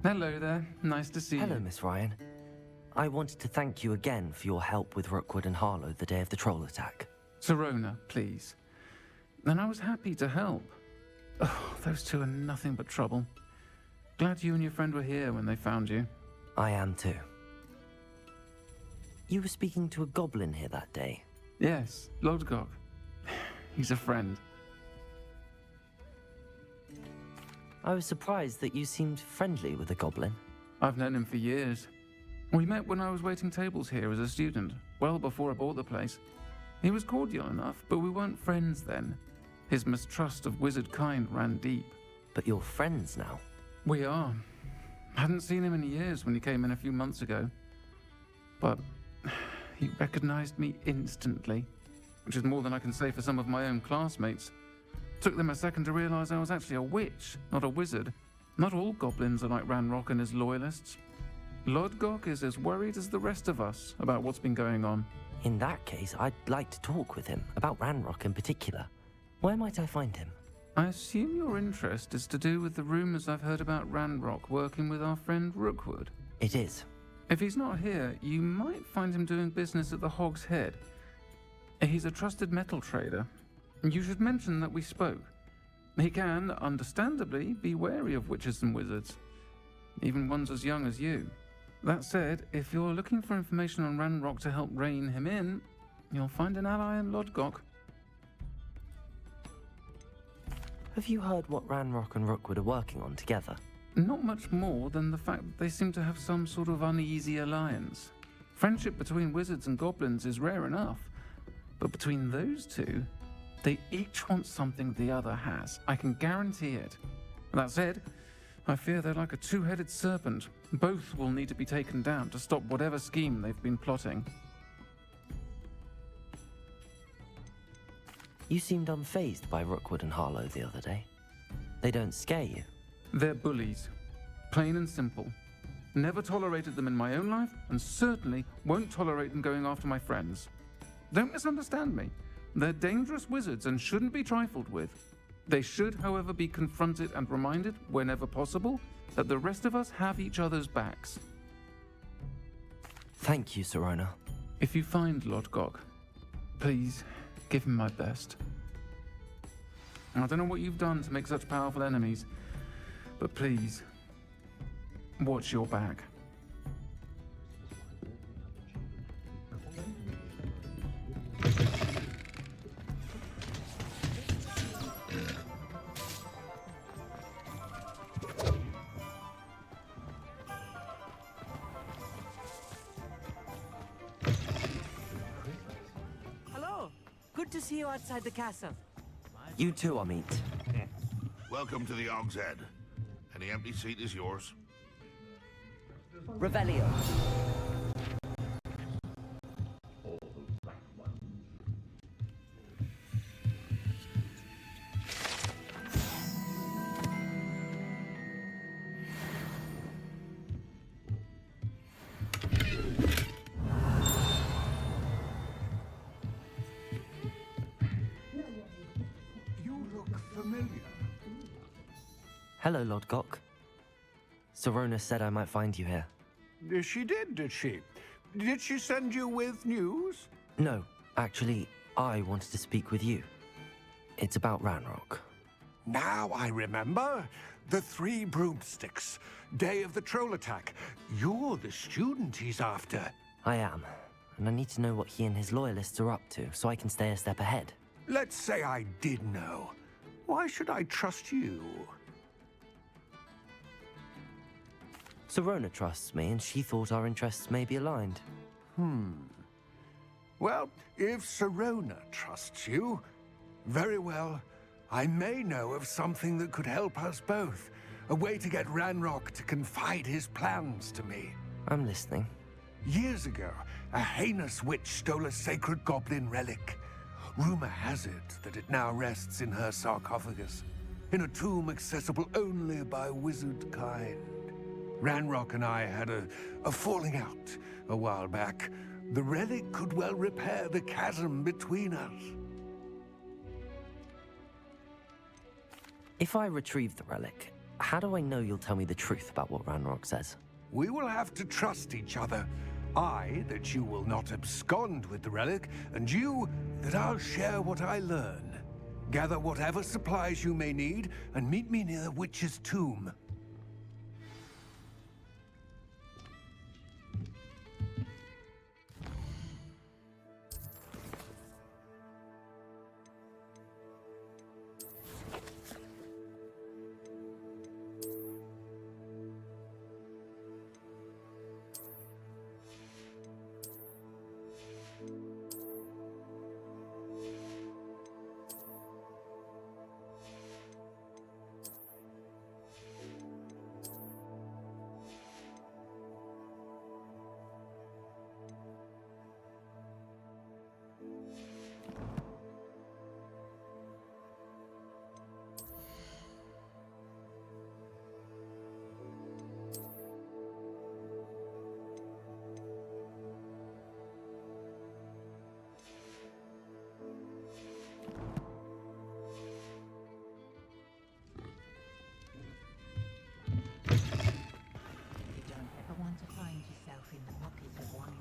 Hello there. Nice to see Hello, you. Miss Ryan. I wanted to thank you again for your help with Rookwood and Harlow the day of the troll attack. Sirona, please. And I was happy to help. Oh, those two are nothing but trouble. Glad you and your friend were here when they found you. I am too. You were speaking to a goblin here that day. Yes, Lodgok. He's a friend. I was surprised that you seemed friendly with a goblin. I've known him for years. We met when I was waiting tables here as a student, well before I bought the place. He was cordial enough, but we weren't friends then. His mistrust of wizard kind ran deep. But you're friends now. We are. Hadn't seen him in years when he came in a few months ago. But he recognized me instantly, which is more than I can say for some of my own classmates. Took them a second to realize I was actually a witch, not a wizard. Not all goblins are like Ranrock and his loyalists. Lodgok is as worried as the rest of us about what's been going on. In that case, I'd like to talk with him, about Ranrock in particular. Where might I find him? I assume your interest is to do with the rumors I've heard about Ranrock working with our friend Rookwood. It is. If he's not here, you might find him doing business at the Hog's Head. He's a trusted metal trader. You should mention that we spoke. He can, understandably, be wary of witches and wizards, even ones as young as you. That said, if you're looking for information on Ranrock to help rein him in, you'll find an ally in Lodgok. Have you heard what Ranrock and Rookwood are working on together? Not much more than the fact that they seem to have some sort of uneasy alliance. Friendship between wizards and goblins is rare enough, but between those two, they each want something the other has. I can guarantee it. That said, I fear they're like a two-headed serpent. Both will need to be taken down to stop whatever scheme they've been plotting. You seemed unfazed by Rookwood and Harlow the other day. They don't scare you. They're bullies. Plain and simple. Never tolerated them in my own life, and certainly won't tolerate them going after my friends. Don't misunderstand me. They're dangerous wizards and shouldn't be trifled with. They should, however, be confronted and reminded, whenever possible, that the rest of us have each other's backs. Thank you, Sirona. If you find Lodgok, please give him my best. I don't know what you've done to make such powerful enemies, but please, watch your back. Good to see you outside the castle. You too, Amit. Welcome to the Hog's Head. Any empty seat is yours. Revelio. Hello, Lodgok. Sirona said I might find you here. She did she? Did she send you with news? No, actually, I wanted to speak with you. It's about Ranrock. Now I remember. The 3 broomsticks. Day of the troll attack. You're the student he's after. I am, and I need to know what he and his loyalists are up to so I can stay a step ahead. Let's say I did know. Why should I trust you? Sirona trusts me, and she thought our interests may be aligned. Well, if Sirona trusts you, very well. I may know of something that could help us both. A way to get Ranrock to confide his plans to me. I'm listening. Years ago, a heinous witch stole a sacred goblin relic. Rumor has it that it now rests in her sarcophagus, in a tomb accessible only by wizard kind. Ranrock and I had a falling out a while back. The relic could well repair the chasm between us. If I retrieve the relic, how do I know you'll tell me the truth about what Ranrock says? We will have to trust each other. I, that you will not abscond with the relic, and you, that I'll share what I learn. Gather whatever supplies you may need, and meet me near the witch's tomb. You don't ever want to find yourself in the pocket of one.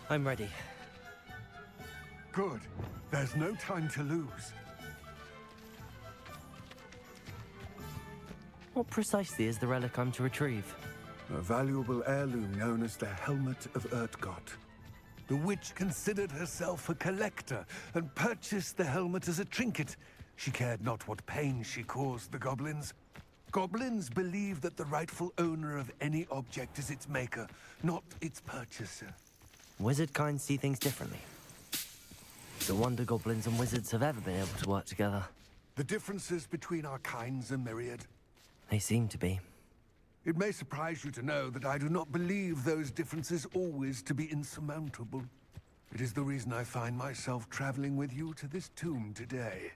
I'm ready. Good. There's no time to lose. What precisely is the relic I'm to retrieve? A valuable heirloom known as the Helmet of Urtgott. The witch considered herself a collector and purchased the helmet as a trinket. She cared not what pain she caused the goblins. Goblins believe that the rightful owner of any object is its maker, not its purchaser. Wizard kind see things differently. The wonder goblins and wizards have ever been able to work together. The differences between our kinds are myriad. They seem to be. It may surprise you to know that I do not believe those differences always to be insurmountable. It is the reason I find myself traveling with you to this tomb today.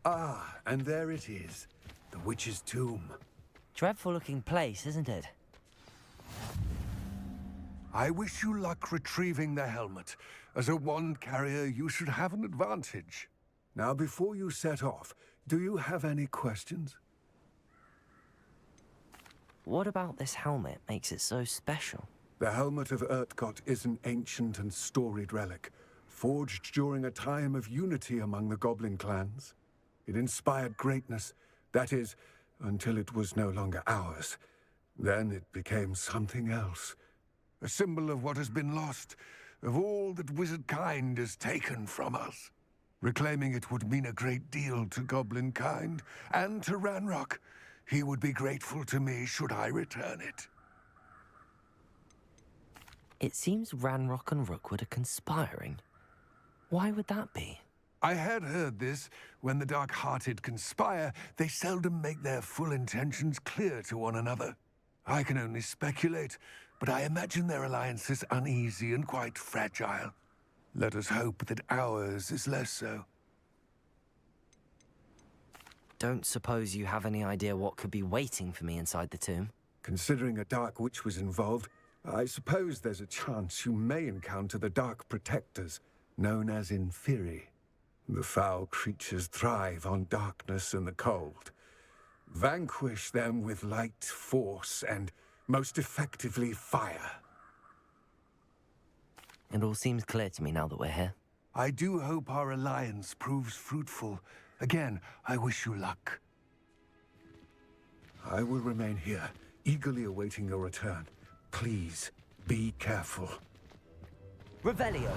Ah, and there it is. The witch's tomb. Dreadful looking place, isn't it? I wish you luck retrieving the helmet. As a wand carrier, you should have an advantage. Now, before you set off, do you have any questions? What about this helmet makes it so special? The Helmet of Urtgott is an ancient and storied relic, forged during a time of unity among the goblin clans. It inspired greatness, that is, until it was no longer ours. Then it became something else. A symbol of what has been lost, of all that wizard kind has taken from us. Reclaiming it would mean a great deal to goblin kind, and to Ranrock. He would be grateful to me should I return it. It seems Ranrock and Rookwood are conspiring. Why would that be? I had heard this. When the dark-hearted conspire, they seldom make their full intentions clear to one another. I can only speculate, but I imagine their alliance is uneasy and quite fragile. Let us hope that ours is less so. Don't suppose you have any idea what could be waiting for me inside the tomb? Considering a dark witch was involved, I suppose there's a chance you may encounter the Dark Protectors, known as Inferi. The foul creatures thrive on darkness and the cold. Vanquish them with light, force, and most effectively fire. It all seems clear to me now that we're here. I do hope our alliance proves fruitful. Again, I wish you luck. I will remain here, eagerly awaiting your return. Please, be careful. Revelio!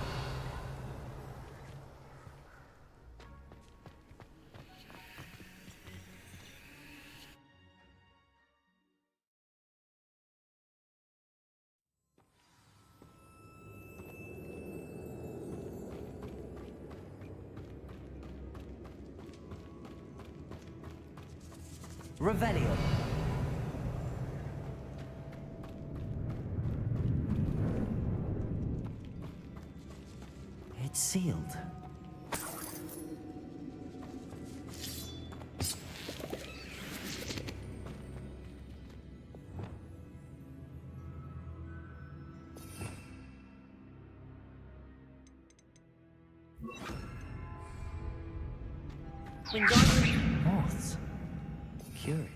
Revelio! It's sealed. Moths. Curious.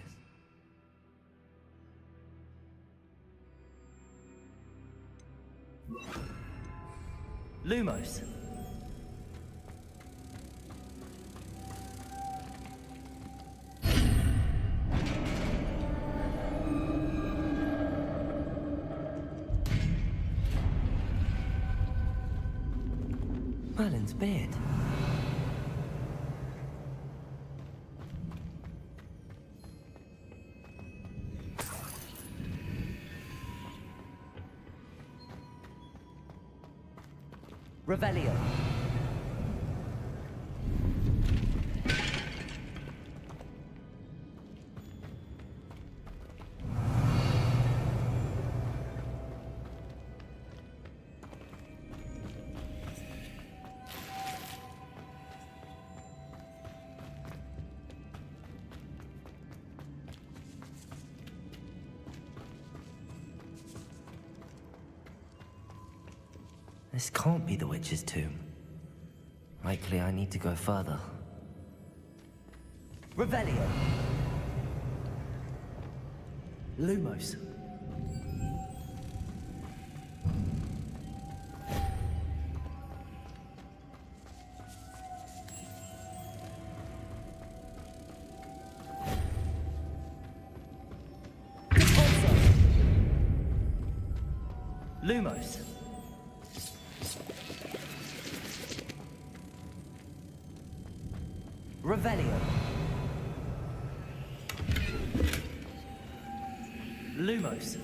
Lumos. Merlin's beard. Revelio. This can't be the witch's tomb. Likely I need to go further. Revelio. Lumos. Lumos. Revelio. Lumos.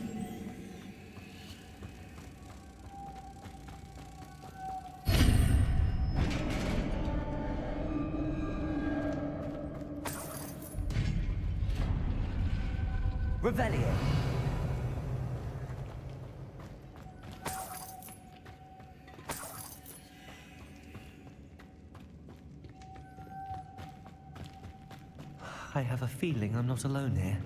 Revelio. I have a feeling I'm not alone here.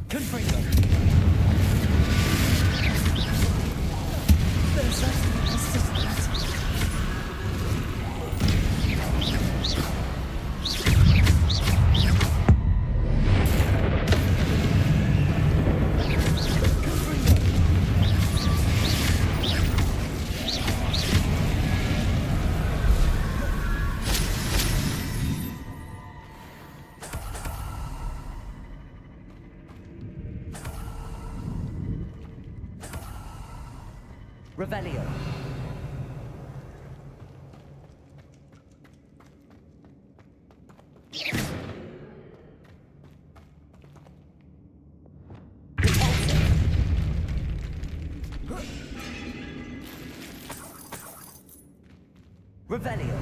Confringo. There's assistance. Revelio. Revelio.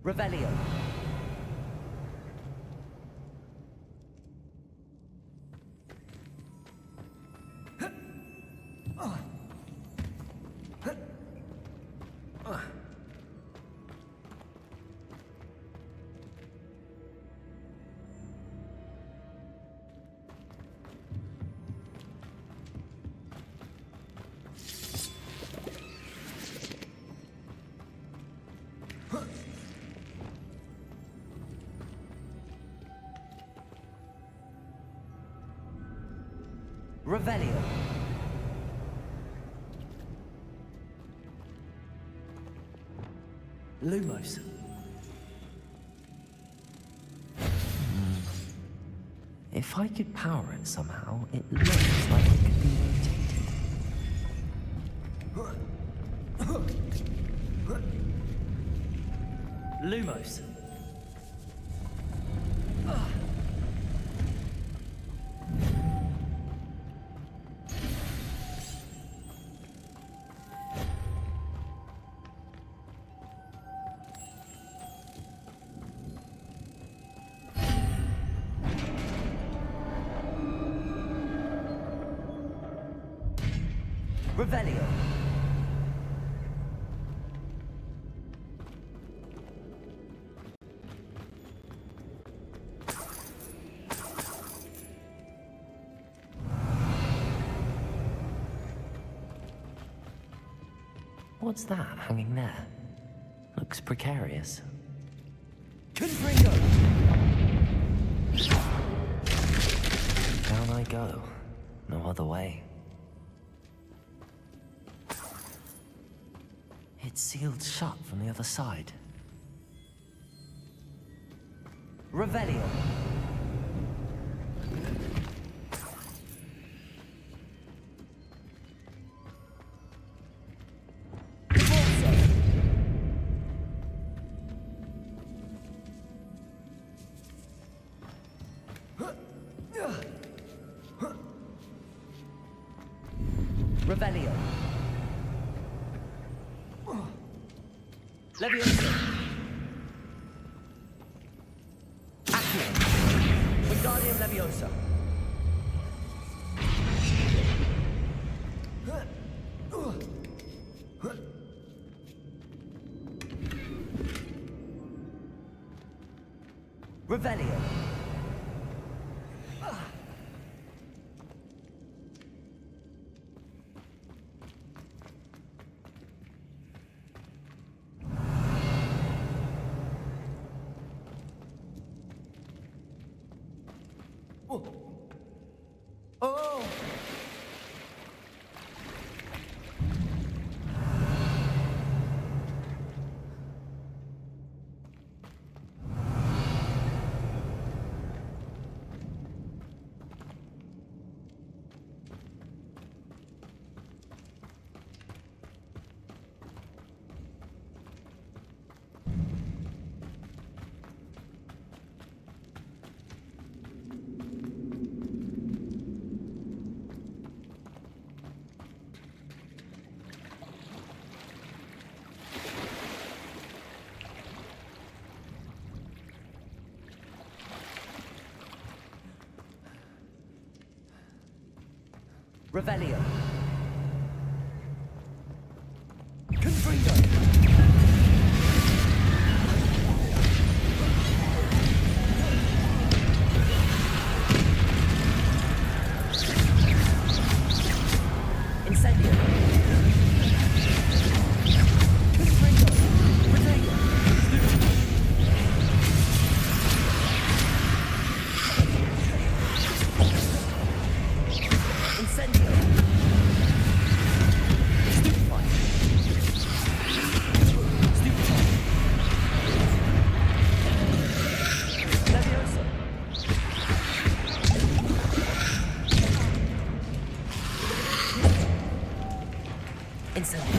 Revelio. Revelio. Lumos. If I could power it somehow, it looks like it could be rotated. Lumos. Revelio. What's that hanging there? Looks precarious. Confringo! Down I go. No other way. It's sealed shut from the other side. Revelio. Revelio. Leviosa. Accio. Wingardium Leviosa. Revelio. Oh! Revelio. Confringo. Incendio. Confringo. Protego. Incendio. Stupefy. Stupefy. Leviosa. Incendio.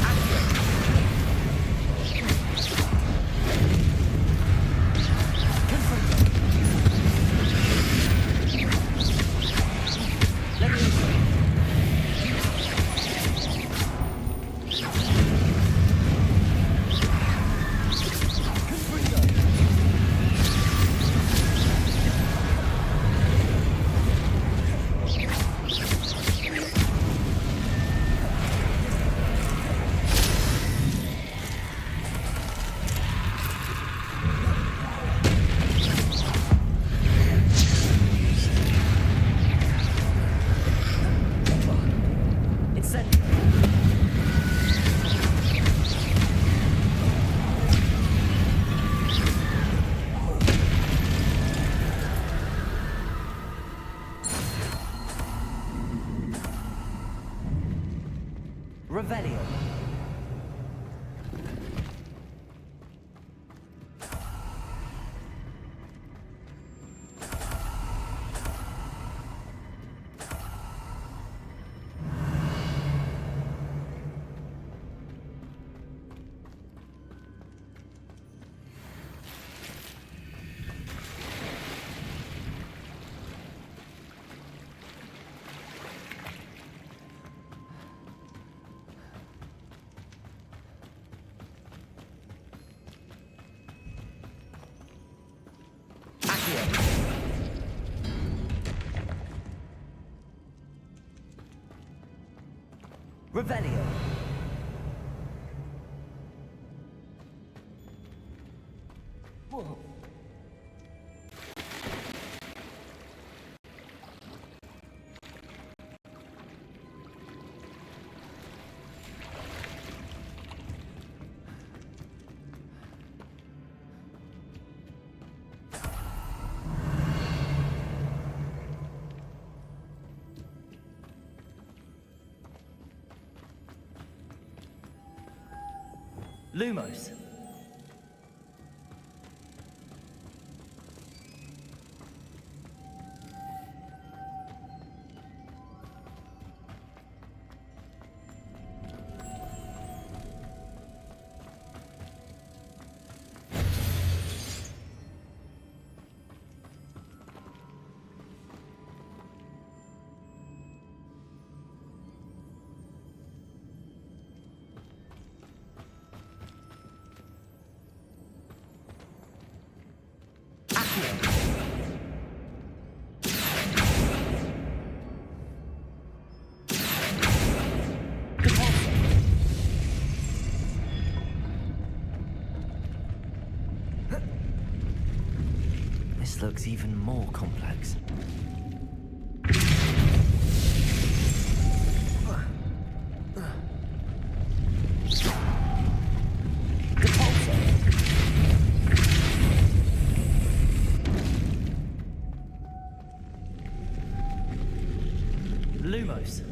Accio. Confringo. Leviosa. Revelio. Revelio. Whoa. Lumos. This looks even more complex. Lumos.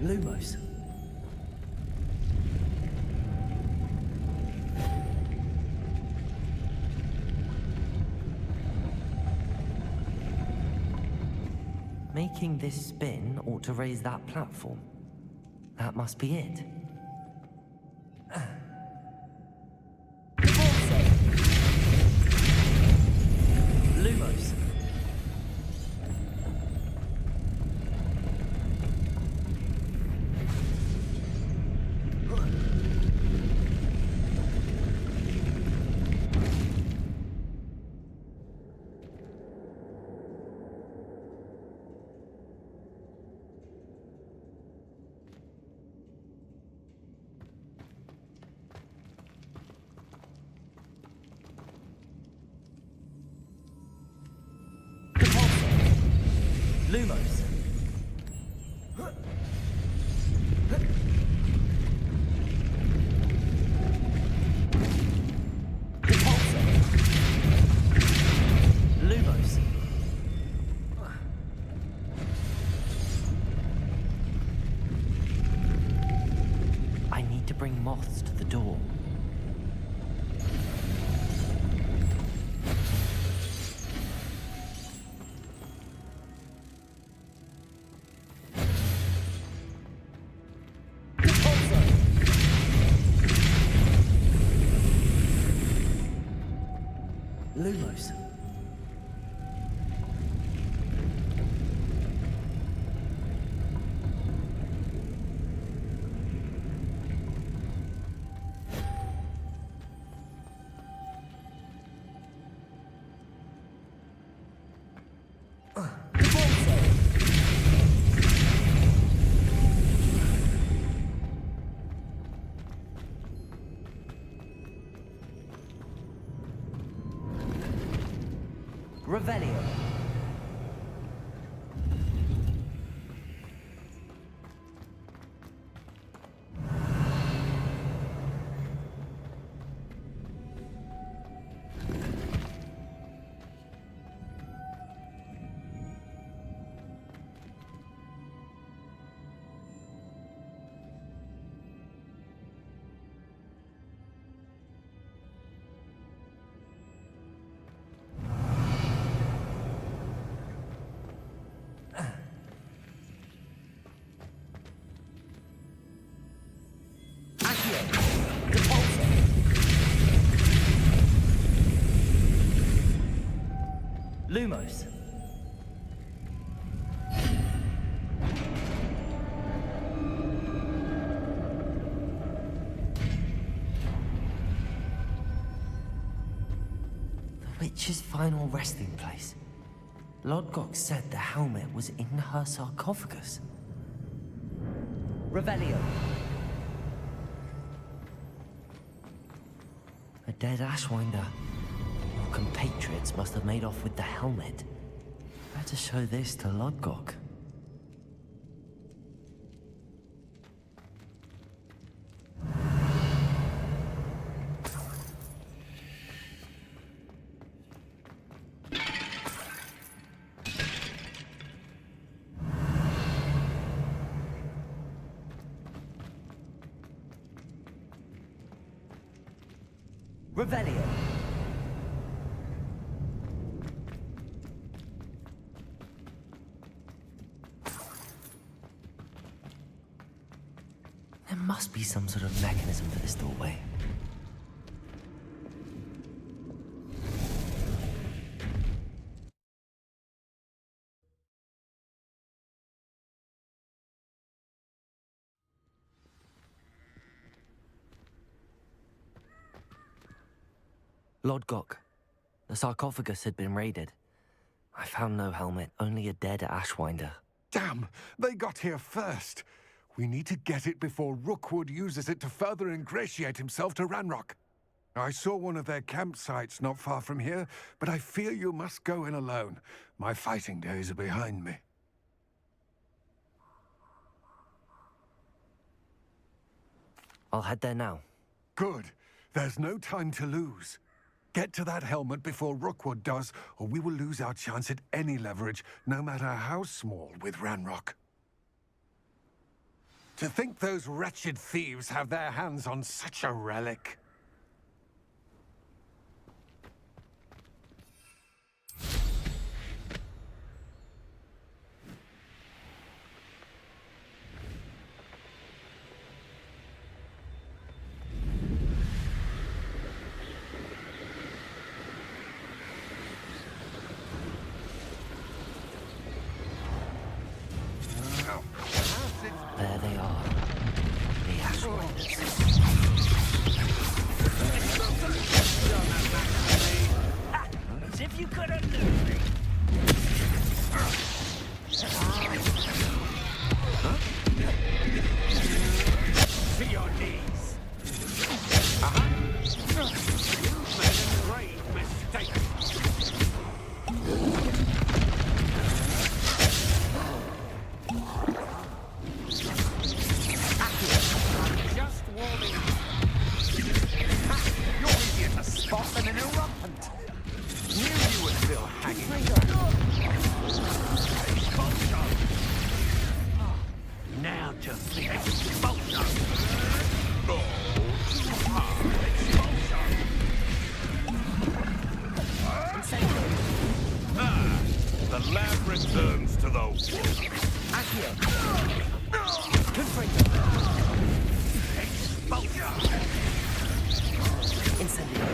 Lumos. Making this spin ought to raise that platform. That must be it. Lumos. Lumos. Lumos. I need to bring moths to the door. Lumos. Lumos. The witch's final resting place. Lodgok said the helmet was in her sarcophagus. Revelio. A dead Ashwinder. Your compatriots must have made off with the helmet. Better show this to Lodgok. Revelio. There must be some sort of mechanism for this doorway. Lodgok. The sarcophagus had been raided. I found no helmet, only a dead Ashwinder. Damn! They got here first. We need to get it before Rookwood uses it to further ingratiate himself to Ranrock. I saw one of their campsites not far from here, but I fear you must go in alone. My fighting days are behind me. I'll head there now. Good. There's no time to lose. Get to that helmet before Rookwood does, or we will lose our chance at any leverage, no matter how small, with Ranrock. To think those wretched thieves have their hands on such a relic. There they are. The Ashwinders. As if you couldn't lose me. To your knees. You've made a grave mistake. Just warming up. You're easier to spot than an eruptant. Knew you were still hanging. Expulsion. Now just think expulsion. Oh, expulsion. The lab returns to the wolf. Accio. Incendio.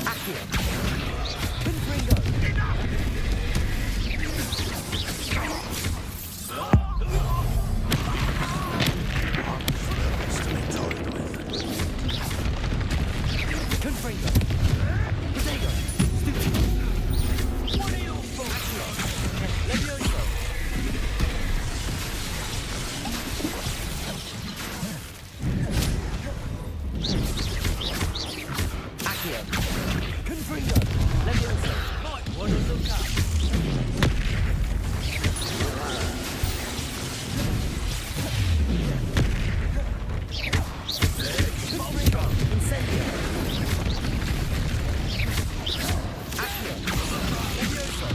Accio. Confringo. Confringo. Protego. Stupid. What are you for? Accio. Levioso. Accio. Confringo. Levioso. Might want to look up. Confringo. Incendio. Accio. Levioso.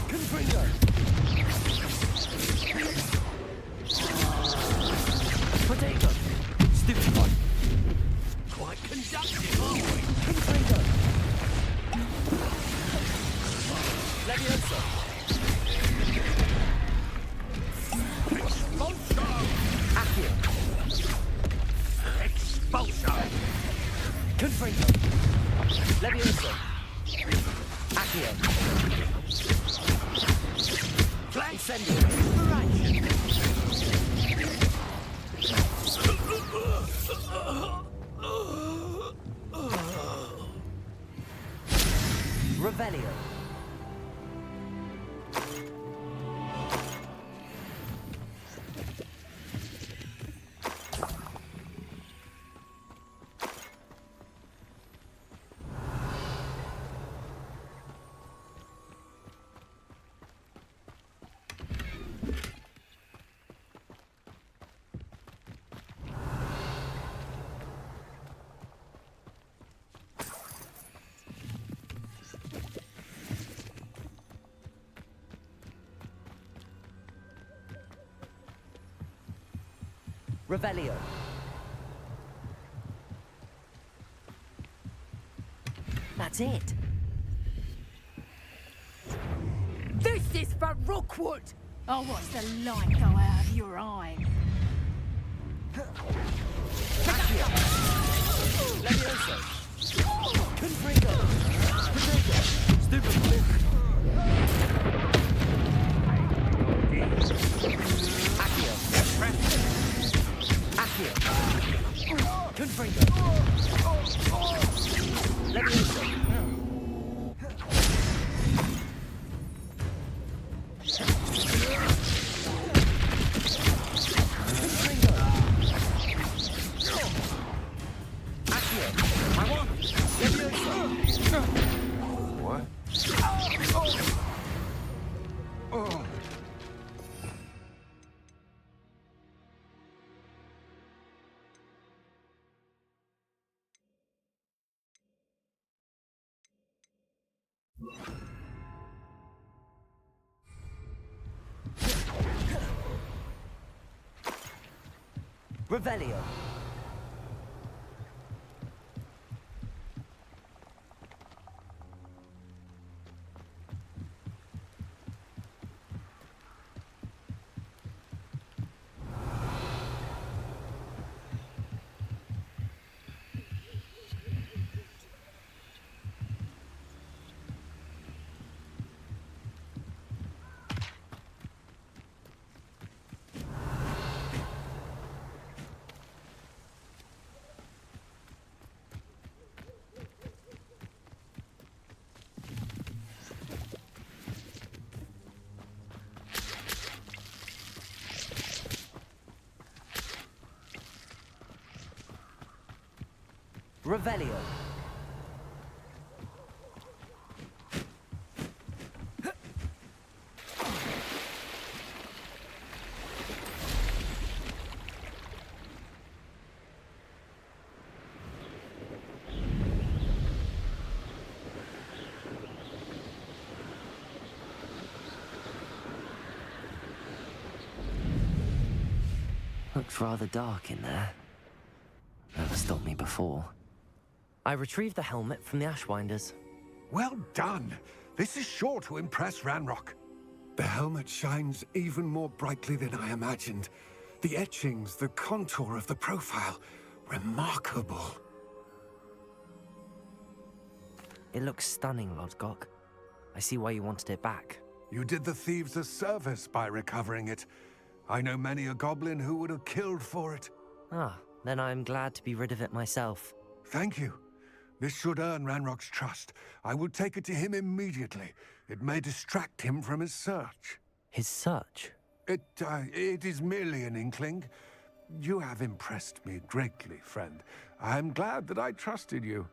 Confringo. Potato. Stupid one. Quite conductive, aren't we? Confringo. Levioso. Confringo. Levioso. Accio. Incendio. Revelio. Revelio. That's it. This is for Rookwood! Oh, what's the light go out of your eyes? Levioso. Confringo. Stupid flip. Accio. Accio. Confringo. Levioso. Confringo. Accio. I want. Levioso. What? Oh. Revelio. Revelio. Looks rather dark in there. Never stopped me before. I retrieved the helmet from the Ashwinders. Well done. This is sure to impress Ranrock. The helmet shines even more brightly than I imagined. The etchings, the contour of the profile, remarkable. It looks stunning, Lodgok. I see why you wanted it back. You did the thieves a service by recovering it. I know many a goblin who would have killed for it. Ah, then I'm glad to be rid of it myself. Thank you. This should earn Ranrock's trust. I will take it to him immediately. It may distract him from his search. His search? It is merely an inkling. You have impressed me greatly, friend. I am glad that I trusted you.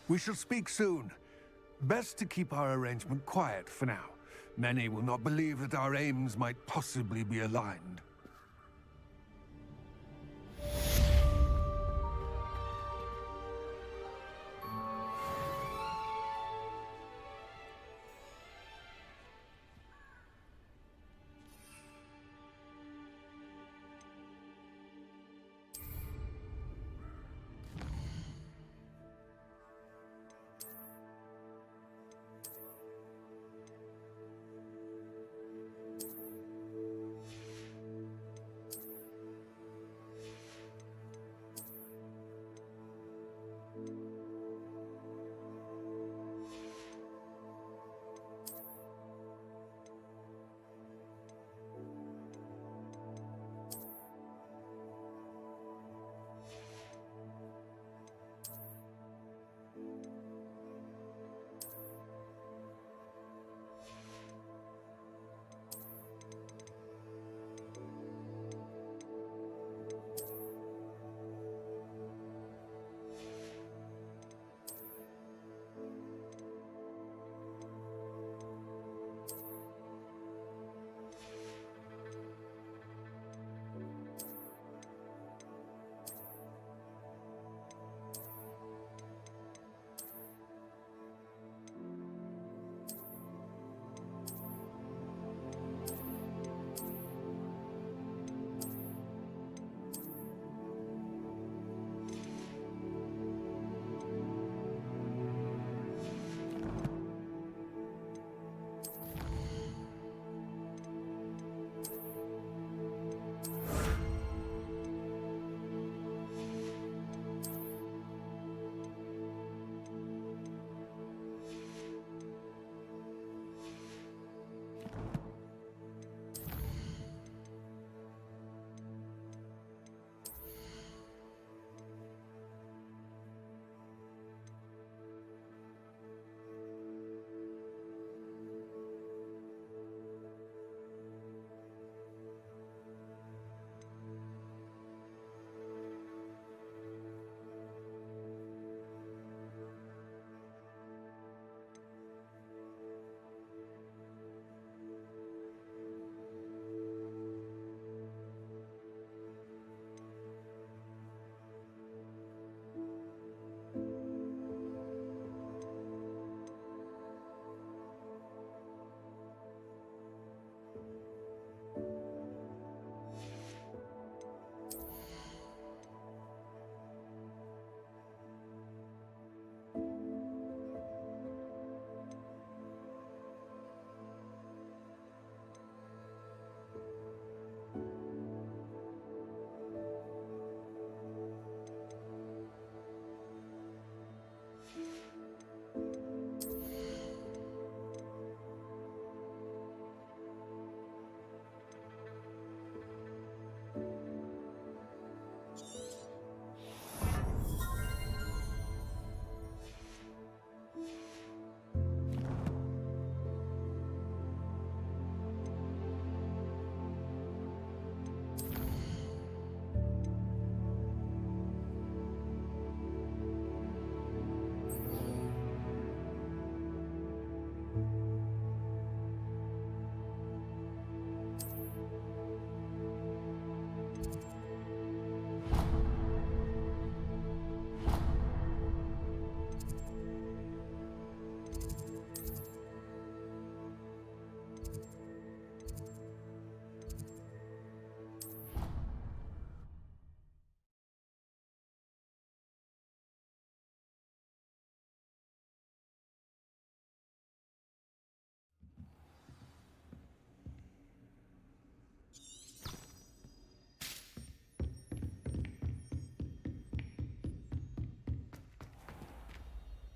We shall speak soon. Best to keep our arrangement quiet for now. Many will not believe that our aims might possibly be aligned.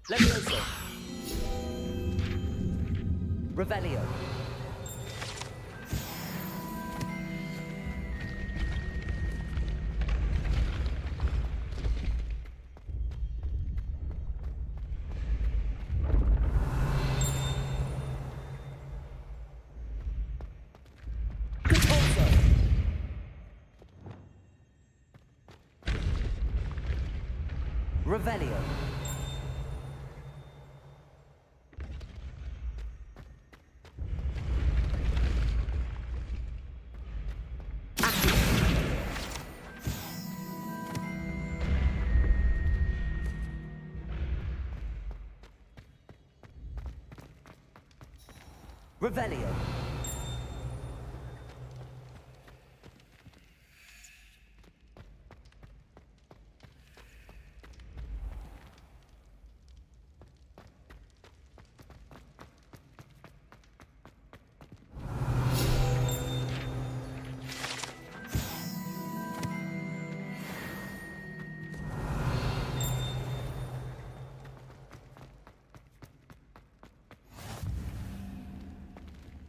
Levioso. Revelio. Revelio. Revelio.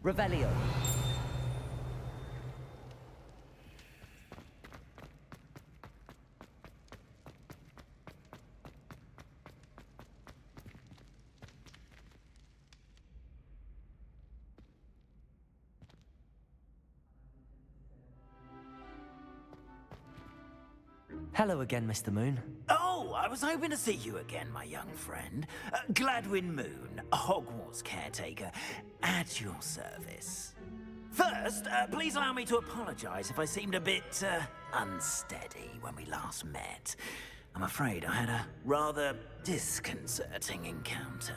Revelio. Hello again, Mr. Moon. Oh, I was hoping to see you again, my young friend. Gladwin Moon, Hogwarts caretaker, at your service. First, please allow me to apologize if I seemed a bit unsteady when we last met. I'm afraid I had a rather disconcerting encounter.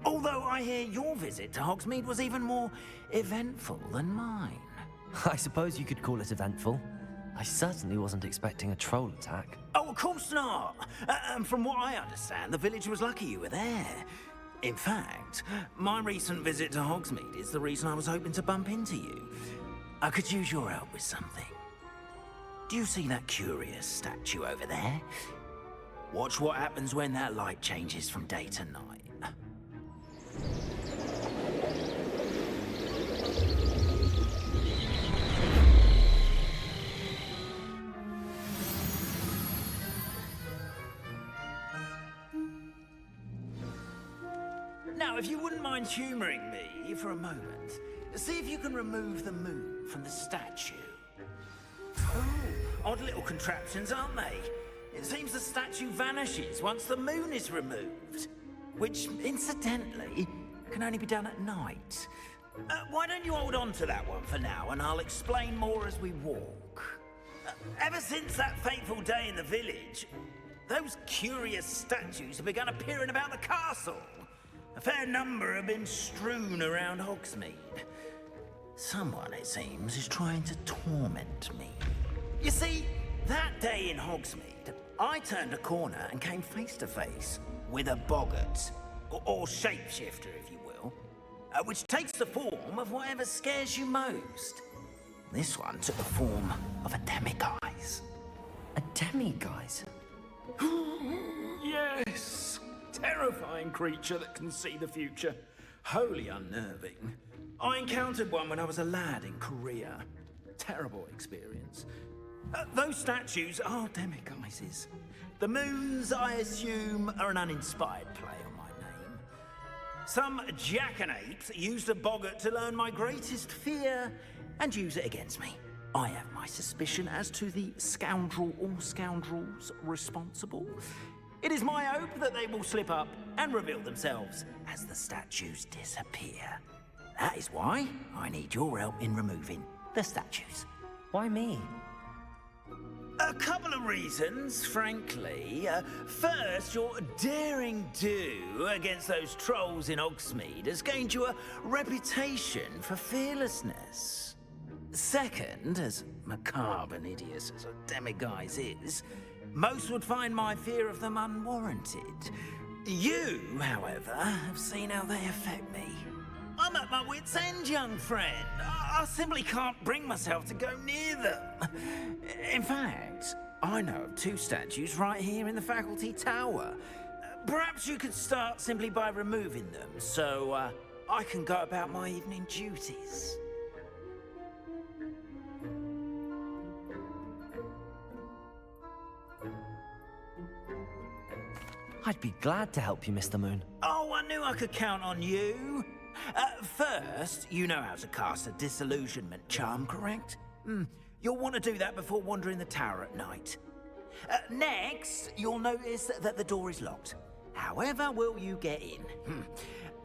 Although I hear your visit to Hogsmeade was even more eventful than mine. I suppose you could call it eventful. I certainly wasn't expecting a troll attack. Oh, of course not. And from what I understand, the village was lucky you were there. In fact, my recent visit to Hogsmeade is the reason I was hoping to bump into you. I could use your help with something. Do you see that curious statue over there? Watch what happens when that light changes from day to night. Now, if you wouldn't mind humoring me for a moment, see if you can remove the moon from the statue. Oh, odd little contraptions, aren't they? It seems the statue vanishes once the moon is removed, which, incidentally, can only be done at night. Why don't you hold on to that one for now, and I'll explain more as we walk. Ever since that fateful day in the village, those curious statues have begun appearing about the castle. A fair number have been strewn around Hogsmeade. Someone, it seems, is trying to torment me. You see, that day in Hogsmeade, I turned a corner and came face to face with a boggart, or shapeshifter, if you will, which takes the form of whatever scares you most. This one took the form of a demiguise. A demiguise? Yes! Terrifying creature that can see the future. Wholly unnerving. I encountered one when I was a lad in Korea. Terrible experience. Those statues are demiguises. The moons, I assume, are an uninspired play on my name. Some jackanapes used a boggart to learn my greatest fear and use it against me. I have my suspicion as to the scoundrel or scoundrels responsible. It is my hope that they will slip up and reveal themselves as the statues disappear. That is why I need your help in removing the statues. Why me? A couple of reasons, frankly. First, your daring do against those trolls in Hogsmeade has gained you a reputation for fearlessness. Second, as macabre and hideous as a demiguise is, most would find my fear of them unwarranted. You, however, have seen how they affect me. I'm at my wit's end, young friend. I simply can't bring myself to go near them. In fact, I know of two statues right here in the faculty tower. Perhaps you could start simply by removing them, so I can go about my evening duties. I'd be glad to help you, Mr. Moon. Oh, I knew I could count on you. First, you know how to cast a disillusionment charm, correct? You'll want to do that before wandering the tower at night. Next, you'll notice that the door is locked. However will you get in?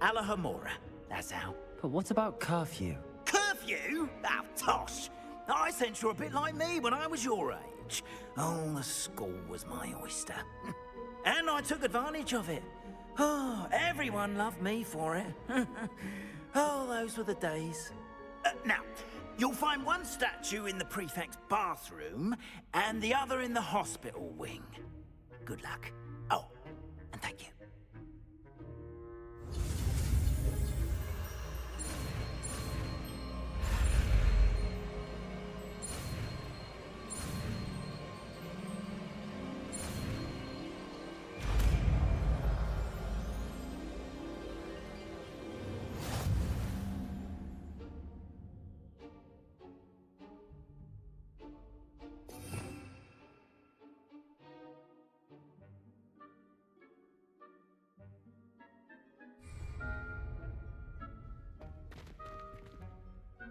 Alahomora, that's how. But what about curfew? Curfew? Oh, tosh! I sense you're a bit like me when I was your age. Oh, the school was my oyster. And I took advantage of it. Oh, everyone loved me for it. Oh, those were the days. Now, you'll find one statue in the prefect's bathroom and the other in the hospital wing. Good luck. Oh, and thank you.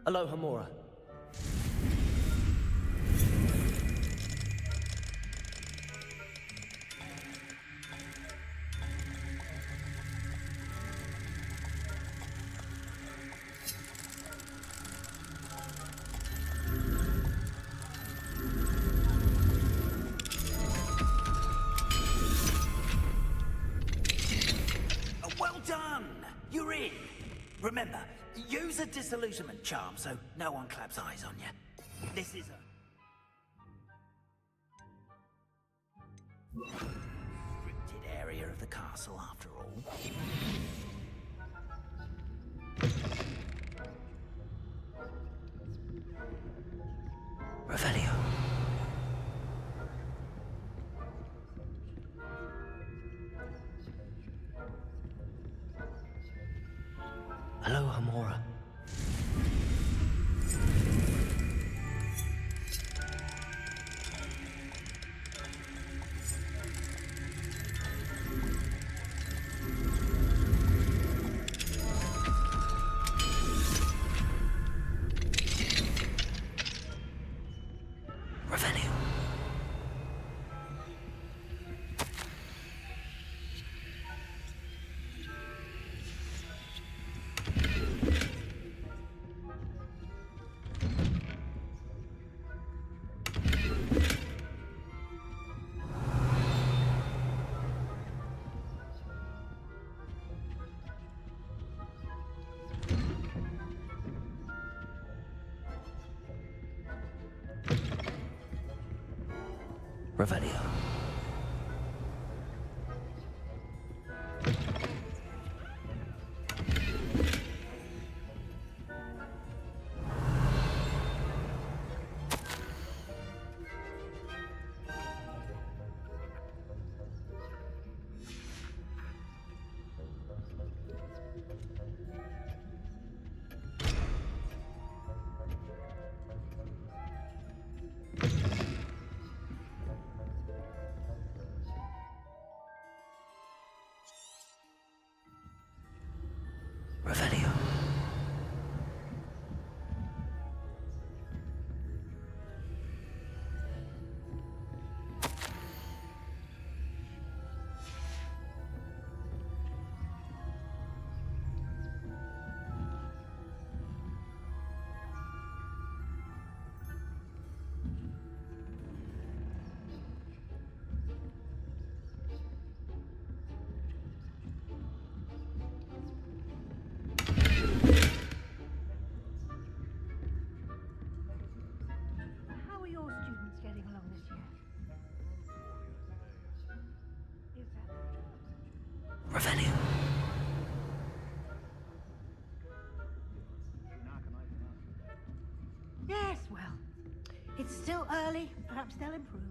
Alohomora. Well done! You're in. Remember, use a disillusionment charm so no one claps eyes on you. This is a restricted area of the castle, after all. Revelio. Alohomora. Revelio. Revelio. Revelio. How are your students getting along this year? Is that... Revelio. Yes, well, it's still early. Perhaps they'll improve.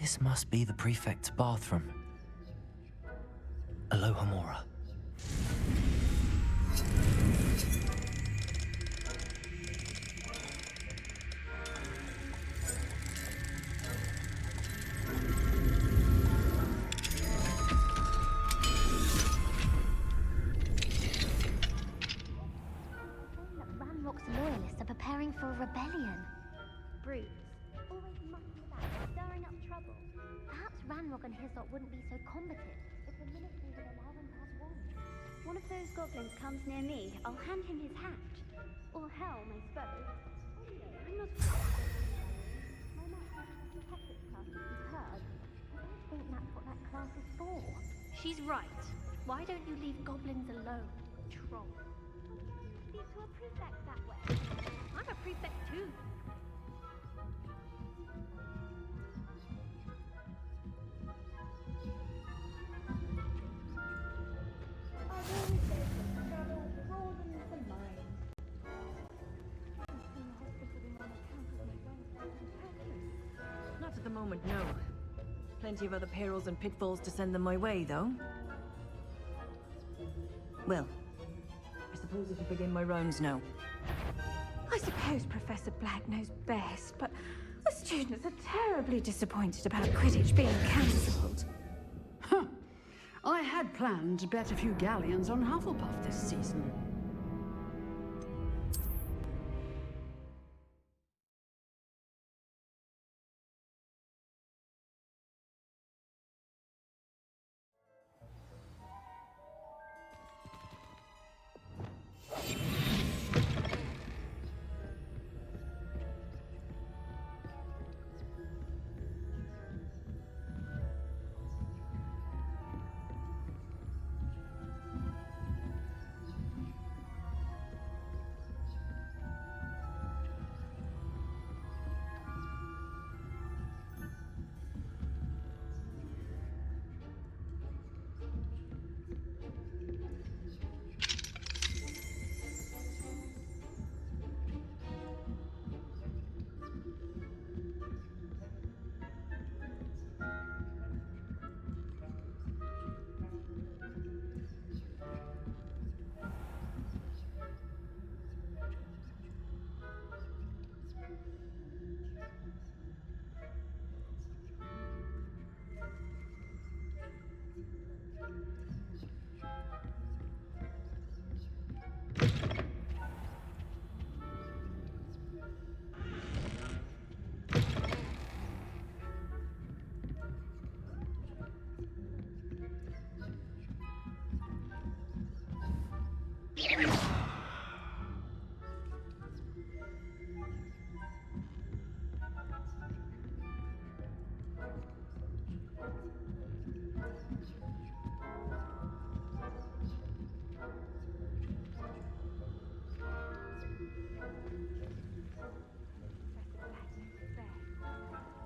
This must be the prefect's bathroom. Alohomora. Ranrock's loyalists are preparing for a rebellion. Brutes, always mucking about, stirring up trouble. Perhaps Ranrock and his lot wouldn't be so combative if the ministry would allow them to have one. One of those goblins comes near me, I'll hand him his hat. Or helm, I suppose. Oh no, I'm not my master has a Hogwarts class that you've heard. I don't think that's what that class is for. She's right. Why don't you leave goblins alone, troll? Speak to a prefect that way. I'm a prefect too. I've always said that travel broadens the mind. Not at the moment, no. Plenty of other perils and pitfalls to send them my way, though. Well, I suppose I should begin my rounds now. I suppose Professor Black knows best, but the students are terribly disappointed about Quidditch being cancelled. Huh. I had planned to bet a few galleons on Hufflepuff this season.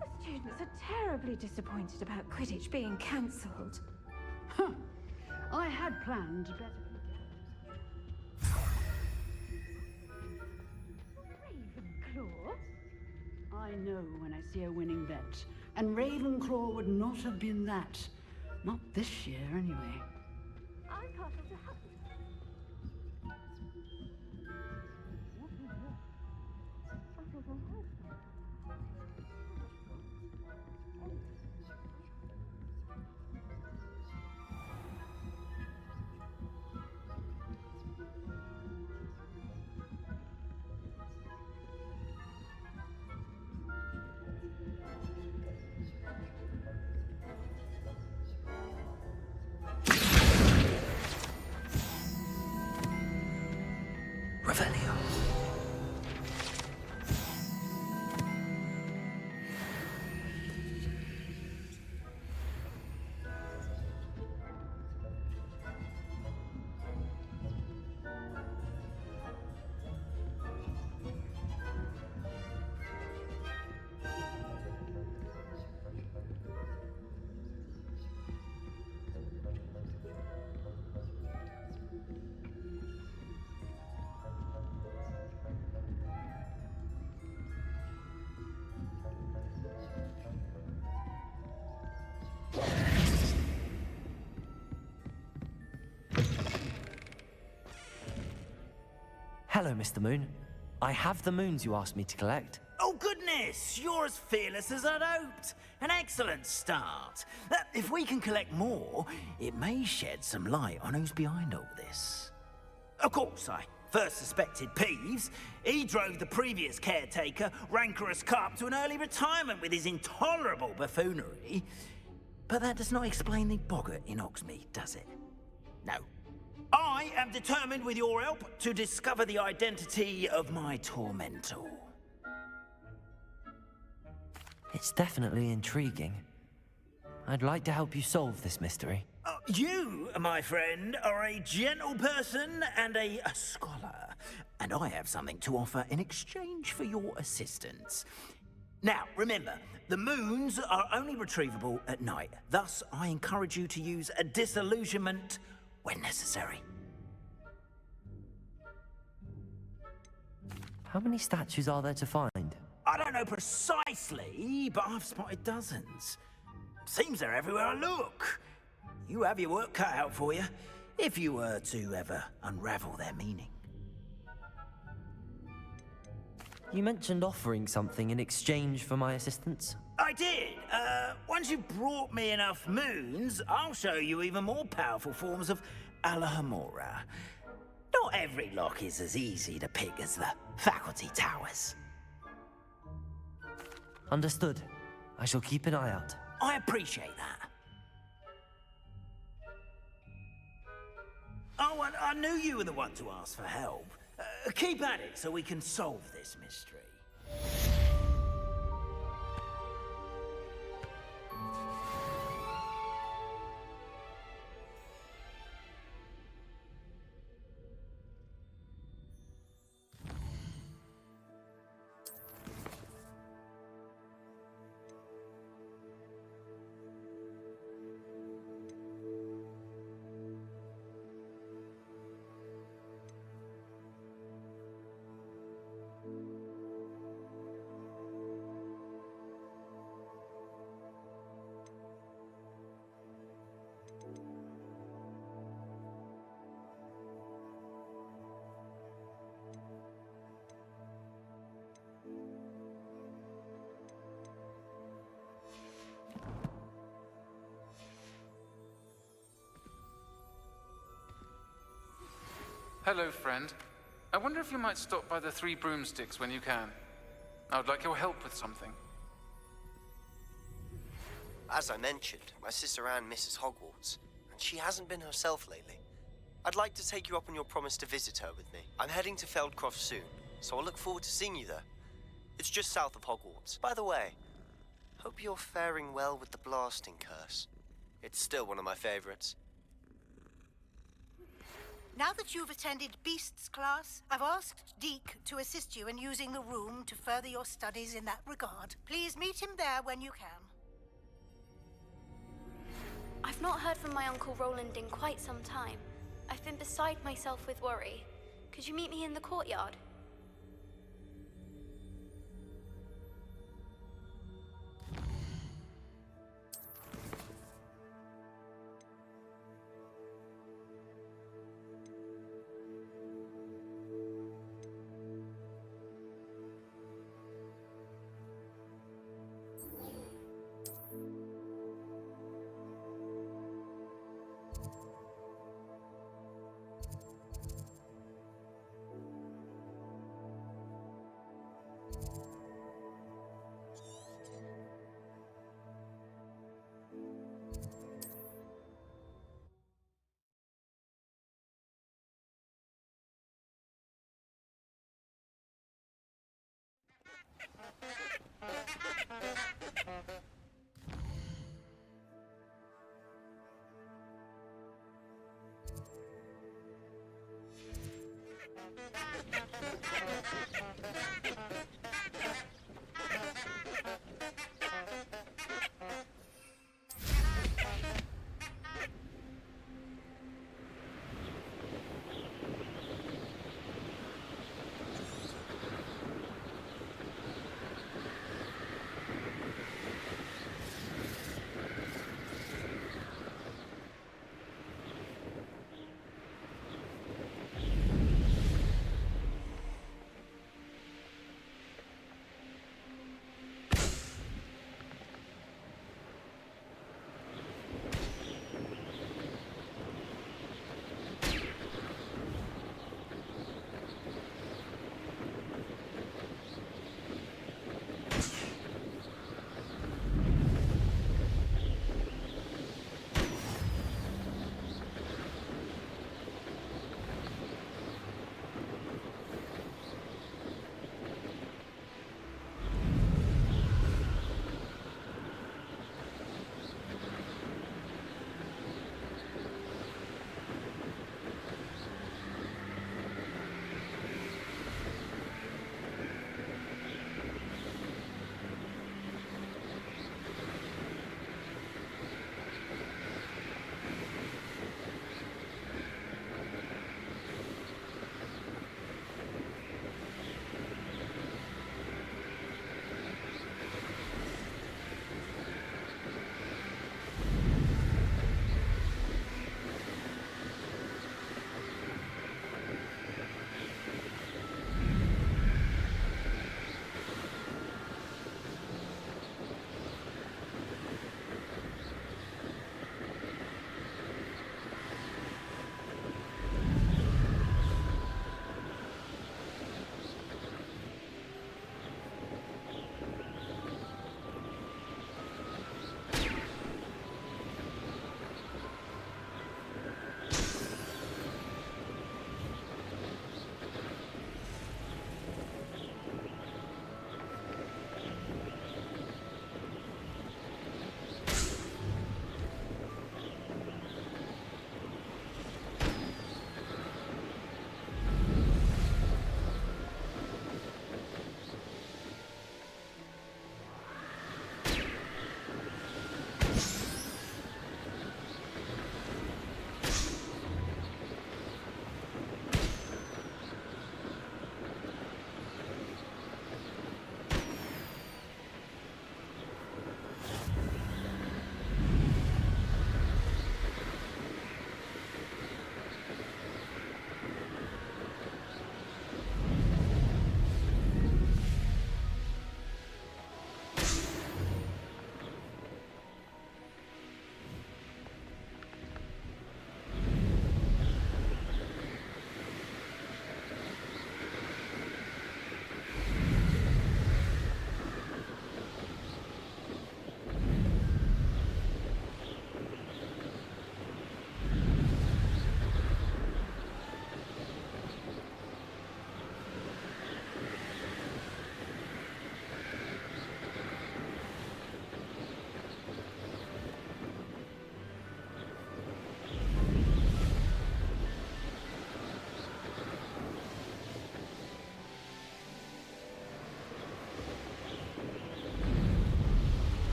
The students are terribly disappointed about Quidditch being cancelled. Huh. I had planned to bet a few Ravenclaw? I know when I see a winning bet, and Ravenclaw would not have been that. Not this year, anyway. I'm partial to Hufflepuff. Hello, Mr. Moon. I have the moons you asked me to collect. Oh, goodness! You're as fearless as I'd hoped. An excellent start. If we can collect more, it may shed some light on who's behind all this. Of course, I first suspected Peeves. He drove the previous caretaker, Rancorous Carp, to an early retirement with his intolerable buffoonery. But that does not explain the boggart in Hogsmeade, does it? No. I am determined, with your help, to discover the identity of my tormentor. It's definitely intriguing. I'd like to help you solve this mystery. You, my friend, are a gentle person and a scholar, and I have something to offer in exchange for your assistance. Now, remember, the moons are only retrievable at night. Thus, I encourage you to use a disillusionment when necessary. How many statues are there to find? I don't know precisely, but I've spotted dozens. Seems they're everywhere I look. You have your work cut out for you, if you were to ever unravel their meaning. You mentioned offering something in exchange for my assistance. I did. Once you've brought me enough moons, I'll show you even more powerful forms of Alahamora. Not every lock is as easy to pick as the faculty towers. Understood. I shall keep an eye out. I appreciate that. Oh, and I knew you were the one to ask for help. Keep at it so we can solve this mystery. Hello, friend. I wonder if you might stop by the Three Broomsticks when you can. I would like your help with something. As I mentioned, my sister Anne misses Hogwarts, and she hasn't been herself lately. I'd like to take you up on your promise to visit her with me. I'm heading to Feldcroft soon, so I'll look forward to seeing you there. It's just south of Hogwarts. By the way, hope you're faring well with the blasting curse. It's still one of my favorites. Now that you've attended Beasts class, I've asked Deke to assist you in using the room to further your studies in that regard. Please meet him there when you can. I've not heard from my Uncle Roland in quite some time. I've been beside myself with worry. Could you meet me in the courtyard?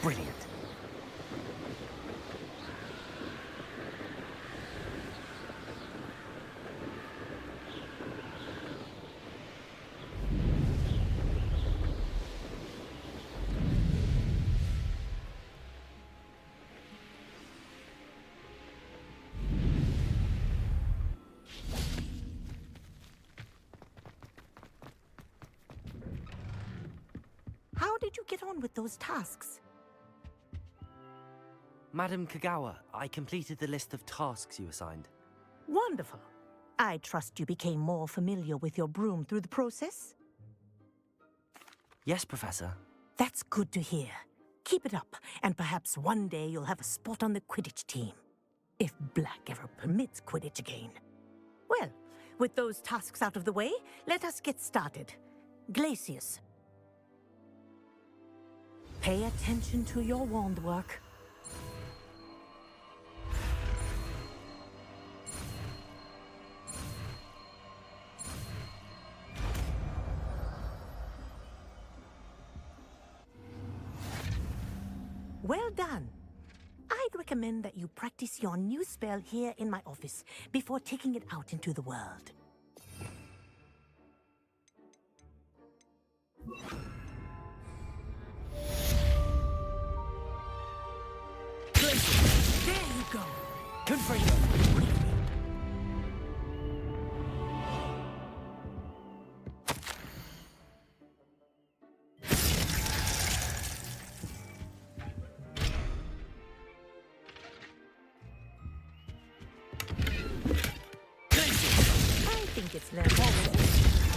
Brilliant. How did you get on with those tasks? Madam Kagawa, I completed the list of tasks you assigned. Wonderful. I trust you became more familiar with your broom through the process? Yes, Professor. That's good to hear. Keep it up, and perhaps one day you'll have a spot on the Quidditch team. If Black ever permits Quidditch again. Well, with those tasks out of the way, let us get started. Glacius. Pay attention to your wand work. Well done. I'd recommend that you practice your new spell here in my office before taking it out into the world. There you go. Confringo. I think it's learned also,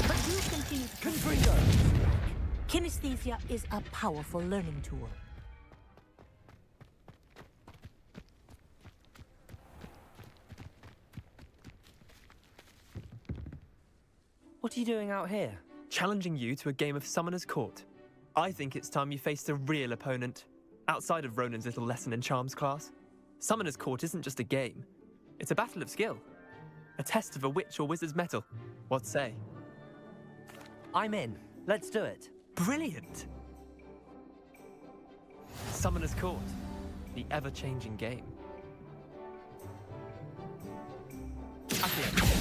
but you continue to Confringo. Kinesthesia is a powerful learning tool. What are you doing out here? Challenging you to a game of Summoner's Court. I think it's time you faced a real opponent, outside of Ronan's little lesson in Charms class. Summoner's Court isn't just a game. It's a battle of skill. A test of a witch or wizard's mettle. What say? I'm in. Let's do it. Brilliant! Summoner's Court. The ever-changing game. Accio.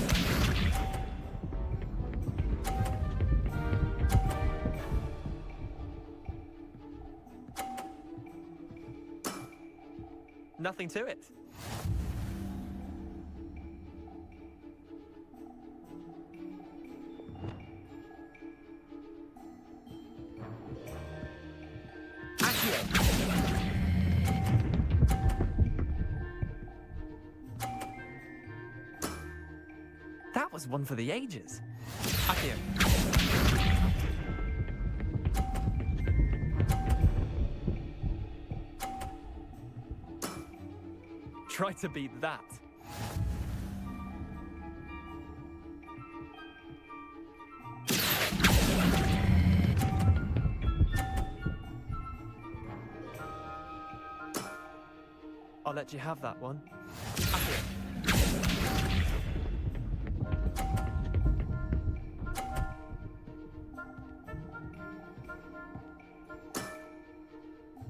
Nothing to it. That was one for the ages. Accio. Try to beat that. I'll let you have that one. Accio.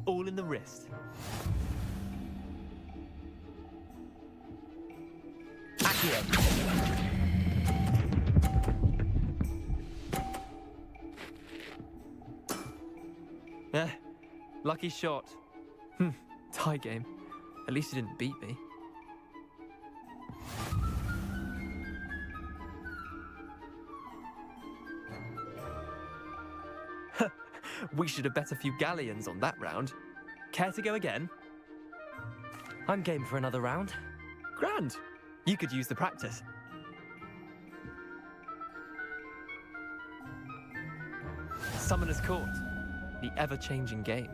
All in the wrist. Eh, lucky shot. Tie game. At least you didn't beat me. We should have bet a few galleons on that round. Care to go again? I'm game for another round. Grand. You could use the practice. Summoner's Court. The ever-changing game.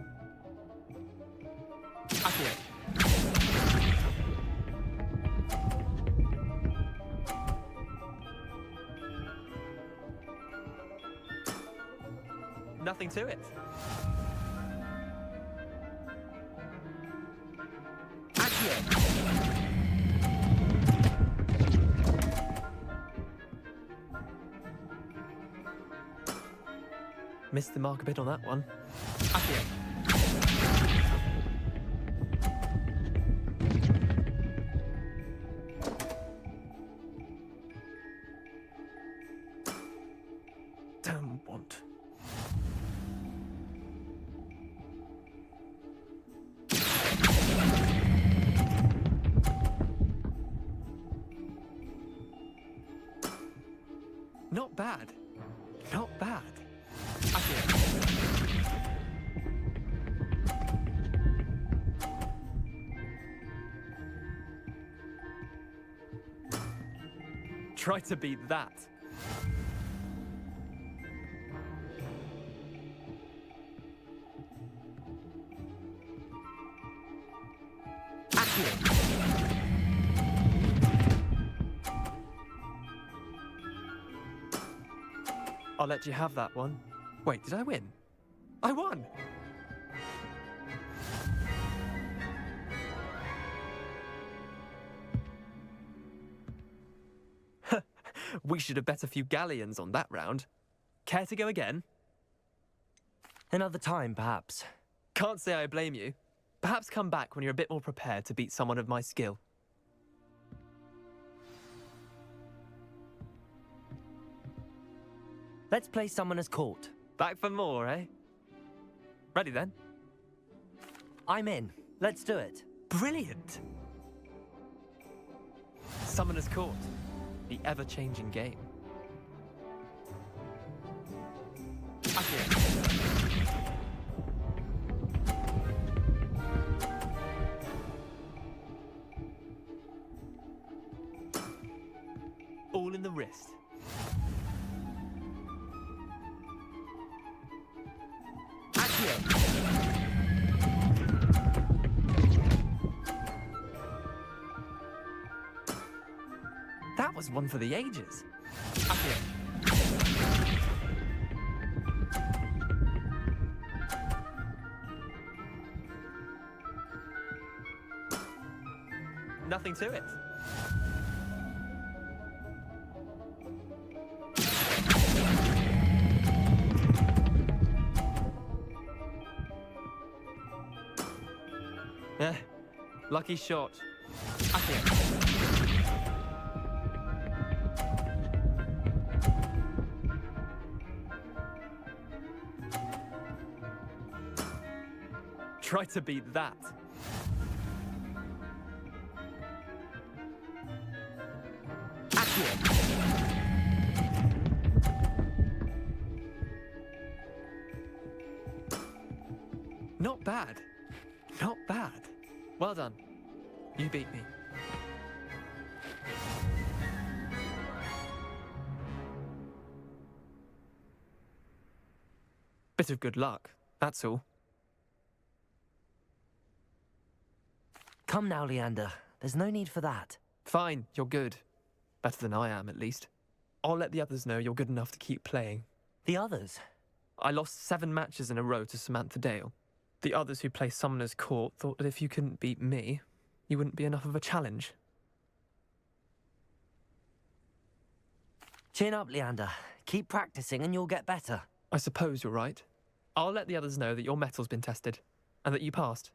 Accio. Nothing to it. Accio. Missed the mark a bit on that one. Accio. Damn want. Not bad. Not bad. Try to beat that. I'll let you have that one. Wait, did I win? I won! We should have bet a few galleons on that round. Care to go again? Another time, perhaps. Can't say I blame you. Perhaps come back when you're a bit more prepared to beat someone of my skill. Let's play Summoner's Court. Back for more, eh? Ready then? I'm in. Let's do it. Brilliant! Summoner's Court. The ever-changing game. All in the wrist. That was one for the ages. Nothing to it. Lucky shot. Try to beat that. Not bad. Not bad. Well done. You beat me. Bit of good luck, that's all. Come now, Leander. There's no need for that. Fine, you're good. Better than I am, at least. I'll let the others know you're good enough to keep playing. The others? I lost 7 matches in a row to Samantha Dale. The others who play Summoner's Court thought that if you couldn't beat me, you wouldn't be enough of a challenge. Chin up, Leander. Keep practicing and you'll get better. I suppose you're right. I'll let the others know that your metal's been tested, and that you passed.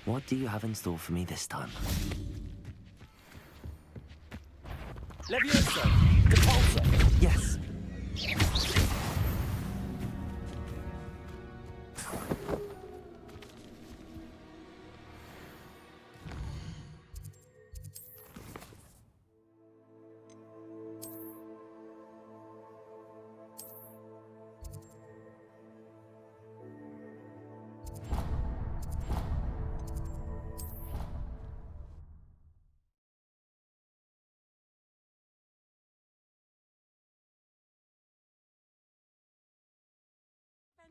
What do you have in store for me this time? Levioso! Depulso! Yes!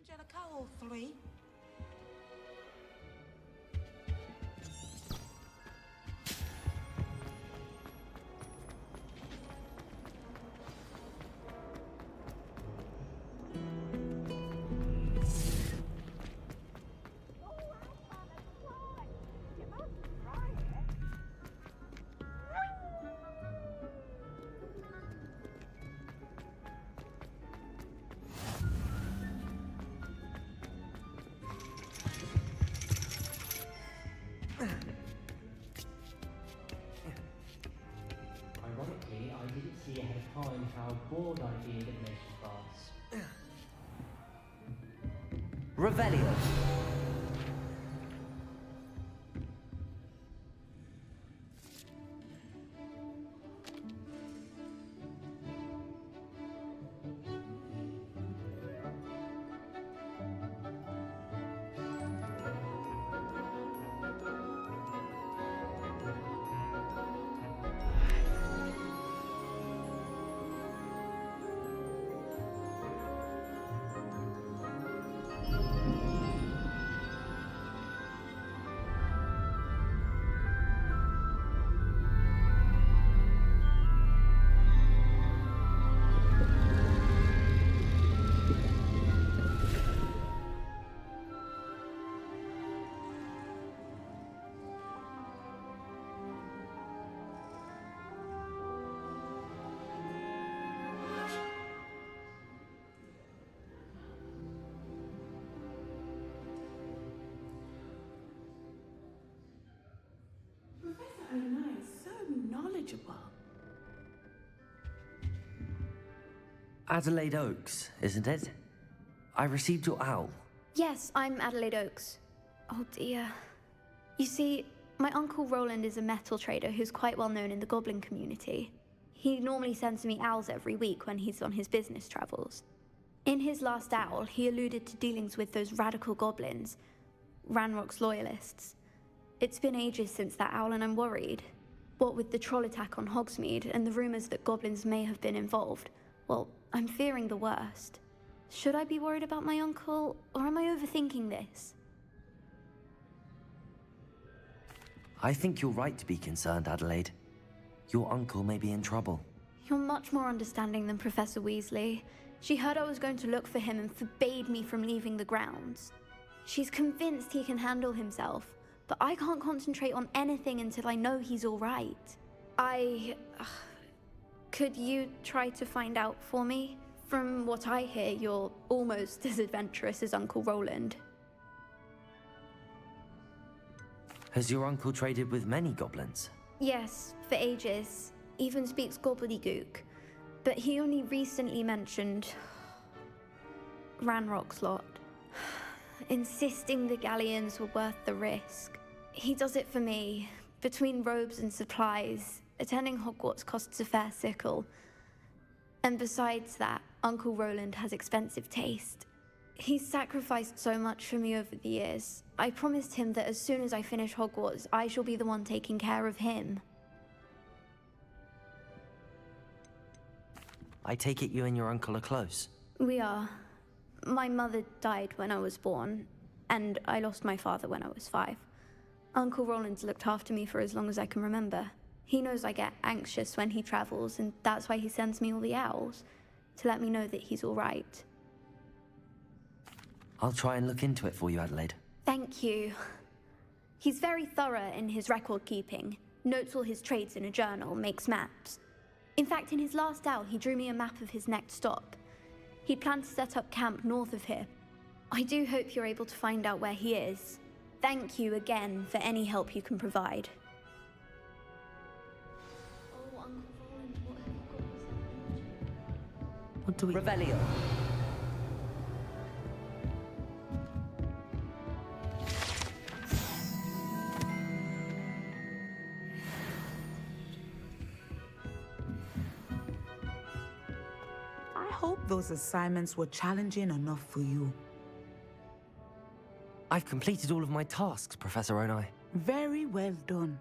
Angelica, all three. Ironically, I didn't see ahead of time how bored I'd be in divination class. Revelio! Professor Ona is so knowledgeable. Adelaide Oaks, isn't it? I received your owl. Yes, I'm Adelaide Oaks. Oh dear. You see, my Uncle Roland is a metal trader who's quite well known in the goblin community. He normally sends me owls every week when he's on his business travels. In his last owl, he alluded to dealings with those radical goblins, Ranrock's loyalists. It's been ages since that owl and I'm worried. What with the troll attack on Hogsmeade and the rumors that goblins may have been involved, well, I'm fearing the worst. Should I be worried about my uncle, or am I overthinking this? I think you're right to be concerned, Adelaide. Your uncle may be in trouble. You're much more understanding than Professor Weasley. She heard I was going to look for him and forbade me from leaving the grounds. She's convinced he can handle himself, but I can't concentrate on anything until I know he's all right. Could you try to find out for me? From what I hear, you're almost as adventurous as Uncle Roland. Has your uncle traded with many goblins? Yes, for ages. Even speaks gobbledygook. But he only recently mentioned Ranrock's lot, insisting the galleons were worth the risk. He does it for me. Between robes and supplies, attending Hogwarts costs a fair sickle. And besides that, Uncle Roland has expensive taste. He's sacrificed so much for me over the years. I promised him that as soon as I finish Hogwarts, I shall be the one taking care of him. I take it you and your uncle are close. We are. My mother died when I was born, and I lost my father when I was 5. Uncle Roland's looked after me for as long as I can remember. He knows I get anxious when he travels, and that's why he sends me all the owls, to let me know that he's all right. I'll try and look into it for you, Adelaide. Thank you. He's very thorough in his record keeping, notes all his trades in a journal, makes maps. In fact, in his last owl, he drew me a map of his next stop. He'd planned to set up camp north of here. I do hope you're able to find out where he is. Thank you again for any help you can provide. Oh, Uncle Roland, what have you got? What do we... Revelio. I hope those assignments were challenging enough for you. I've completed all of my tasks, Professor Onai. Very well done.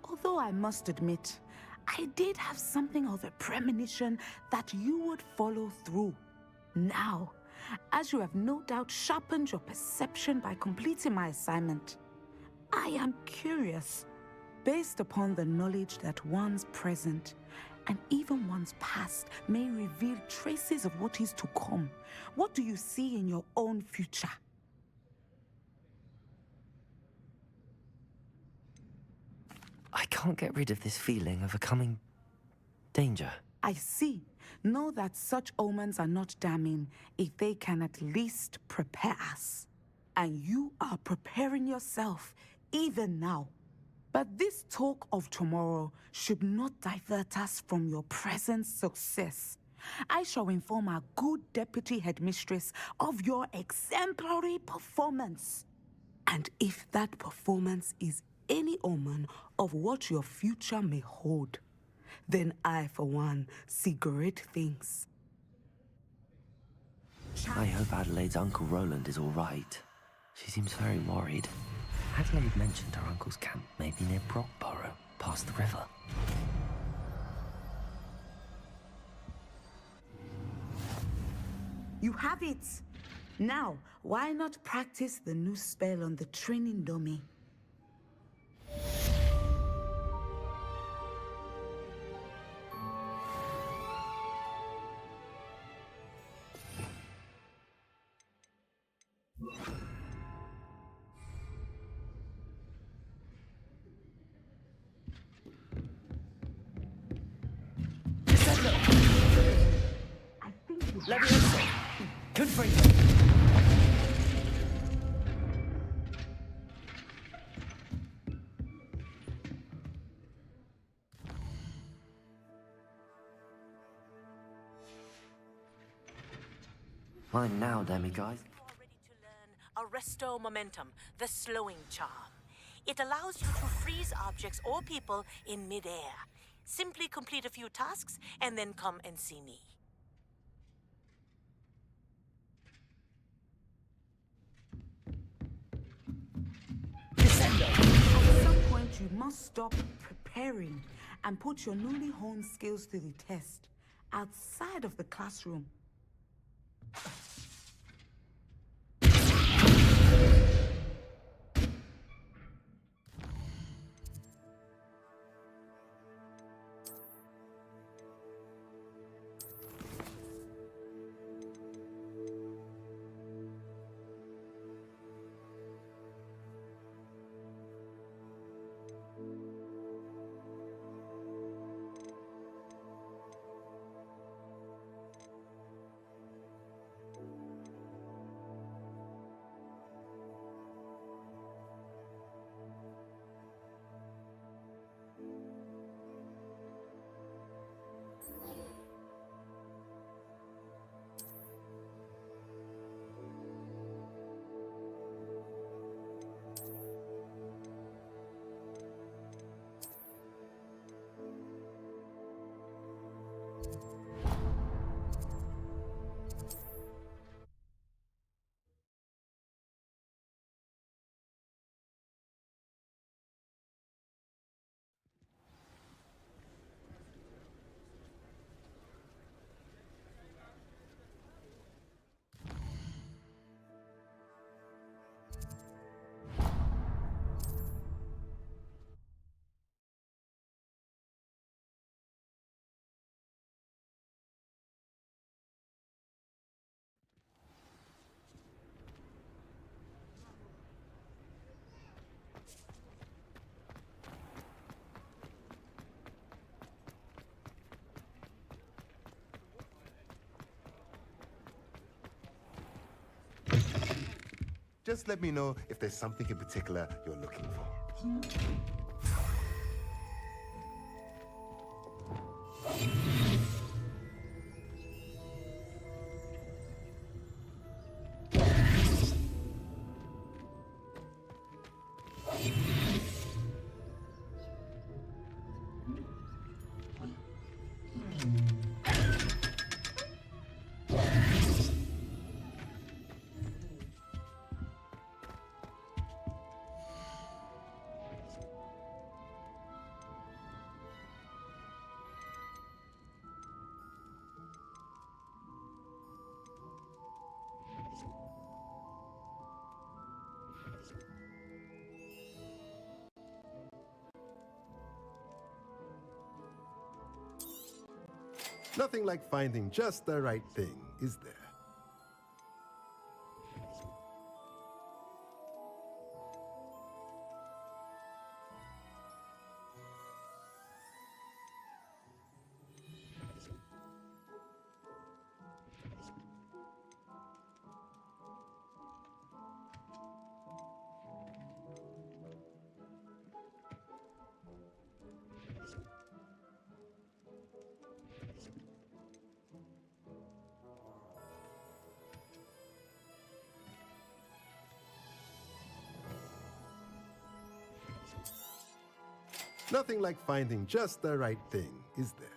Although I must admit, I did have something of a premonition that you would follow through. Now, as you have no doubt sharpened your perception by completing my assignment, I am curious, based upon the knowledge that one's present and even one's past may reveal traces of what is to come. What do you see in your own future? I can't get rid of this feeling of a coming danger. I see. Know that such omens are not damning if they can at least prepare us. And you are preparing yourself, even now. But this talk of tomorrow should not divert us from your present success. I shall inform our good deputy headmistress of your exemplary performance. And if that performance is any omen of what your future may hold, then I, for one, see great things. I hope Adelaide's Uncle Roland is all right. She seems very worried. Adelaide mentioned her uncle's camp may be near Brockborough, past the river. You have it! Now, why not practice the new spell on the training dummy? Good for you. Mine now, demiguise. You are ready to learn Arresto Momentum, the slowing charm. It allows you to freeze objects or people in midair. Simply complete a few tasks and then come and see me. At some point, you must stop preparing and put your newly honed skills to the test outside of the classroom. Just let me know if there's something in particular you're looking for. Nothing like finding just the right thing, is there? Nothing like finding just the right thing, is there?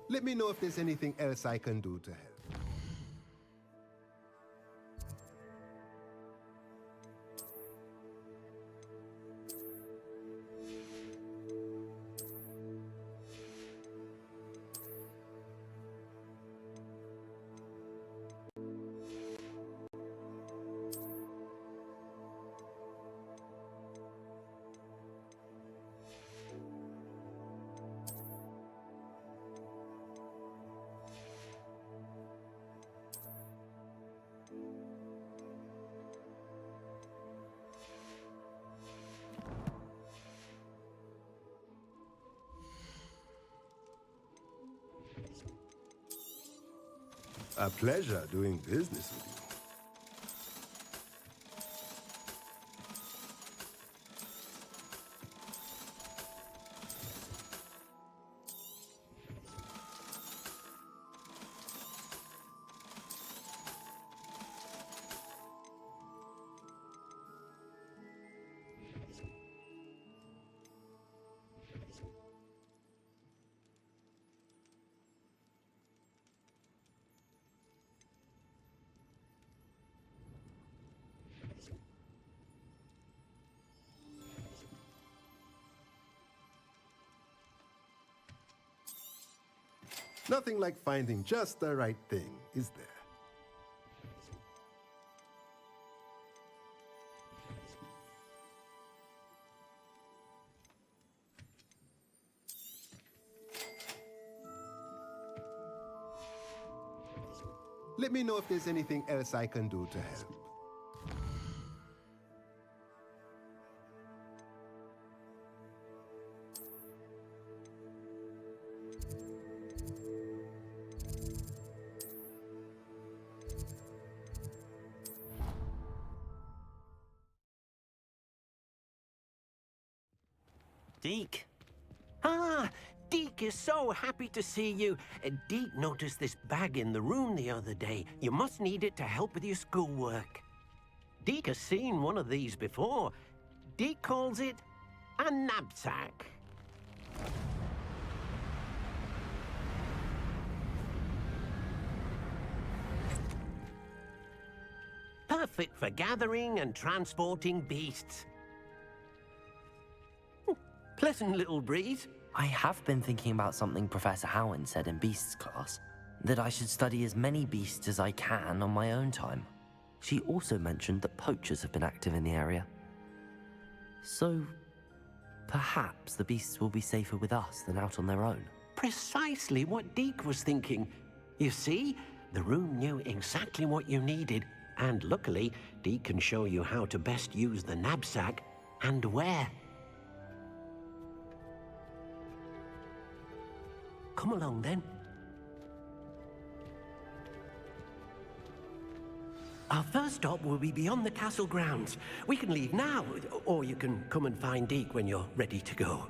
Let me know if there's anything else I can do to help. A pleasure doing business with you. Nothing like finding just the right thing, is there? Let me know if there's anything else I can do to help. Deke. Ah, Deke is so happy to see you. Deke noticed this bag in the room the other day. You must need it to help with your schoolwork. Deke has seen one of these before. Deke calls it a knapsack. Perfect for gathering and transporting beasts. Pleasant little breeze. I have been thinking about something Professor Howen said in Beasts class, that I should study as many beasts as I can on my own time. She also mentioned that poachers have been active in the area. So, perhaps the beasts will be safer with us than out on their own. Precisely what Deke was thinking. You see, the room knew exactly what you needed, and luckily, Deke can show you how to best use the knapsack and where. Come along then. Our first stop will be beyond the castle grounds. We can leave now, or you can come and find Deke when you're ready to go.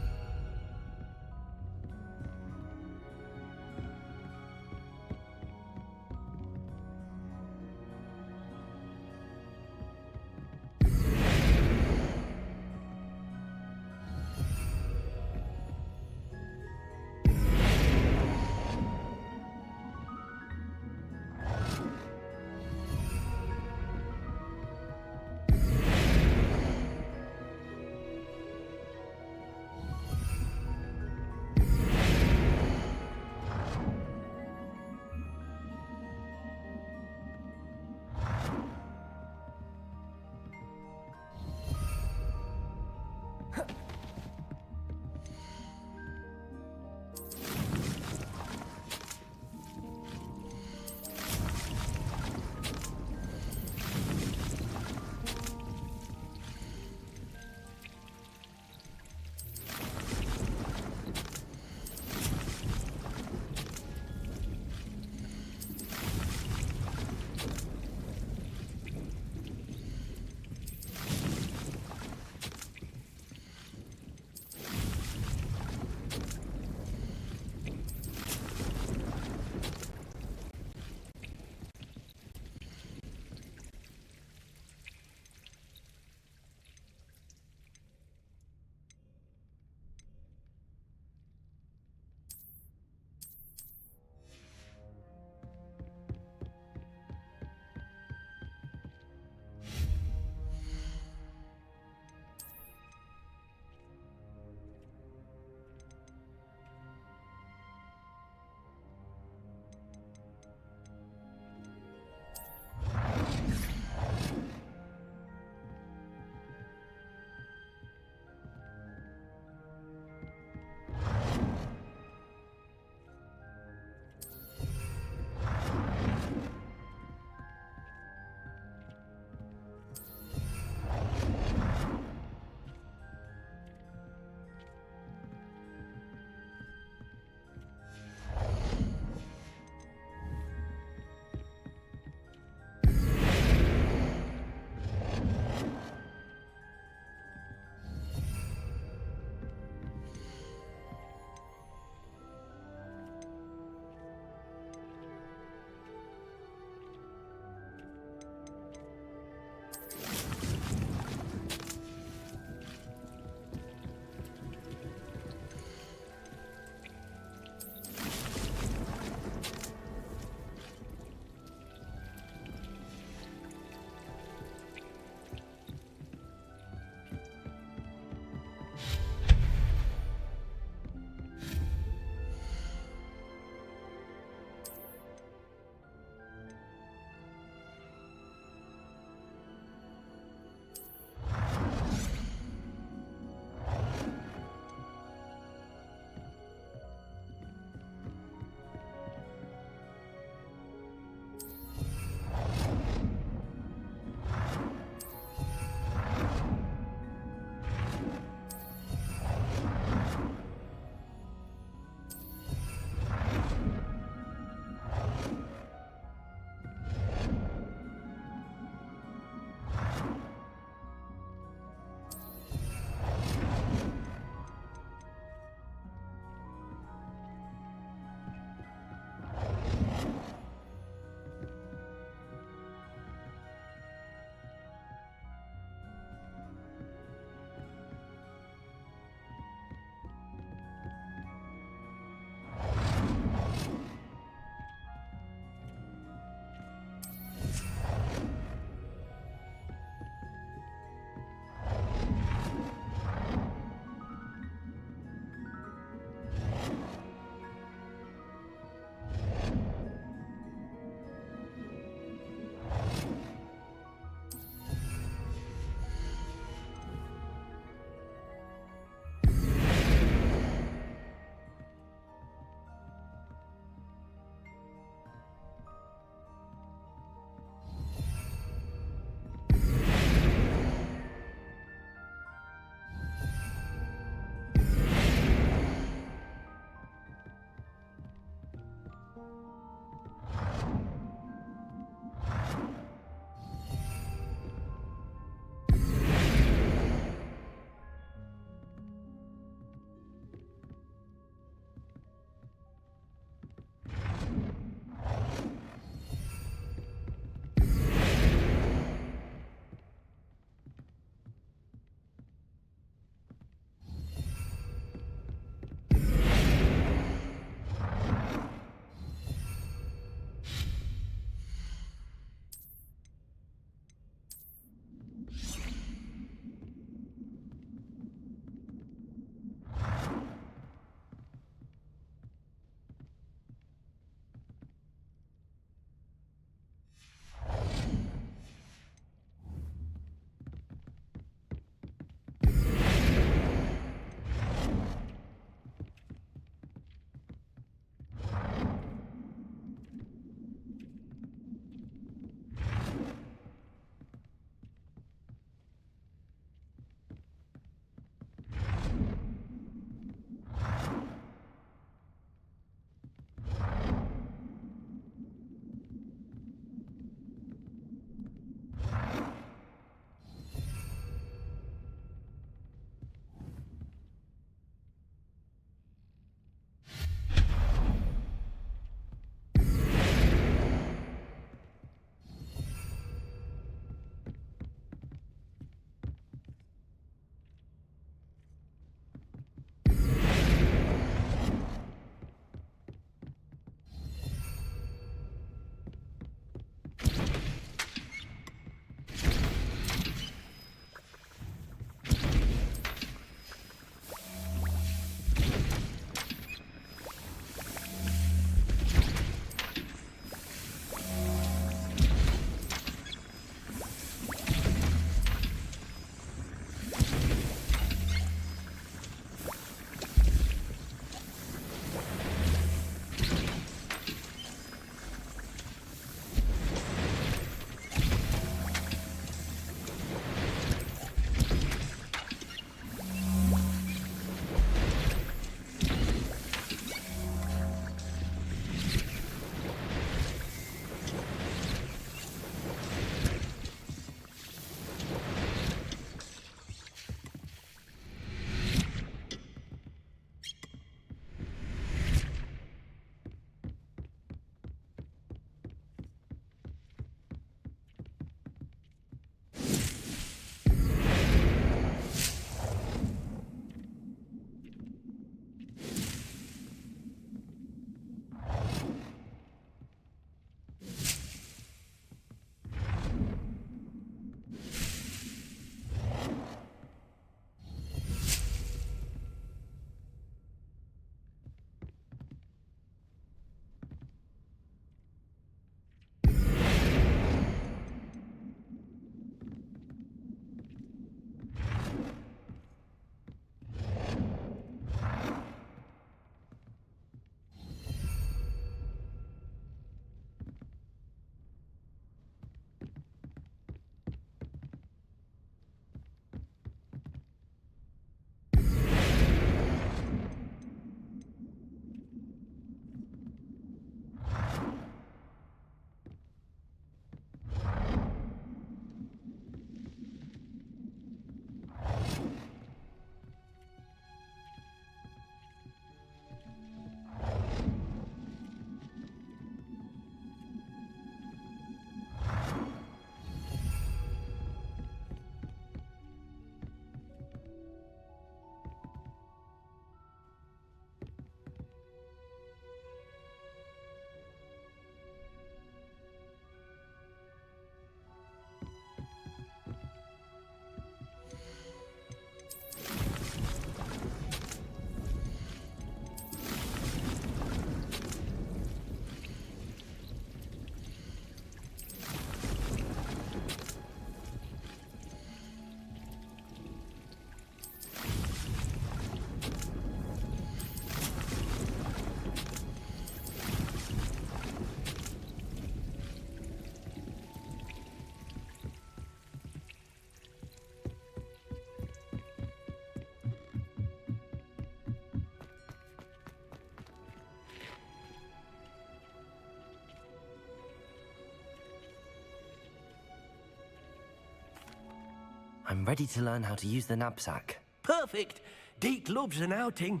I'm ready to learn how to use the knapsack. Perfect! Deke loves an outing.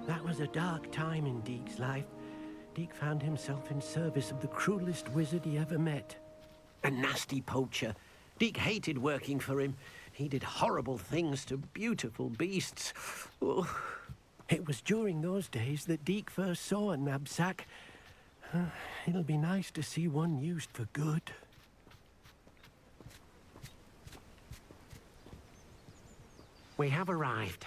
That was a dark time in Deke's life. Deke found himself in service of the cruelest wizard he ever met. A nasty poacher. Deke hated working for him. He did horrible things to beautiful beasts. Oh. It was during those days that Deke first saw a knapsack. It'll be nice to see one used for good. We have arrived.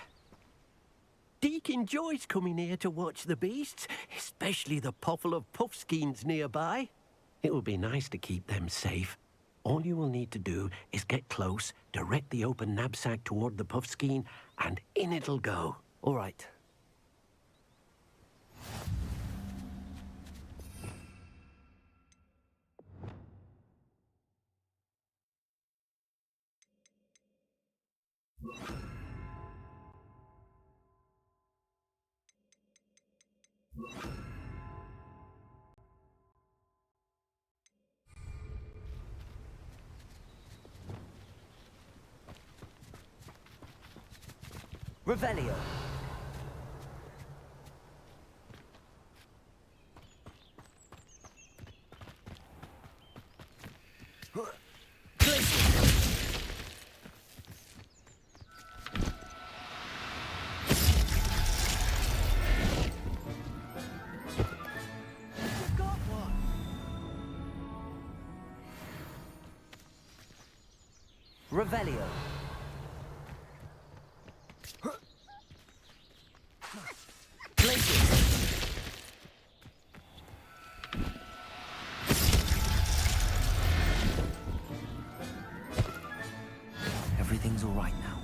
Deke enjoys coming here to watch the beasts, especially the potful of puffskeins nearby. It will be nice to keep them safe. All you will need to do is get close, direct the open knapsack toward the puffskein, and in it'll go. All right. Revelio. Revelio. Everything's all right now.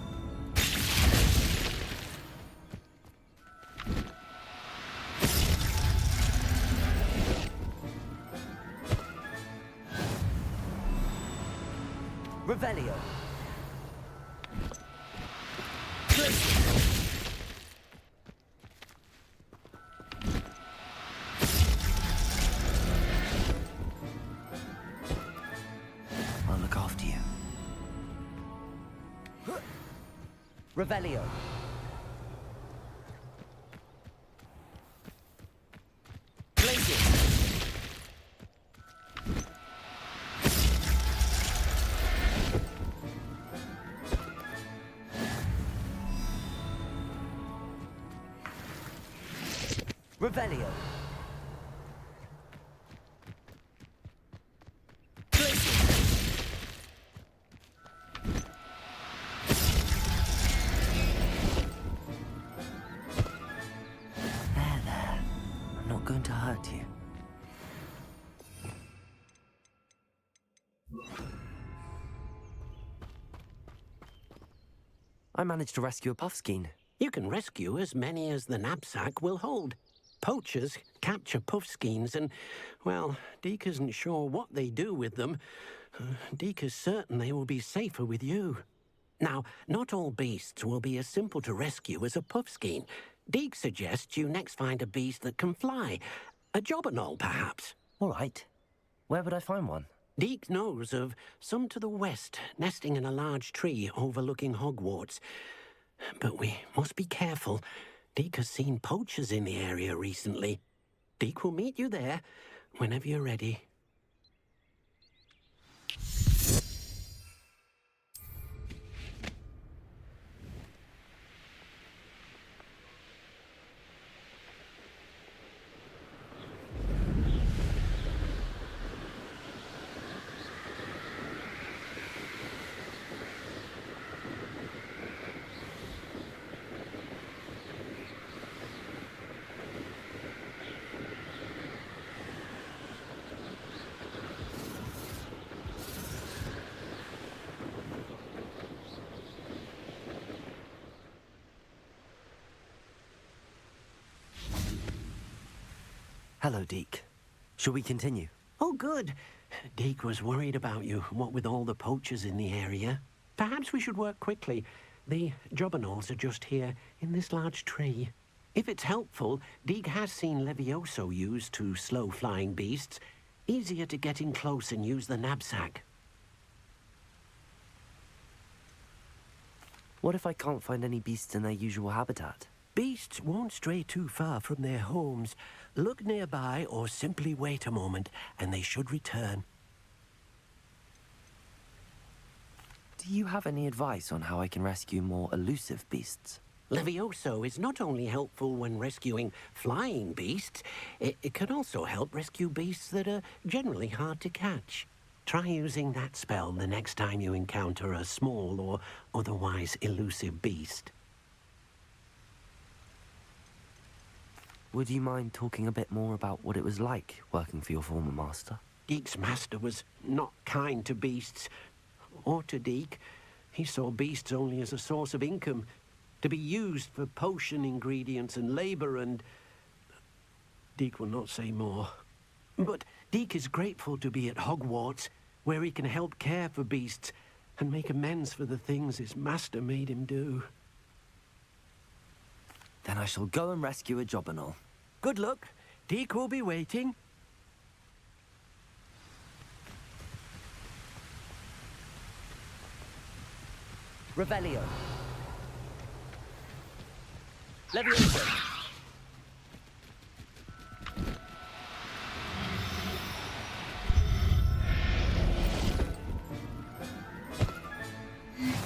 Revelio. I'll look after you. Revelio. Revelio. There. I'm not going to hurt you. I managed to rescue a puffskein. You can rescue as many as the knapsack will hold. Poachers capture puffskeins and, well, Deke isn't sure what they do with them. Deke is certain they will be safer with you. Now, not all beasts will be as simple to rescue as a puffskein. Deke suggests you next find a beast that can fly. A jobberknoll, perhaps. All right. Where would I find one? Deke knows of some to the west, nesting in a large tree overlooking Hogwarts. But we must be careful. Deke has seen poachers in the area recently. Deke will meet you there whenever you're ready. Hello, Deke. Shall we continue? Oh, good. Deke was worried about you, what with all the poachers in the area. Perhaps we should work quickly. The jobberknolls are just here, in this large tree. If it's helpful, Deke has seen Levioso used to slow flying beasts. Easier to get in close and use the knapsack. What if I can't find any beasts in their usual habitat? Beasts won't stray too far from their homes. Look nearby or simply wait a moment, and they should return. Do you have any advice on how I can rescue more elusive beasts? Levioso is not only helpful when rescuing flying beasts, it can also help rescue beasts that are generally hard to catch. Try using that spell the next time you encounter a small or otherwise elusive beast. Would you mind talking a bit more about what it was like working for your former master? Deke's master was not kind to beasts, or to Deke. He saw beasts only as a source of income, to be used for potion ingredients and labor, and Deke will not say more. But Deke is grateful to be at Hogwarts, where he can help care for beasts and make amends for the things his master made him do. Then I shall go and rescue a jobberknoll. Good luck. Deke will be waiting. Revelio. Levioso.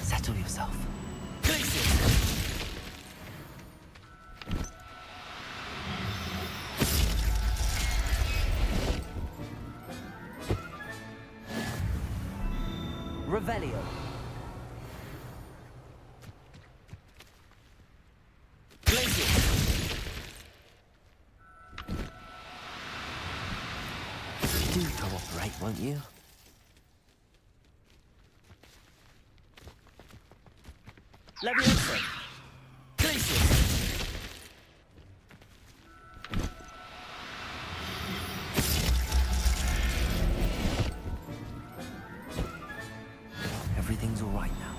Settle yourself. Revelio. Do cooperate, won't you? Levioso. Glacius. Everything's all right now.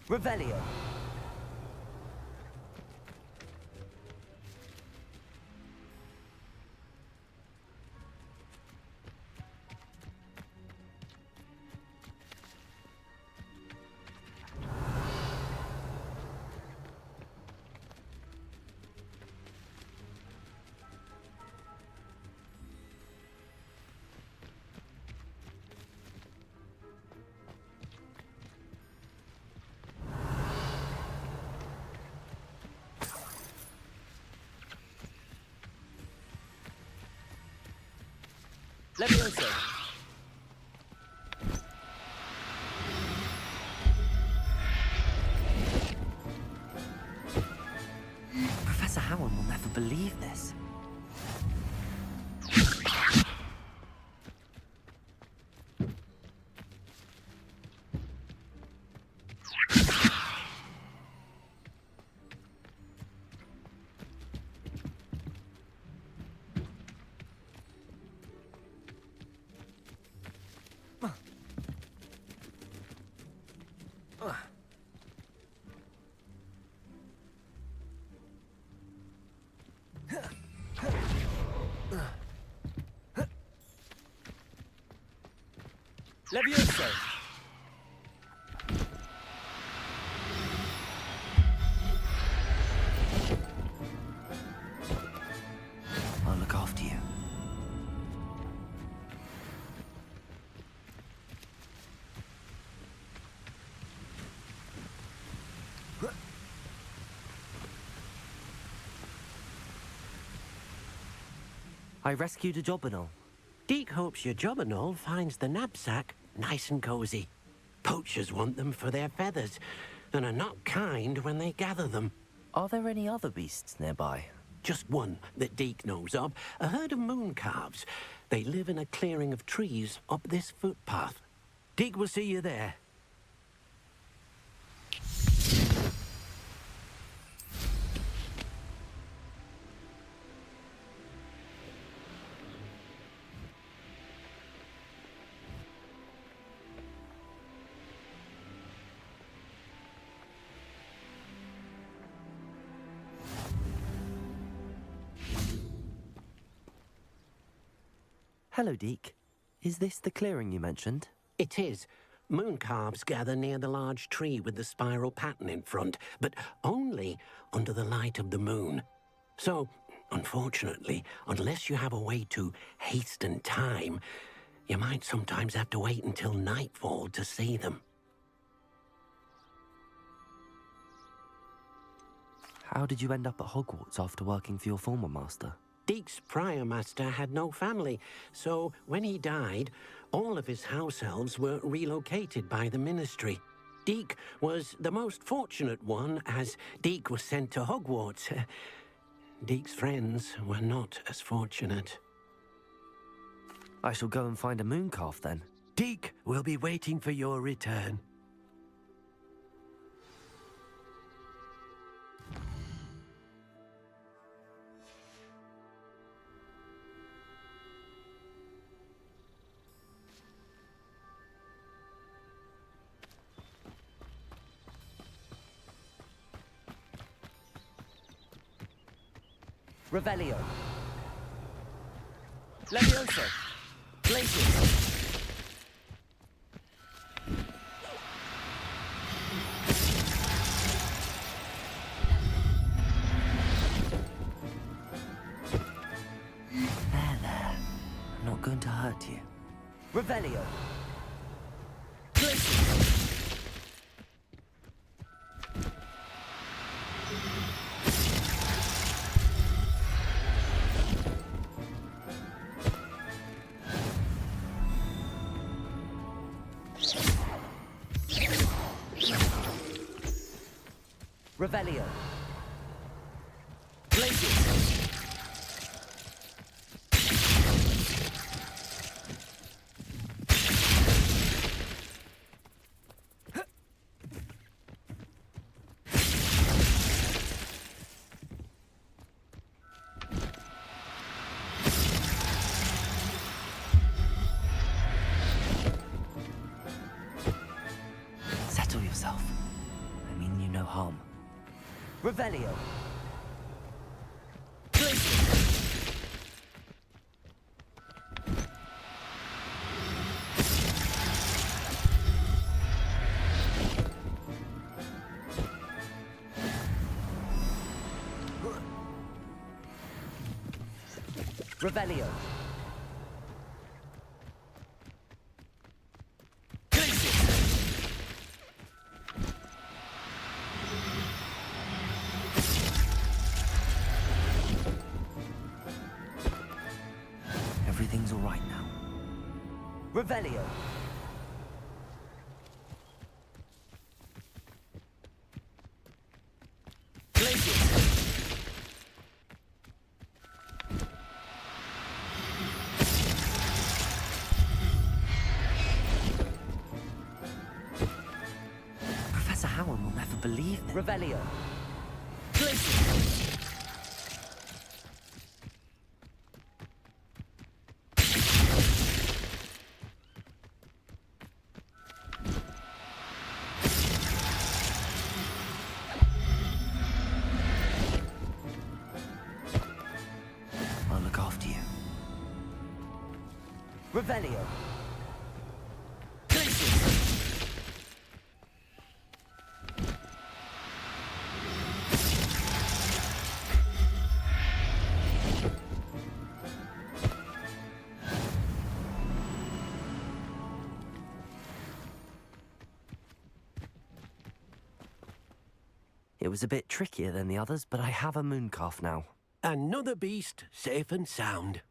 Revelio. Levioso. Professor Howard will never believe this. Levioso. I'll look after you. I rescued a jobberknoll. Deke hopes your jobberknoll finds the knapsack nice and cozy. Poachers want them for their feathers, and are not kind when they gather them. Are there any other beasts nearby? Just one that Deke knows of, a herd of moon calves. They live in a clearing of trees up this footpath. Deke will see you there. Hello, Deke. Is this the clearing you mentioned? It is. Mooncalves gather near the large tree with the spiral pattern in front, but only under the light of the moon. So, unfortunately, unless you have a way to hasten time, you might sometimes have to wait until nightfall to see them. How did you end up at Hogwarts after working for your former master? Deke's prior master had no family, so when he died, all of his house elves were relocated by the ministry. Deke was the most fortunate one, as Deke was sent to Hogwarts. Deke's friends were not as fortunate. I shall go and find a mooncalf then. Deke will be waiting for your return. Revelio. Levioso. Glacius. There. I'm not going to hurt you. Revelio. Glacius. Revelio. Glacius. Settle yourself. I mean you no harm. Revelio. Glacius. Revelio. Everything's all right now. Revelio. Glacius. Professor Howard will never believe this. Revelio. Glacius. Revelio. Glacius. It was a bit trickier than the others, but I have a mooncalf now. Another beast, safe and sound.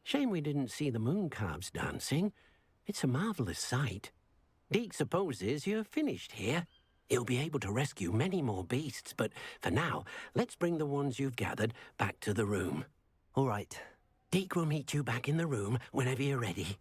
Shame we didn't see the mooncalves dancing. It's a marvelous sight. Deke supposes you're finished here. He'll be able to rescue many more beasts, but for now, let's bring the ones you've gathered back to the room. All right. Deke will meet you back in the room whenever you're ready.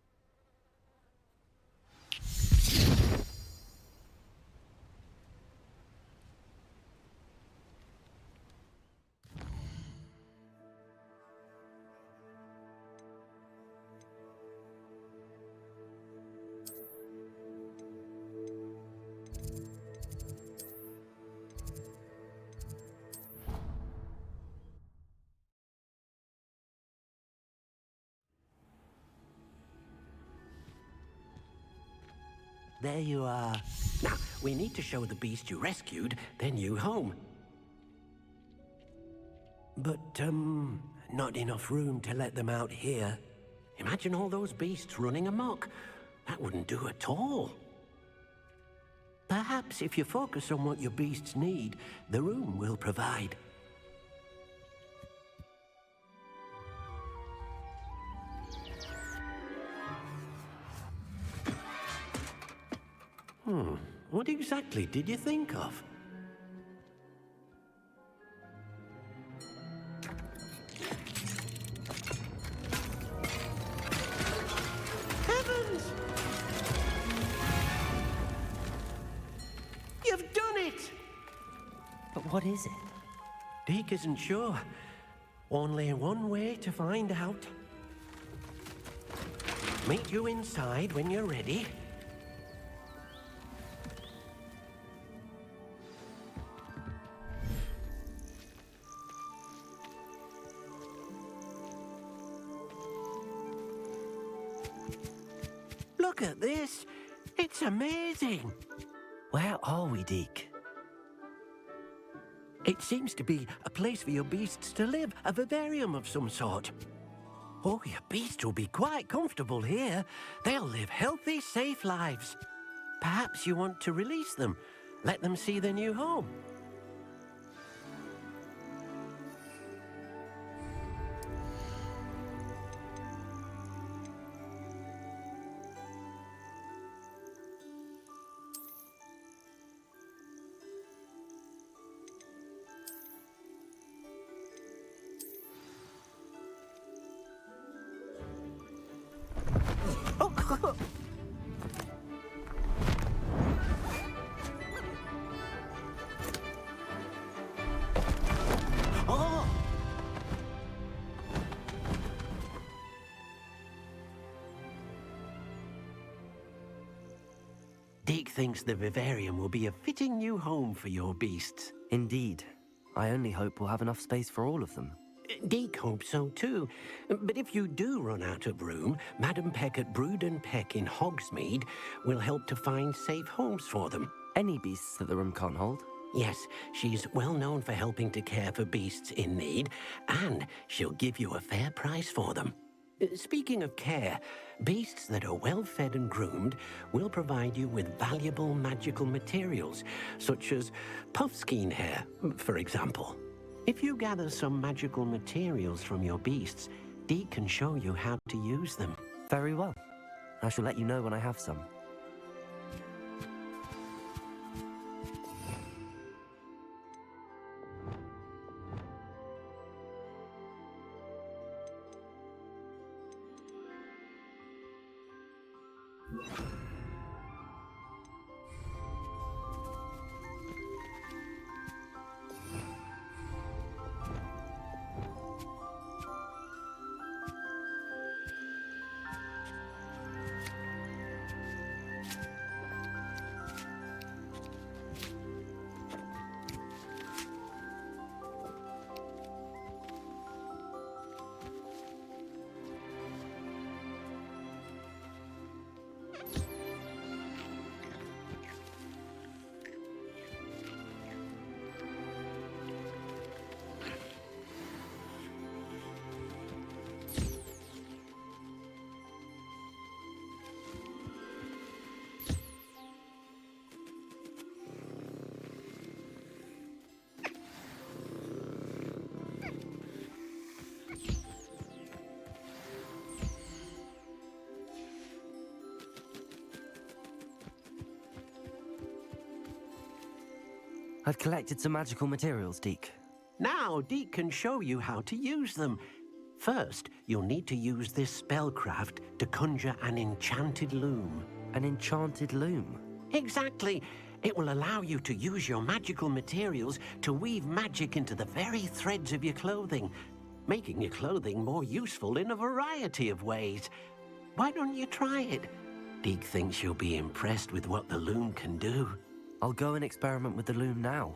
there you are. Now, we need to show the beast you rescued their new home. But, not enough room to let them out here. Imagine all those beasts running amok. That wouldn't do at all. Perhaps if you focus on what your beasts need, the room will provide. What exactly did you think of? Heavens! You've done it! But what is it? Deke isn't sure. Only one way to find out. Meet you inside when you're ready. Look at this. It's amazing. Where are we, Deke? It seems to be a place for your beasts to live, a vivarium of some sort. Oh, your beasts will be quite comfortable here. They'll live healthy, safe lives. Perhaps you want to release them, let them see their new home. Deke thinks the vivarium will be a fitting new home for your beasts. Indeed. I only hope we'll have enough space for all of them. Deke hopes so too. But if you do run out of room, Madam Peck at Brood and Peck in Hogsmeade will help to find safe homes for them. Any beasts that the room can't hold? Yes, she's well known for helping to care for beasts in need, and she'll give you a fair price for them. Speaking of care, beasts that are well fed and groomed will provide you with valuable magical materials, such as puffskein hair, for example. If you gather some magical materials from your beasts, Deke can show you how to use them. Very well. I shall let you know when I have some. I've collected some magical materials, Deke. Now, Deke can show you how to use them. First, you'll need to use this spellcraft to conjure an enchanted loom. An enchanted loom? Exactly. It will allow you to use your magical materials to weave magic into the very threads of your clothing, making your clothing more useful in a variety of ways. Why don't you try it? Deke thinks you'll be impressed with what the loom can do. I'll go and experiment with the loom now.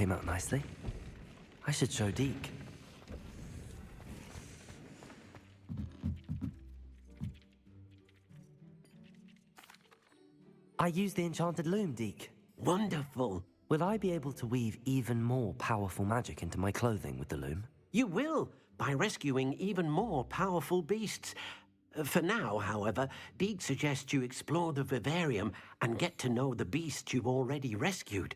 came out nicely. I should show Deke. I used the enchanted loom, Deke. Wonderful. Will I be able to weave even more powerful magic into my clothing with the loom? You will, by rescuing even more powerful beasts. For now, however, Deke suggests you explore the vivarium and get to know the beasts you've already rescued.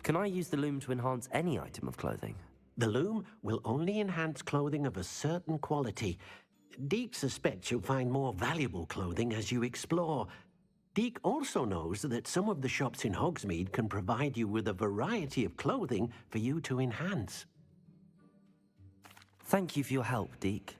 Can I use the loom to enhance any item of clothing? The loom will only enhance clothing of a certain quality. Deke suspects you'll find more valuable clothing as you explore. Deke also knows that some of the shops in Hogsmeade can provide you with a variety of clothing for you to enhance. Thank you for your help, Deke.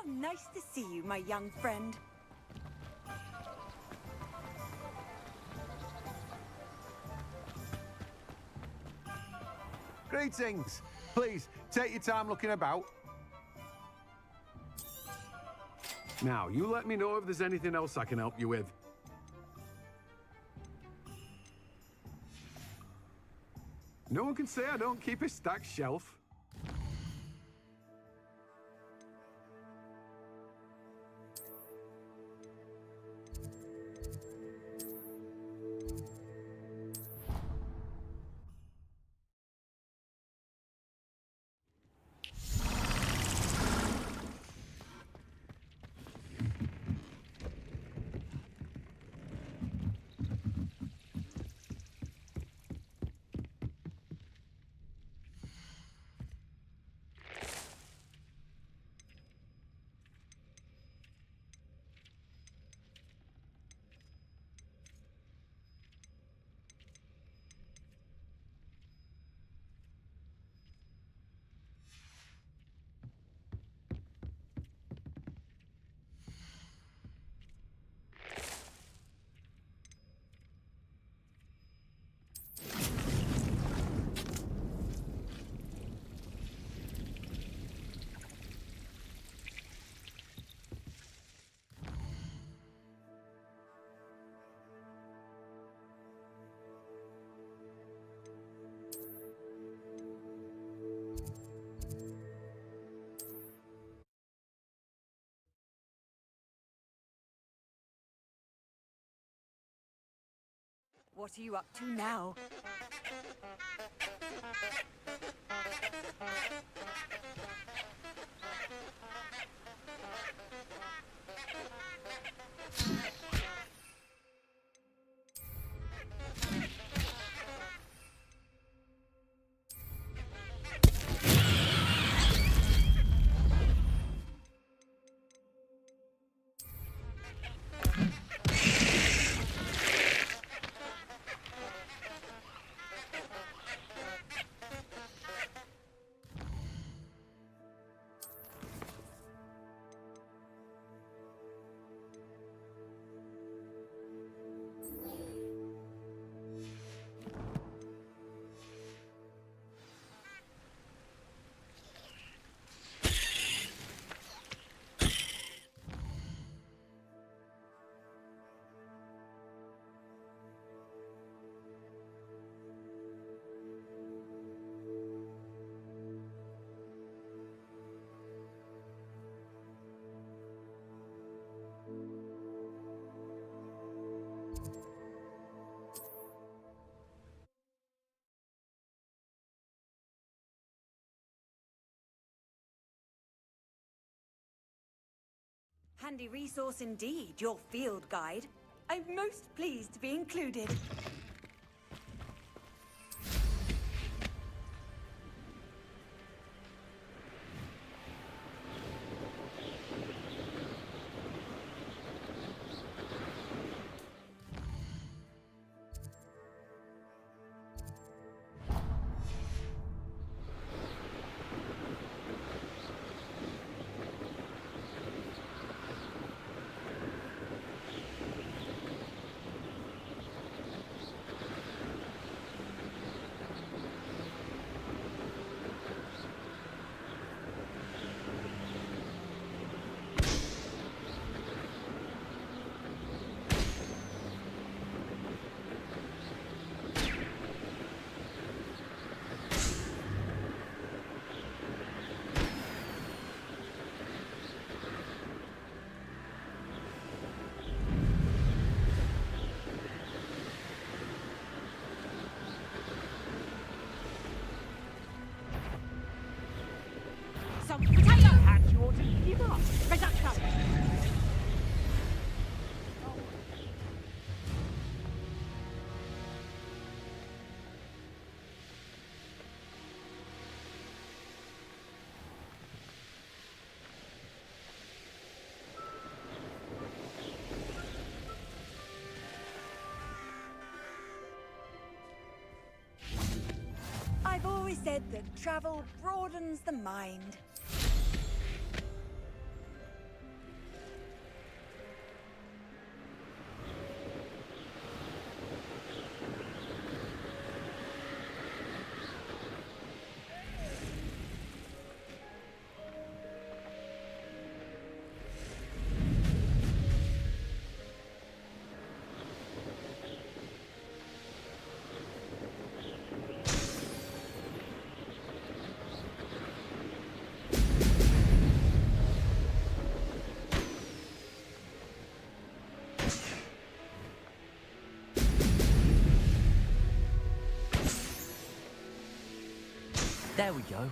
How nice to see you, my young friend. Greetings. Please, take your time looking about. Now, you let me know if there's anything else I can help you with. No one can say I don't keep a stacked shelf. What are you up to now? Handy resource indeed, your field guide. I'm most pleased to be included. Some potato! Perhaps you ought to give up. Reduction! I've always said that travel broadens the mind. There we go.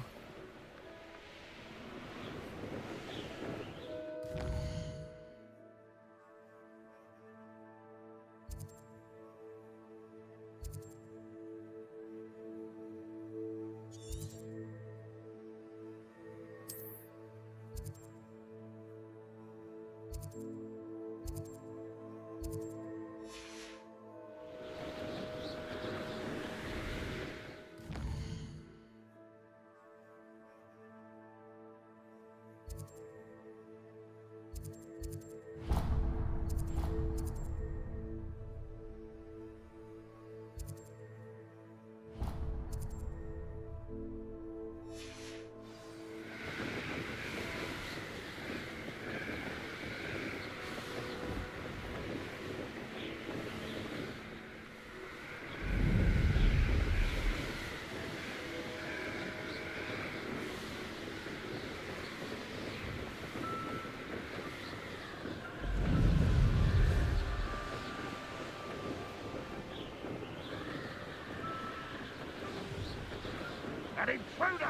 An intruder!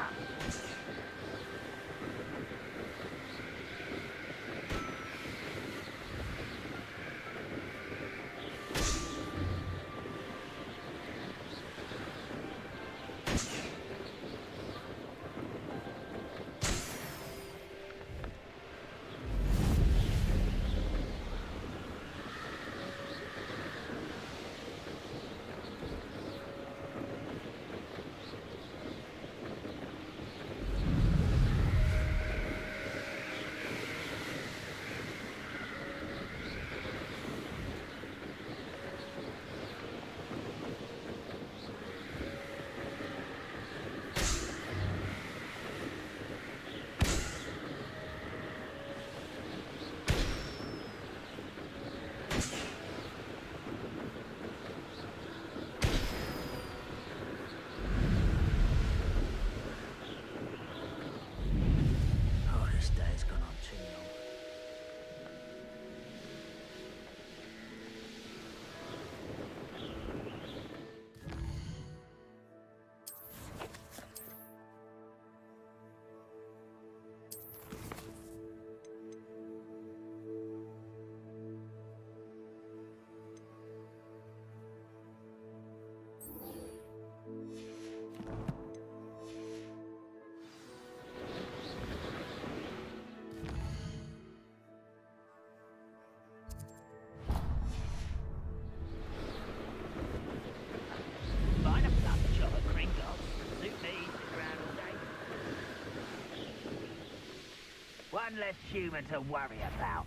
One less human to worry about.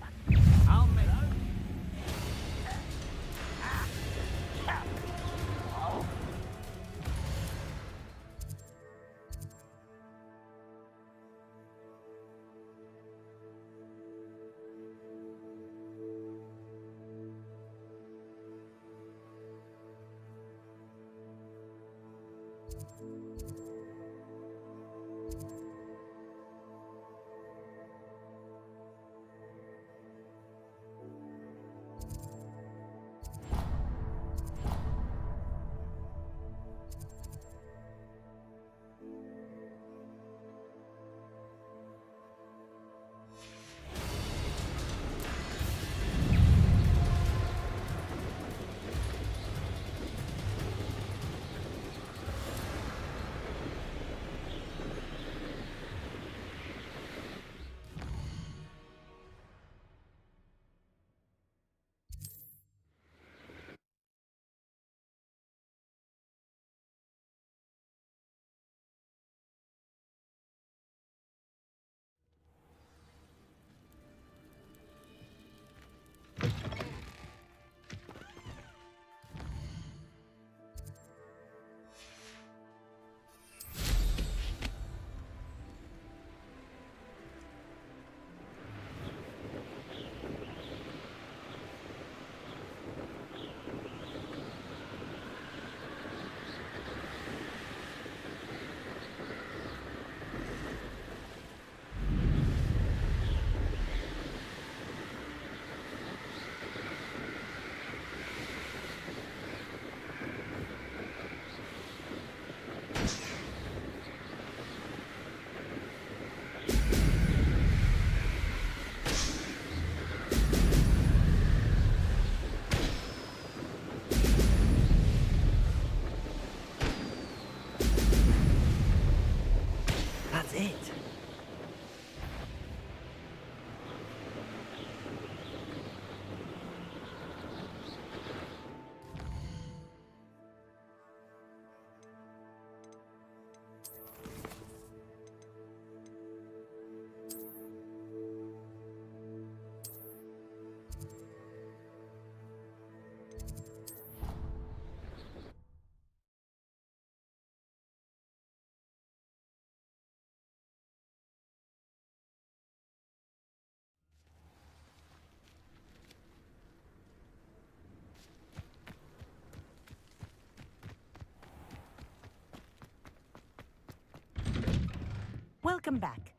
Welcome back.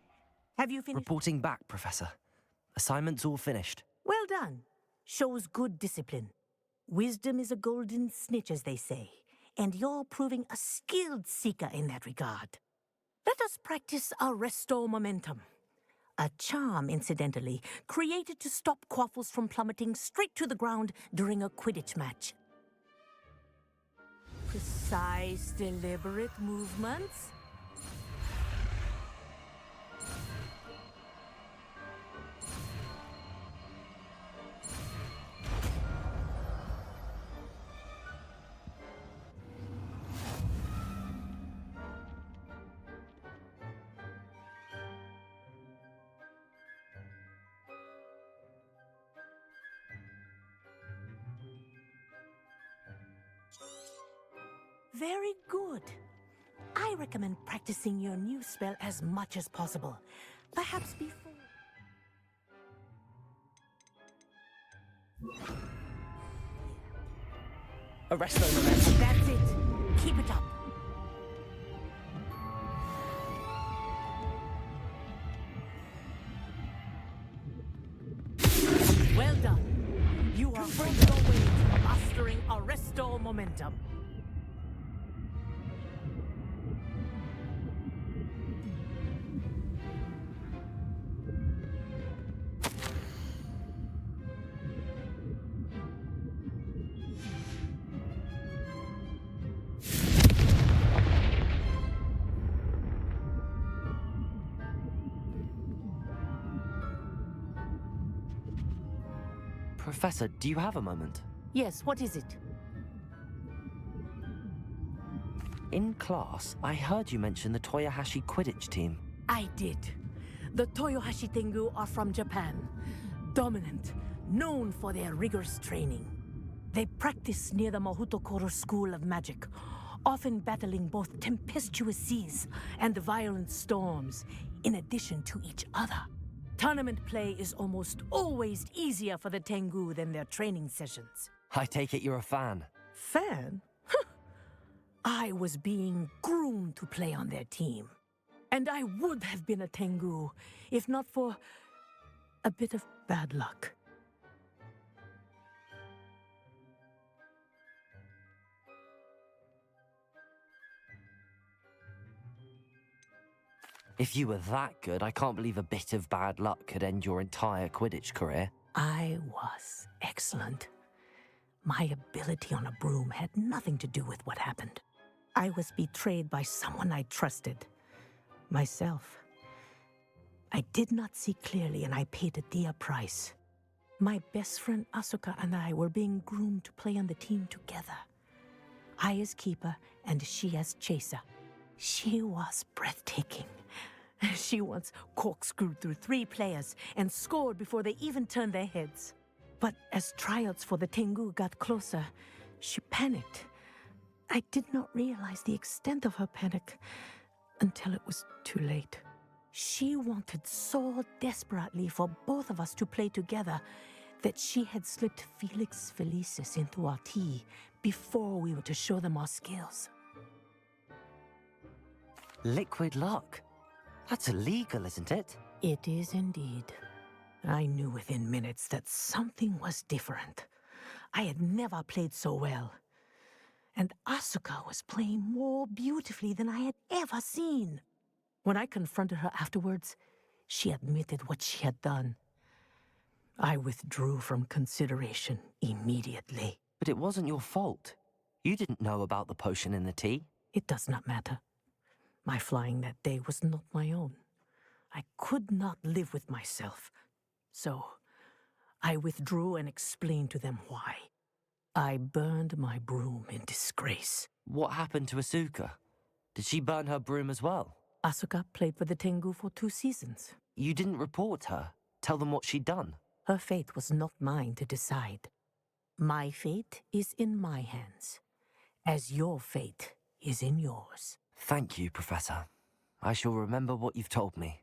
Have you finished? Reporting back, Professor. Assignment's all finished. Well done. Shows good discipline. Wisdom is a golden snitch, as they say, and you're proving a skilled seeker in that regard. Let us practice our restore momentum. A charm, incidentally, created to stop quaffles from plummeting straight to the ground during a Quidditch match. Precise, deliberate movements. Very good. I recommend practicing your new spell as much as possible. Perhaps before... Arrest those momentum. That's it. Keep it up. Well done. You are on your way to mastering Arresto Momentum. Professor, do you have a moment? Yes, what is it? In class, I heard you mention the Toyohashi Quidditch team. I did. The Toyohashi Tengu are from Japan. Dominant, known for their rigorous training. They practice near the Mahutokoro School of Magic, often battling both tempestuous seas and violent storms, in addition to each other. Tournament play is almost always easier for the Tengu than their training sessions. I take it you're a fan. Fan? I was being groomed to play on their team. And I would have been a Tengu, if not for a bit of bad luck. If you were that good, I can't believe a bit of bad luck could end your entire Quidditch career. I was excellent. My ability on a broom had nothing to do with what happened. I was betrayed by someone I trusted. Myself. I did not see clearly, and I paid a dear price. My best friend Asuka and I were being groomed to play on the team together. I as keeper, and she as chaser. She was breathtaking. She once corkscrewed through 3 players and scored before they even turned their heads. But as tryouts for the Tengu got closer, she panicked. I did not realize the extent of her panic until it was too late. She wanted so desperately for both of us to play together that she had slipped Felix Felicis into our tea before we were to show them our skills. Liquid luck? That's illegal, isn't it? It is indeed. I knew within minutes that something was different. I had never played so well. And Asuka was playing more beautifully than I had ever seen. When I confronted her afterwards, she admitted what she had done. I withdrew from consideration immediately. But it wasn't your fault. You didn't know about the potion in the tea. It does not matter. My flying that day was not my own. I could not live with myself. So, I withdrew and explained to them why. I burned my broom in disgrace. What happened to Asuka? Did she burn her broom as well? Asuka played for the Tengu for 2 seasons. You didn't report her? Tell them what she'd done? Her fate was not mine to decide. My fate is in my hands, as your fate is in yours. Thank you, Professor. I shall remember what you've told me.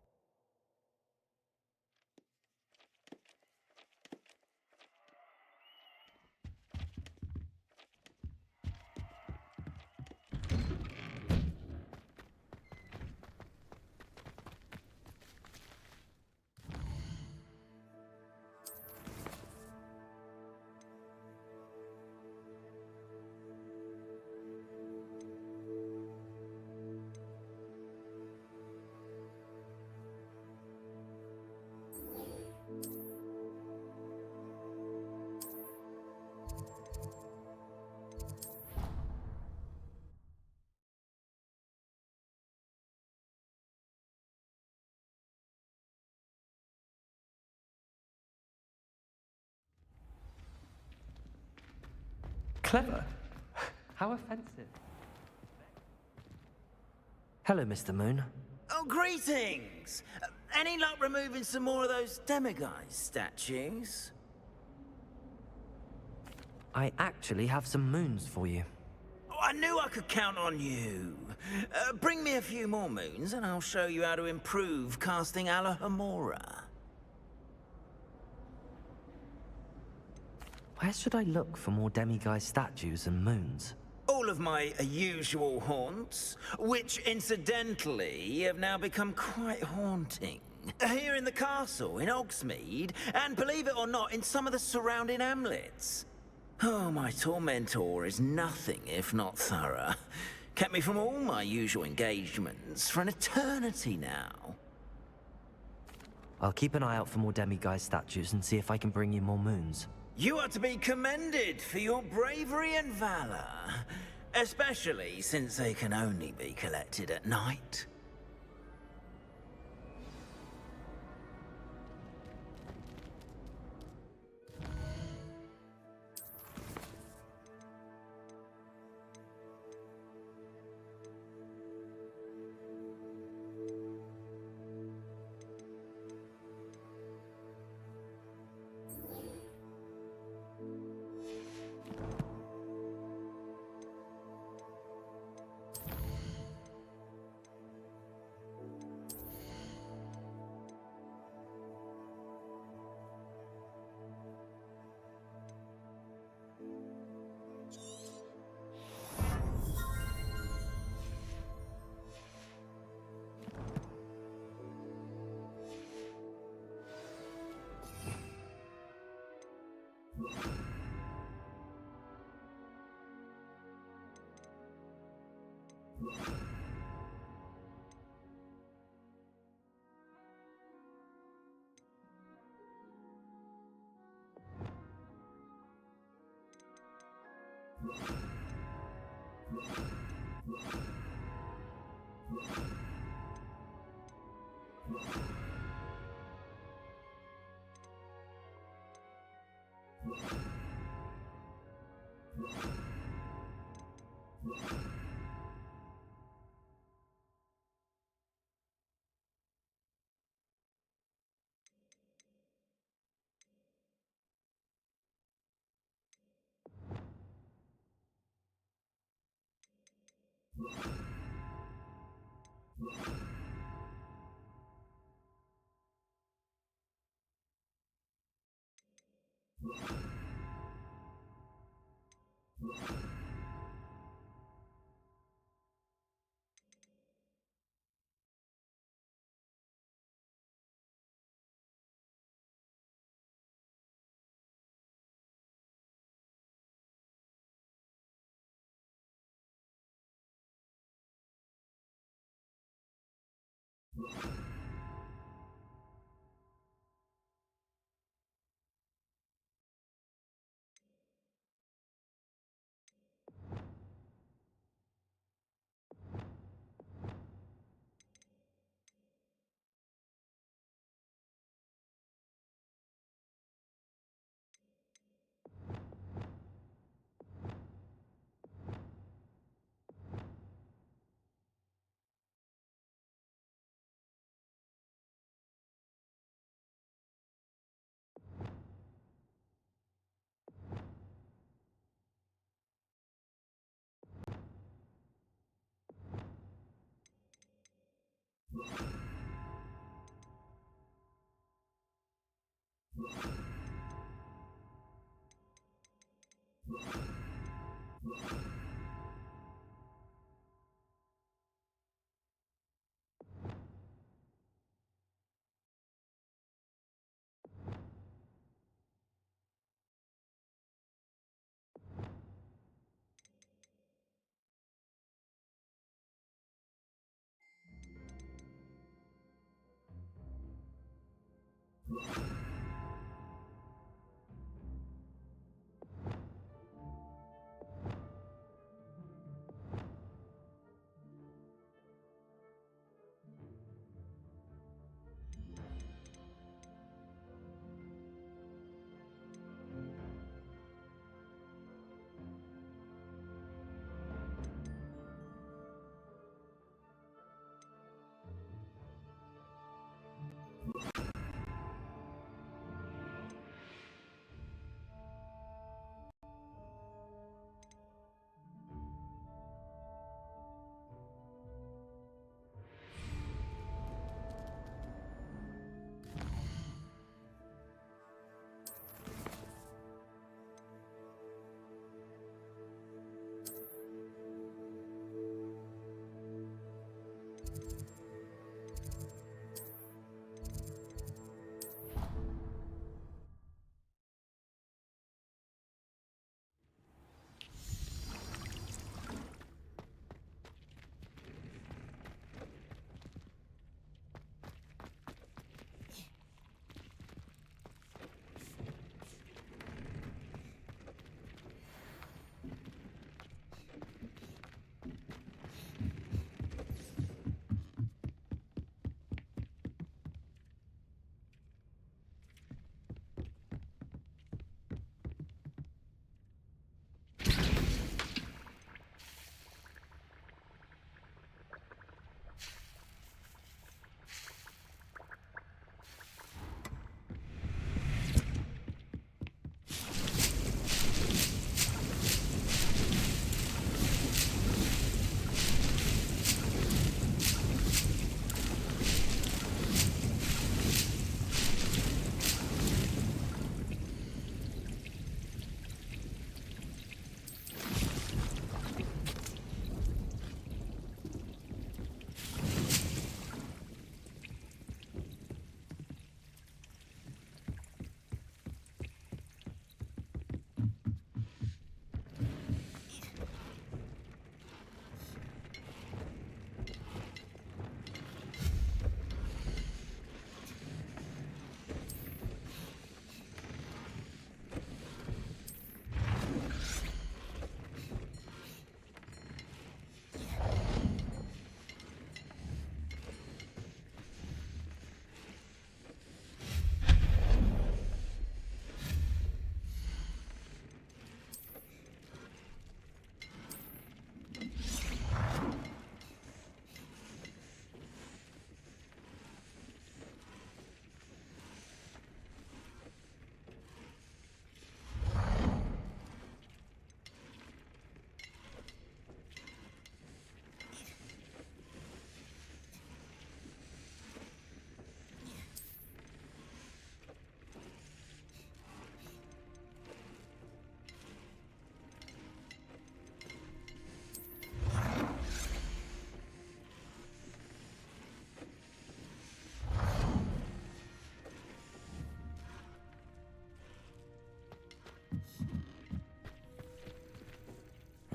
Clever? How offensive. Hello, Mr. Moon. Oh, greetings! Any luck removing some more of those demiguise statues? I actually have some moons for you. Oh, I knew I could count on you. Bring me a few more moons and I'll show you how to improve casting Alohomora. Where should I look for more demiguise statues and moons? All of my usual haunts, which incidentally have now become quite haunting. Here in the castle, in Hogsmeade, and believe it or not, in some of the surrounding hamlets. Oh, my tormentor is nothing if not thorough. Kept me from all my usual engagements for an eternity now. I'll keep an eye out for more demiguise statues and see if I can bring you more moons. You are to be commended for your bravery and valor, especially since they can only be collected at night.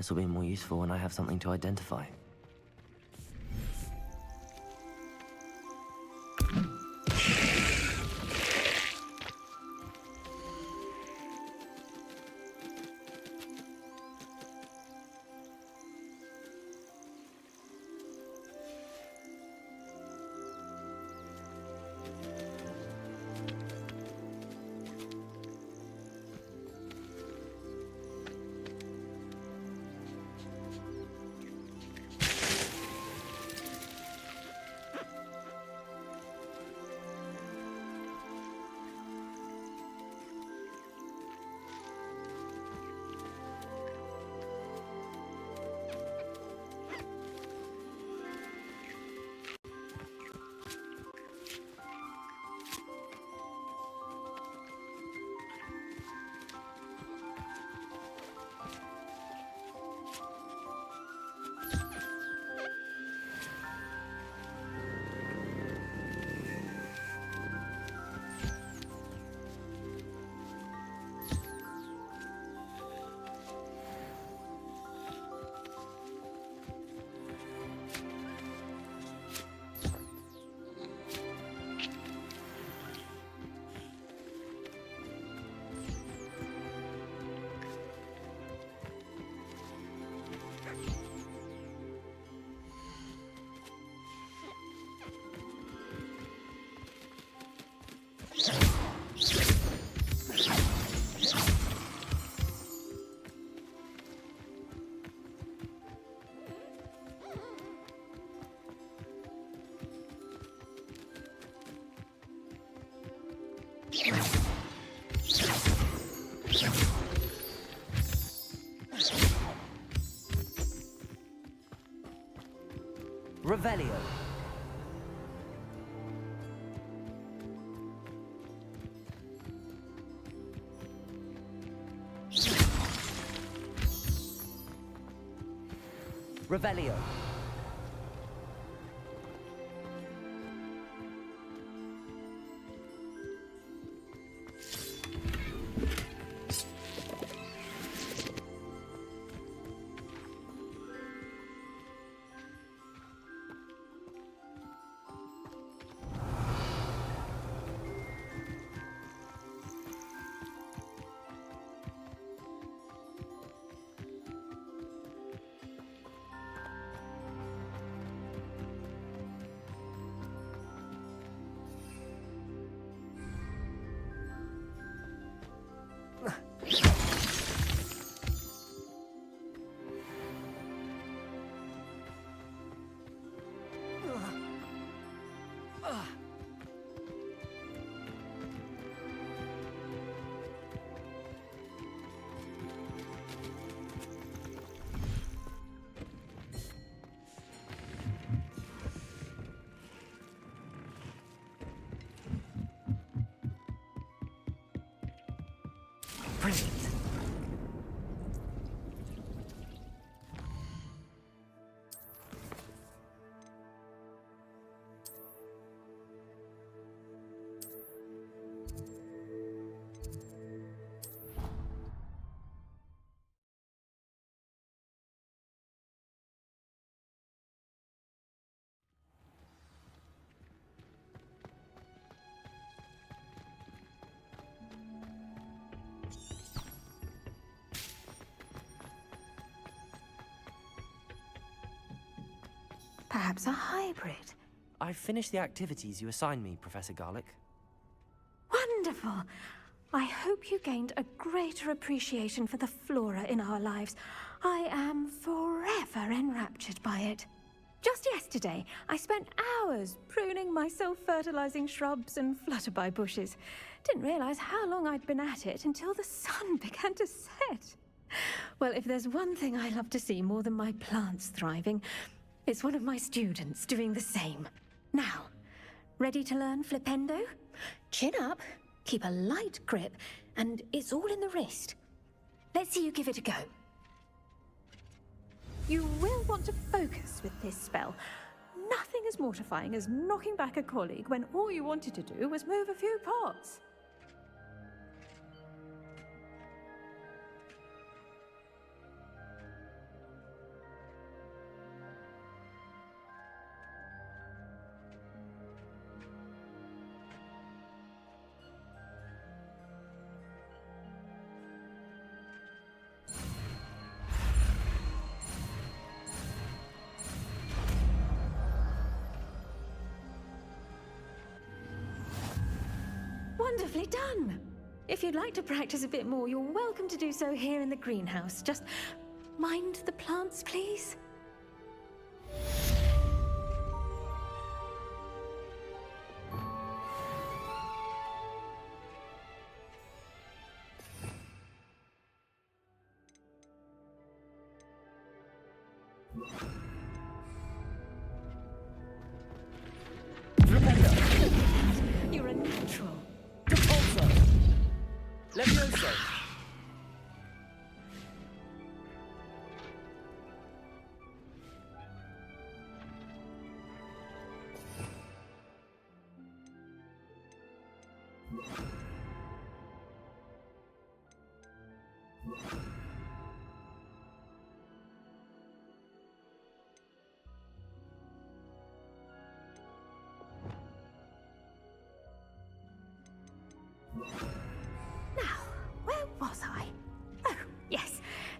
This will be more useful when I have something to identify. Revelio. Revelio. Brilliant. Perhaps a hybrid. I've finished the activities you assigned me, Professor Garlick. Wonderful. I hope you gained a greater appreciation for the flora in our lives. I am forever enraptured by it. Just yesterday, I spent hours pruning my self-fertilizing shrubs and flutterby bushes. Didn't realize how long I'd been at it until the sun began to set. Well, if there's one thing I love to see more than my plants thriving, it's one of my students doing the same. Now, ready to learn Flipendo? Chin up, keep a light grip, and it's all in the wrist. Let's see you give it a go. You will want to focus with this spell. Nothing as mortifying as knocking back a colleague when all you wanted to do was move a few pots. Wonderfully done! If you'd like to practice a bit more, you're welcome to do so here in the greenhouse. Just mind the plants, please. You're a natural. Levioso!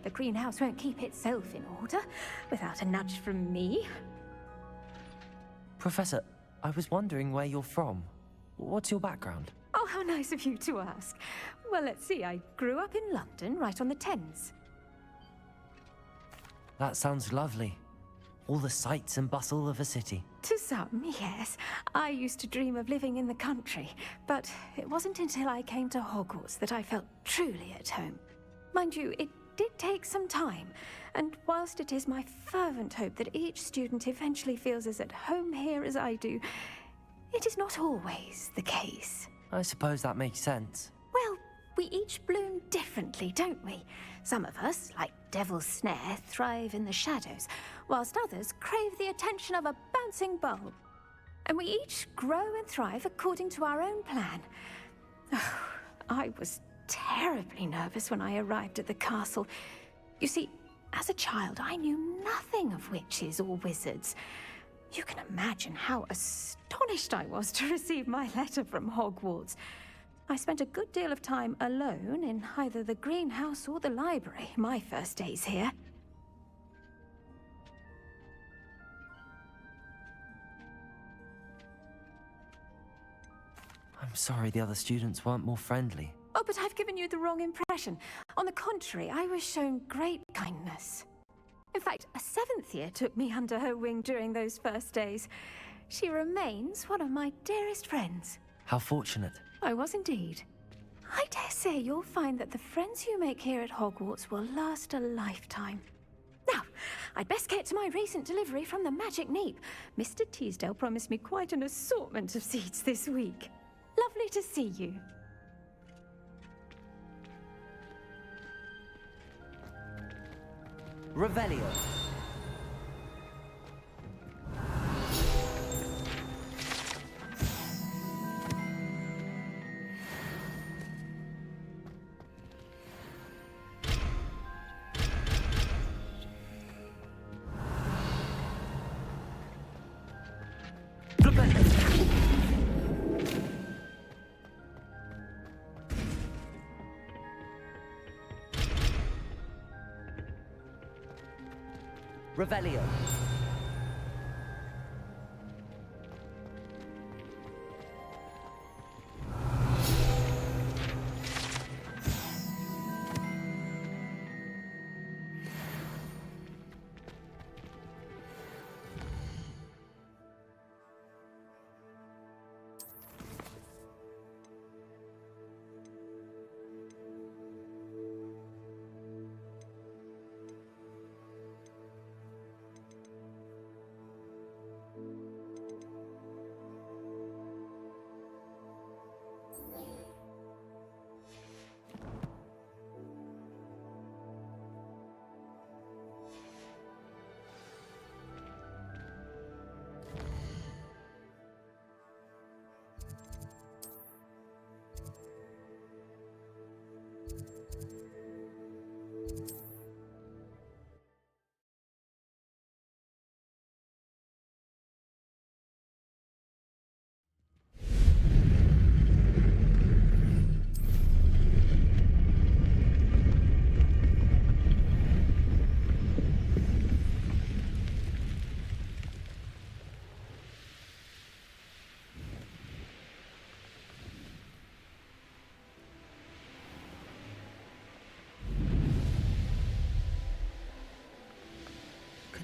The greenhouse won't keep itself in order without a nudge from me. Professor, I was wondering where you're from. What's your background? Oh, how nice of you to ask. Well, let's see. I grew up in London, right on the Thames. That sounds lovely. All the sights and bustle of a city. To some, yes. I used to dream of living in the country, but it wasn't until I came to Hogwarts that I felt truly at home. Mind you, it did take some time, and whilst it is my fervent hope that each student eventually feels as at home here as I do, it is not always the case. I suppose that makes sense. Well, we each bloom differently, don't we? Some of us, like Devil's Snare, thrive in the shadows, whilst others crave the attention of a bouncing bulb. And we each grow and thrive according to our own plan. Oh, I was terribly nervous when I arrived at the castle. You see, as a child, I knew nothing of witches or wizards. You can imagine how astonished I was to receive my letter from Hogwarts. I spent a good deal of time alone in either the greenhouse or the library my first days here. I'm sorry the other students weren't more friendly. Oh, but I've given you the wrong impression. On the contrary, I was shown great kindness. In fact, a 7th year took me under her wing during those first days. She remains one of my dearest friends. How fortunate. I was indeed. I dare say you'll find that the friends you make here at Hogwarts will last a lifetime. Now, I'd best get to my recent delivery from the Magic Neep. Mr. Teasdale promised me quite an assortment of seeds this week. Lovely to see you. Revelio. Revelio.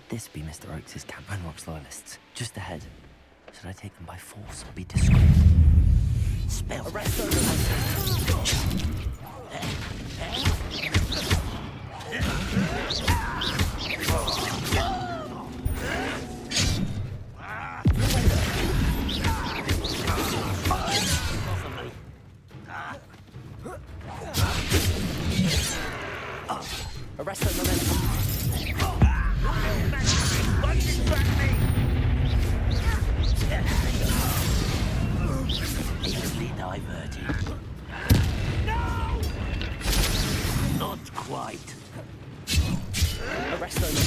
this be Mr. Oakes' camp? Ranrock's loyalists, just ahead. Should I take them by force or be discreet? Spell. Arrest those. Arrest those momentum. Easily diverted. No! Not quite. Arrest those.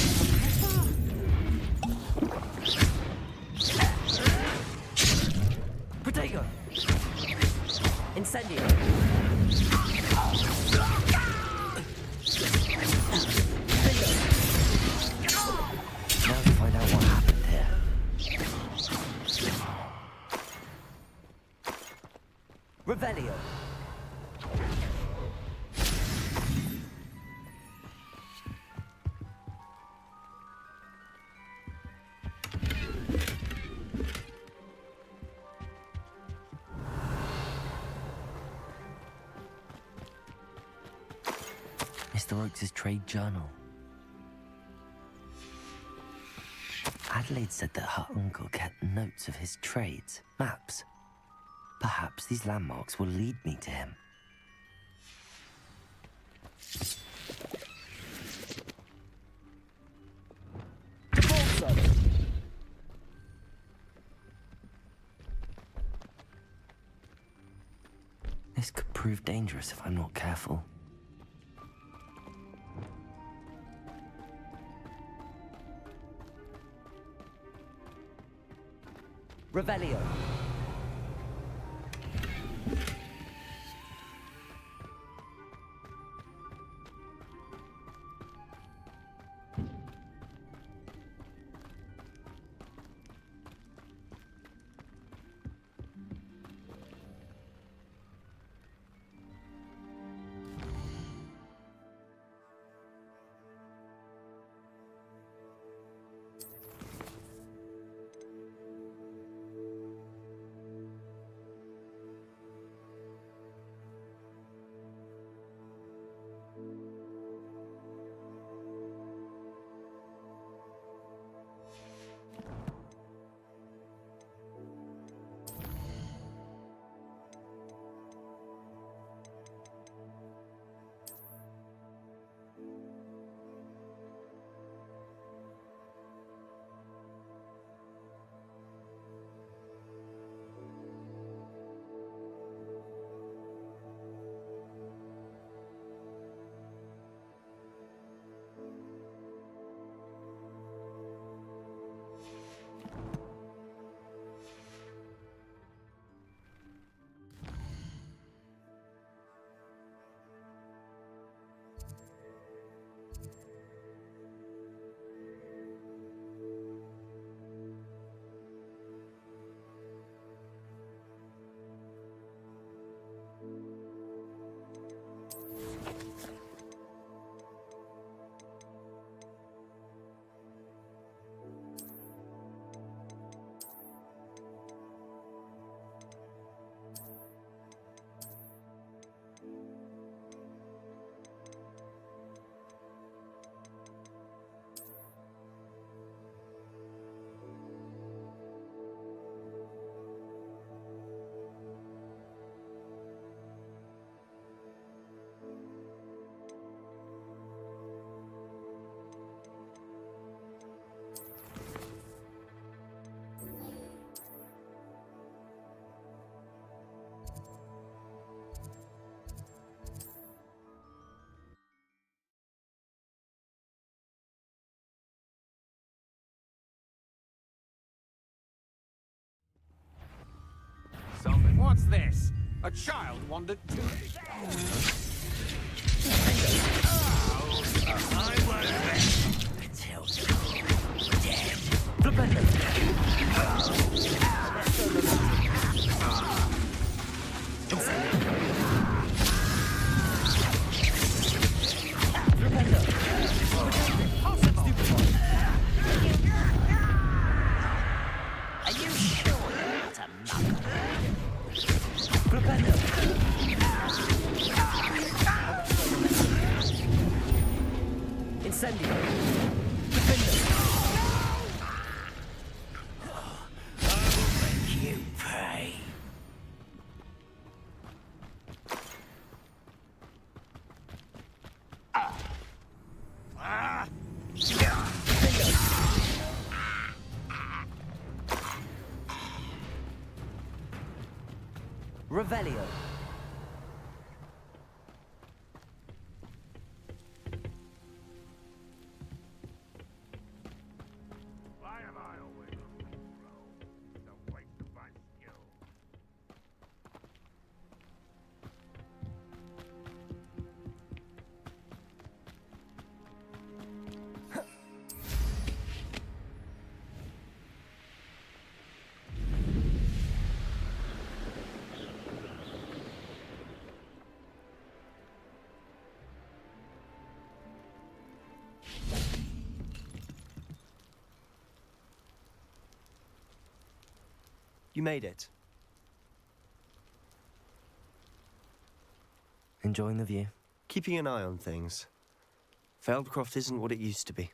Protego. Incendio. Now to find out what happened here. Revelio. Mr. Oakes' trade journal. Adelaide said that her uncle kept notes of his trades, maps. Perhaps these landmarks will lead me to him. This could prove dangerous if I'm not careful. Revelio. What's this? A child wandered to... I won't until you're dead. Revelio. You made it. Enjoying the view? Keeping an eye on things. Feldcroft isn't what it used to be.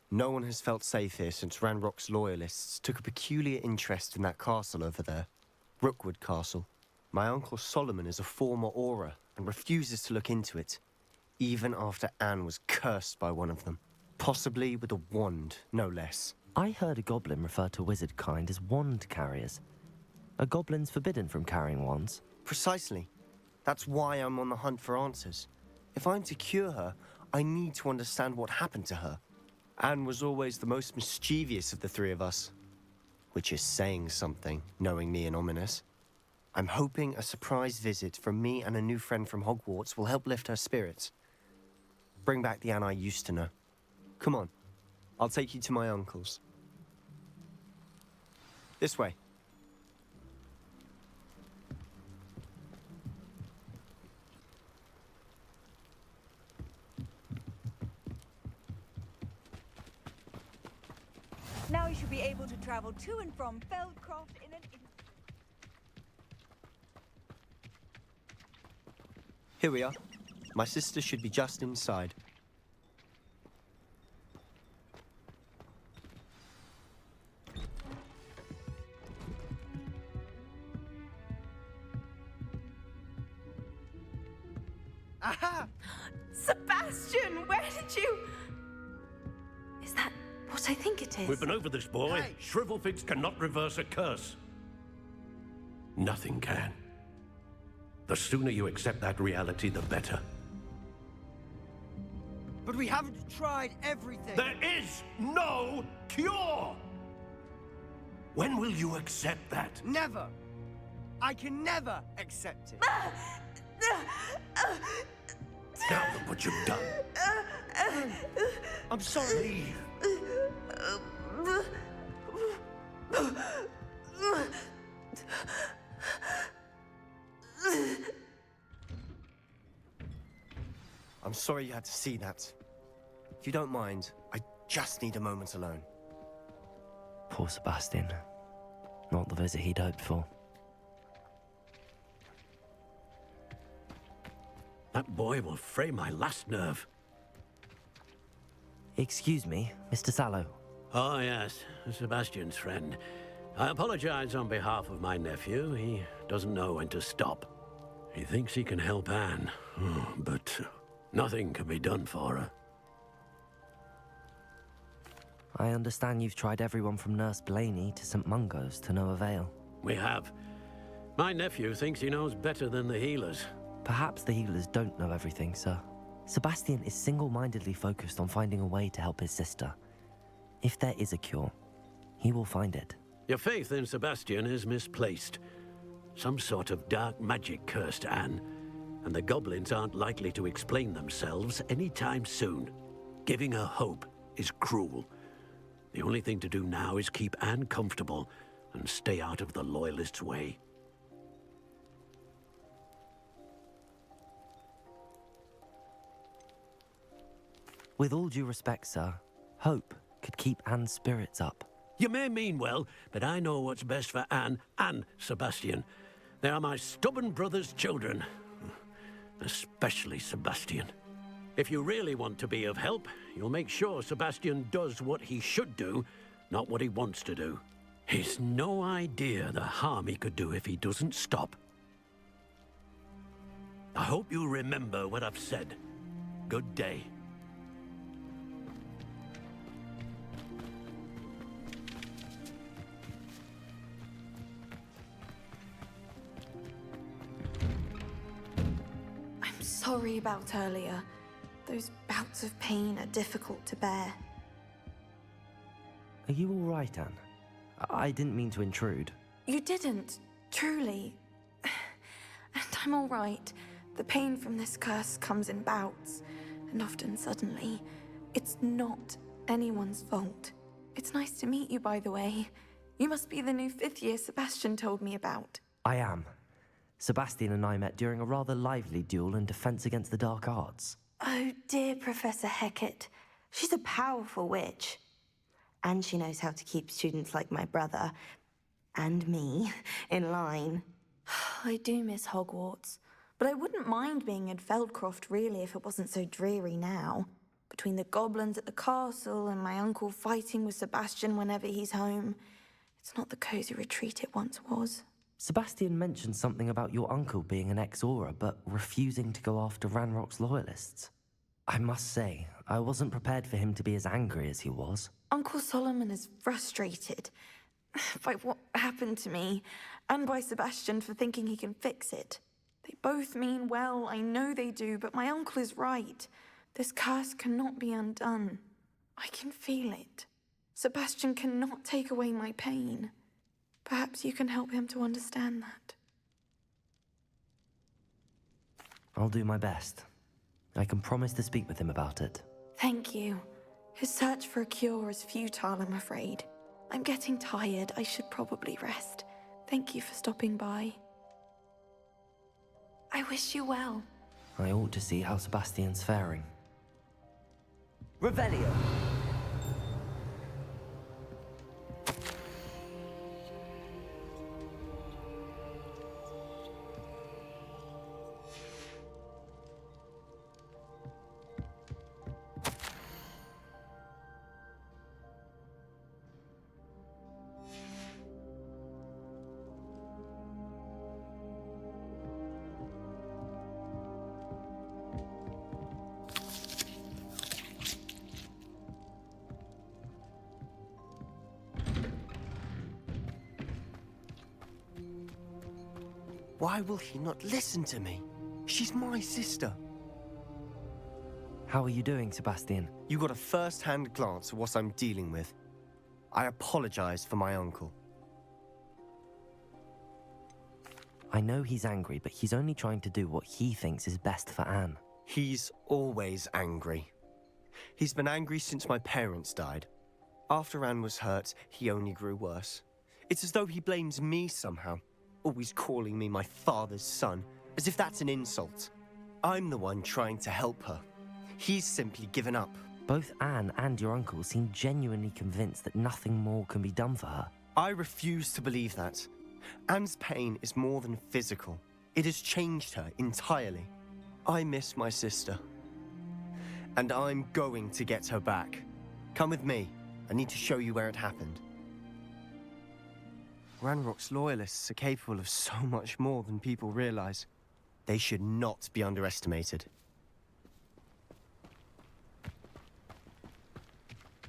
No one has felt safe here since Ranrock's loyalists took a peculiar interest in that castle over there. Rookwood Castle. My uncle Solomon is a former Auror and refuses to look into it, even after Anne was cursed by one of them. Possibly with a wand, no less. I heard a goblin refer to wizard kind as wand carriers. Are goblins forbidden from carrying wands? Precisely. That's why I'm on the hunt for answers. If I'm to cure her, I need to understand what happened to her. Anne was always the most mischievous of the three of us. Which is saying something, knowing me and Ominous. I'm hoping a surprise visit from me and a new friend from Hogwarts will help lift her spirits. Bring back the Anne I used to know. Come on, I'll take you to my uncle's. This way. Now you should be able to travel to and from Feldcroft in an instant. Here we are. My sister should be just inside. Aha! Sebastian, where did you... Is that what I think it is? We've been over this, boy. Hey. Shrivelfigs cannot reverse a curse. Nothing can. The sooner you accept that reality, the better. But we haven't tried everything. There is no cure! When will you accept that? Never. I can never accept it. Now look what you've done. I'm sorry. I'm sorry you had to see that. If you don't mind, I just need a moment alone. Poor Sebastian. Not the visit he'd hoped for. That boy will fray my last nerve. Excuse me, Mr. Sallow. Oh, yes, Sebastian's friend. I apologize on behalf of my nephew. He doesn't know when to stop. He thinks he can help Anne, but nothing can be done for her. I understand you've tried everyone from Nurse Blaney to St. Mungo's to no avail. We have. My nephew thinks he knows better than the healers. Perhaps the healers don't know everything, sir. Sebastian is single-mindedly focused on finding a way to help his sister. If there is a cure, he will find it. Your faith in Sebastian is misplaced. Some sort of dark magic cursed Anne, and the goblins aren't likely to explain themselves anytime soon. Giving her hope is cruel. The only thing to do now is keep Anne comfortable and stay out of the Loyalists' way. With all due respect, sir, hope could keep Anne's spirits up. You may mean well, but I know what's best for Anne and Sebastian. They are my stubborn brother's children. Especially Sebastian. If you really want to be of help, you'll make sure Sebastian does what he should do, not what he wants to do. He's no idea the harm he could do if he doesn't stop. I hope you'll remember what I've said. Good day. sorry about earlier. Those bouts of pain are difficult to bear. Are you all right, Anne? I didn't mean to intrude. You didn't, truly. And I'm all right. The pain from this curse comes in bouts, and often suddenly. It's not anyone's fault. It's nice to meet you, by the way. You must be the new 5th year Sebastian told me about. I am. Sebastian and I met during a rather lively duel in Defense Against the Dark Arts. Oh, dear Professor Hecat. She's a powerful witch. And she knows how to keep students like my brother, and me, in line. I do miss Hogwarts, but I wouldn't mind being in Feldcroft, really, if it wasn't so dreary now. Between the goblins at the castle and my uncle fighting with Sebastian whenever he's home, it's not the cozy retreat it once was. Sebastian mentioned something about your uncle being an ex-Auror, but refusing to go after Ranrock's loyalists. I must say, I wasn't prepared for him to be as angry as he was. Uncle Solomon is frustrated by what happened to me, and by Sebastian for thinking he can fix it. They both mean well, I know they do, but my uncle is right. This curse cannot be undone. I can feel it. Sebastian cannot take away my pain. Perhaps you can help him to understand that. I'll do my best. I can promise to speak with him about it. Thank you. His search for a cure is futile, I'm afraid. I'm getting tired. I should probably rest. Thank you for stopping by. I wish you well. I ought to see how Sebastian's faring. Revelio. Why will he not listen to me? She's my sister. How are you doing, Sebastian? You got a first-hand glance at what I'm dealing with. I apologize for my uncle. I know he's angry, but he's only trying to do what he thinks is best for Anne. He's always angry. He's been angry since my parents died. After Anne was hurt, he only grew worse. It's as though he blames me somehow. Always calling me my father's son, as if that's an insult. I'm the one trying to help her. He's simply given up. Both Anne and your uncle seem genuinely convinced that nothing more can be done for her. I refuse to believe that. Anne's pain is more than physical. It has changed her entirely. I miss my sister. And I'm going to get her back. Come with me. I need to show you where it happened. Ranrock's loyalists are capable of so much more than people realize. They should not be underestimated.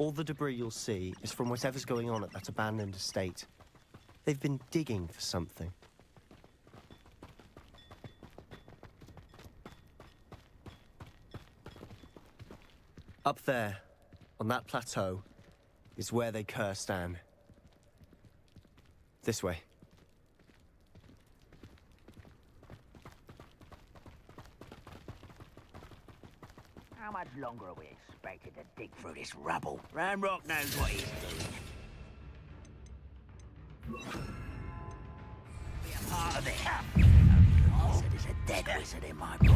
All the debris you'll see is from whatever's going on at that abandoned estate. They've been digging for something. Up there, on that plateau, is where they cursed Anne. This way. How much longer are we expected to dig through this rubble? Ranrock knows what he's doing. Be a part of it. He said there's a dead wizard in my book.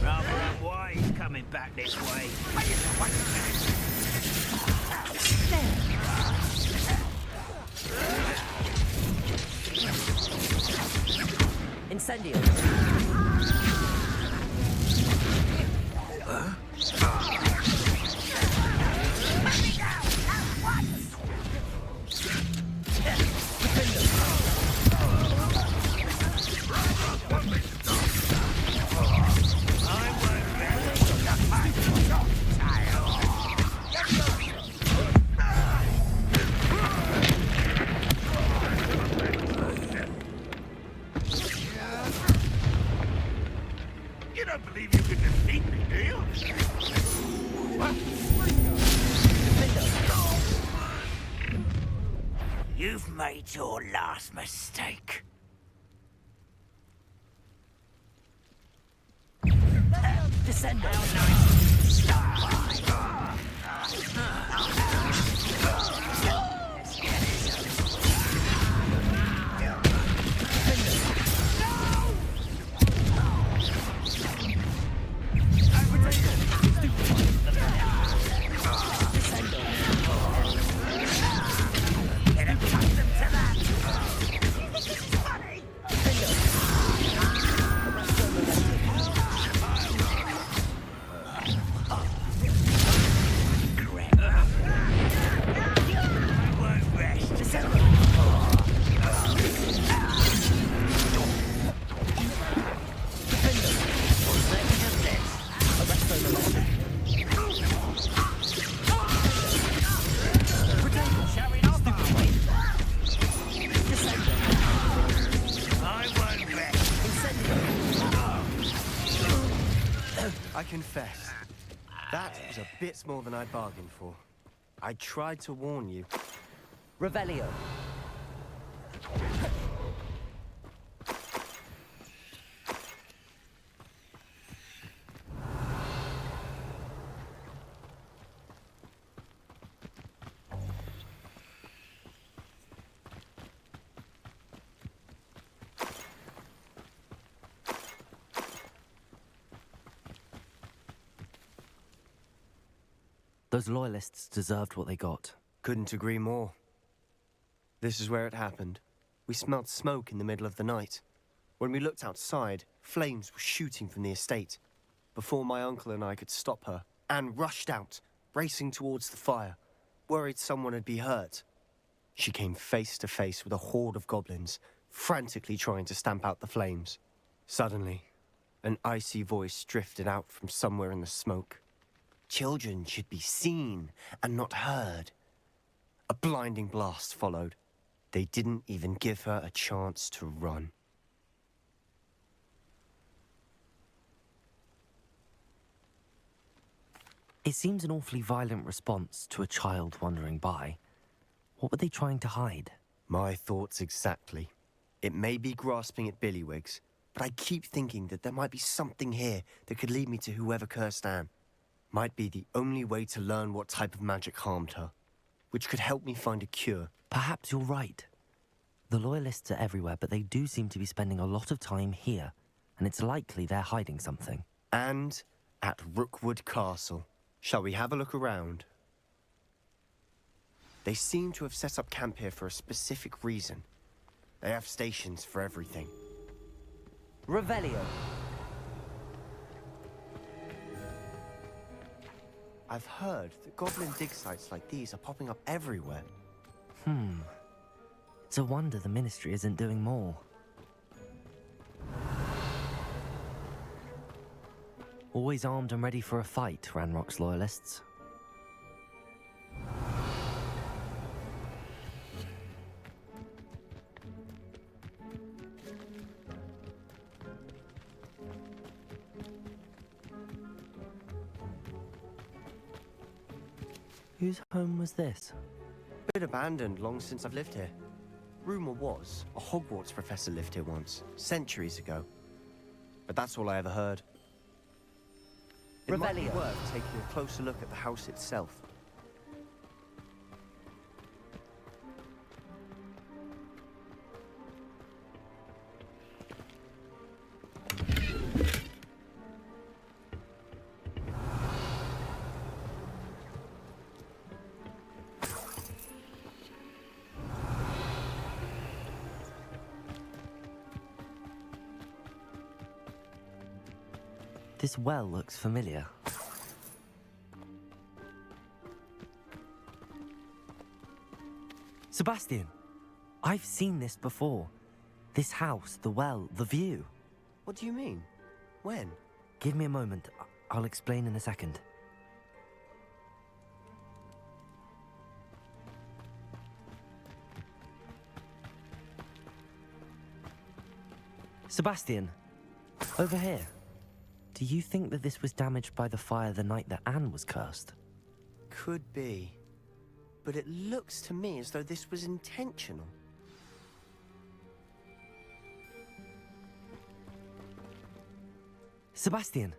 Rather unwise coming back this way. Incendio. made your last mistake. Descend. I confess, that was a bit more than I bargained for. I tried to warn you. Revelio. Those loyalists deserved what they got. Couldn't agree more. This is where it happened. We smelled smoke in the middle of the night. When we looked outside, flames were shooting from the estate. Before my uncle and I could stop her, Anne rushed out, racing towards the fire, worried someone had been hurt. She came face to face with a horde of goblins, frantically trying to stamp out the flames. Suddenly, an icy voice drifted out from somewhere in the smoke. Children should be seen and not heard. A blinding blast followed. They didn't even give her a chance to run. It seems an awfully violent response to a child wandering by. What were they trying to hide? My thoughts exactly. It may be grasping at Billywigs, but I keep thinking that there might be something here that could lead me to whoever cursed Anne. Might be the only way to learn what type of magic harmed her, which could help me find a cure. Perhaps you're right. The Loyalists are everywhere, but they do seem to be spending a lot of time here, and it's likely they're hiding something. And at Rookwood Castle. Shall we have a look around? They seem to have set up camp here for a specific reason. They have stations for everything. Revelio. I've heard that goblin dig sites like these are popping up everywhere. It's a wonder the Ministry isn't doing more. Always armed and ready for a fight, Ranrock's Loyalists. Whose home was this? Bit abandoned long since I've lived here. Rumor was a Hogwarts professor lived here once, centuries ago. But that's all I ever heard. It might be worth taking a closer look at the house itself. This well looks familiar. Sebastian, I've seen this before. This house, the well, the view. What do you mean? When? Give me a moment. I'll explain in a second. Sebastian, over here. Do you think that this was damaged by the fire the night that Anne was cursed? Could be. But it looks to me as though this was intentional. Sebastian,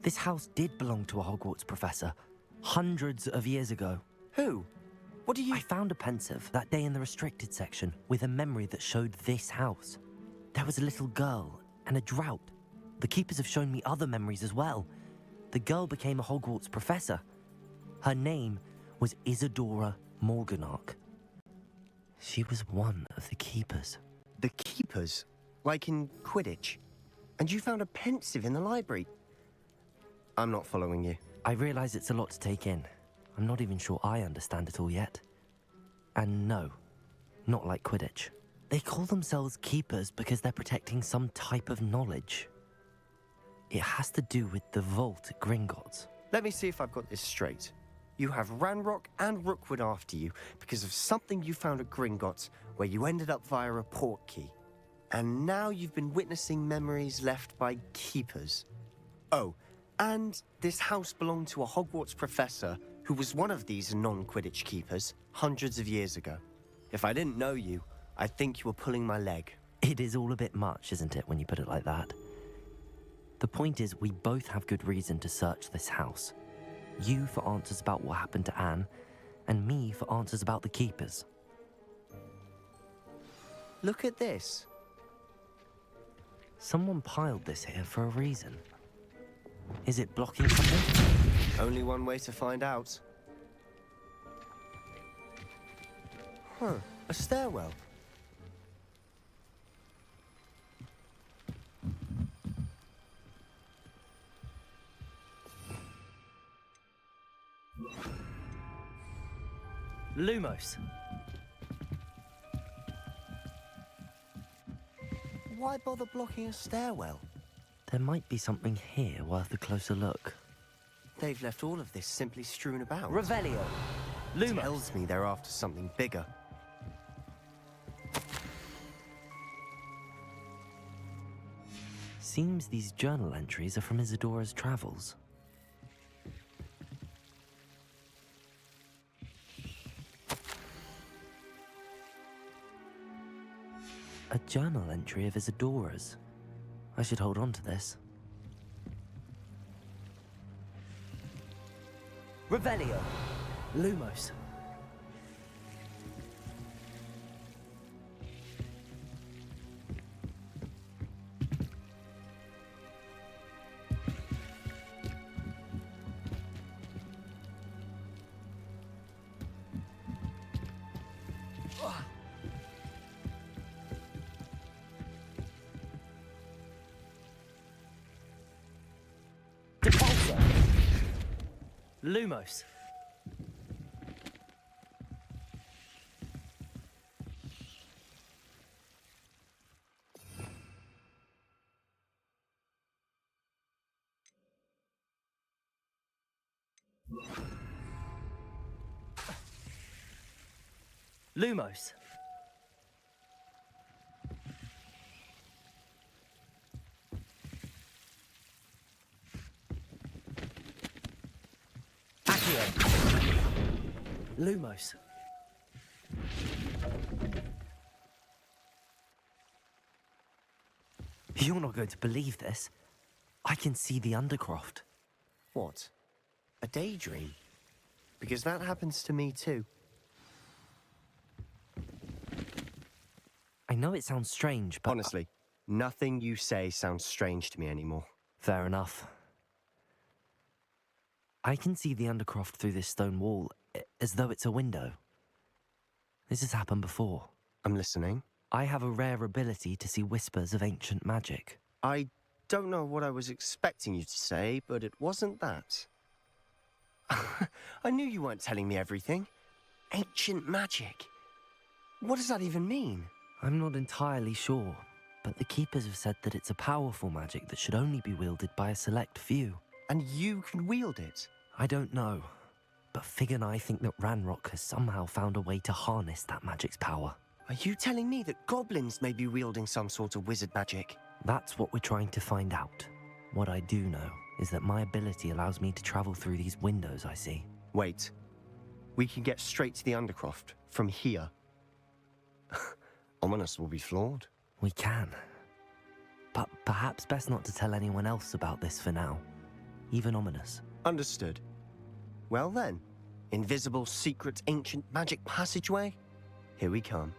this house did belong to a Hogwarts professor hundreds of years ago. Who? What do you... I found a pensive that day in the restricted section with a memory that showed this house. There was a little girl and a drought. The keepers have shown me other memories as well. The girl became a Hogwarts professor. Her name was Isadora Morganach. She was one of the keepers. The keepers? Like in Quidditch? And you found a pensive in the library? I'm not following you. I realize it's a lot to take in. I'm not even sure I understand it all yet. And no, not like Quidditch. They call themselves keepers because they're protecting some type of knowledge. It has to do with the vault at Gringotts. Let me see if I've got this straight. You have Ranrock and Rookwood after you because of something you found at Gringotts where you ended up via a port key. And now you've been witnessing memories left by keepers. Oh, and this house belonged to a Hogwarts professor who was one of these non-Quidditch keepers hundreds of years ago. If I didn't know you, I'd think you were pulling my leg. It is all a bit much, isn't it, when you put it like that? The point is, we both have good reason to search this house. You for answers about what happened to Anne, and me for answers about the keepers. Look at this. Someone piled this here for a reason. Is it blocking something? Only one way to find out. Huh, a stairwell. Lumos. Why bother blocking a stairwell? There might be something here worth a closer look. They've left all of this simply strewn about. Revelio. Lumos. Tells me they're after something bigger. Seems these journal entries are from Isadora's travels. A journal entry of Isadora's. I should hold on to this. Revelio. Lumos. Lumos. Lumos. Lumos. You're not going to believe this. I can see the Undercroft. What? A daydream? Because that happens to me too. I know it sounds strange, but... Honestly, nothing you say sounds strange to me anymore. Fair enough. I can see the Undercroft through this stone wall, as though it's a window. This has happened before. I'm listening. I have a rare ability to see whispers of ancient magic. I don't know what I was expecting you to say, but it wasn't that. I knew you weren't telling me everything. Ancient magic. What does that even mean? I'm not entirely sure, but the Keepers have said that it's a powerful magic that should only be wielded by a select few. And you can wield it? I don't know, but Fig and I think that Ranrock has somehow found a way to harness that magic's power. Are you telling me that goblins may be wielding some sort of wizard magic? That's what we're trying to find out. What I do know is that my ability allows me to travel through these windows I see. Wait. We can get straight to the Undercroft from here. Ominous will be flawed. We can. But perhaps best not to tell anyone else about this for now. Even Ominous. Understood. Well then, invisible, secret, ancient magic passageway? Here we come.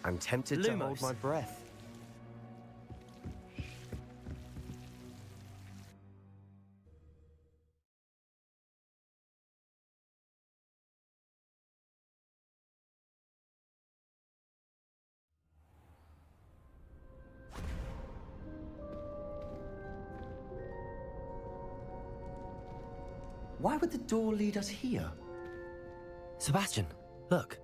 I'm tempted to hold my breath. Why would the door lead us here? Sebastian, look.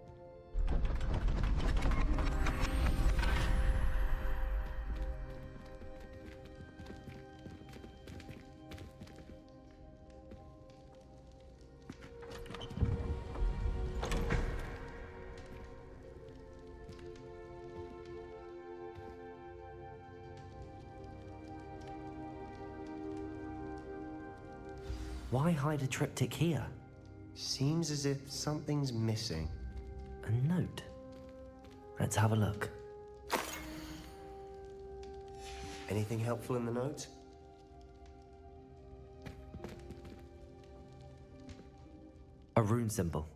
Why hide a triptych here? Seems as if something's missing. A note. Let's have a look. Anything helpful in the note? A rune symbol.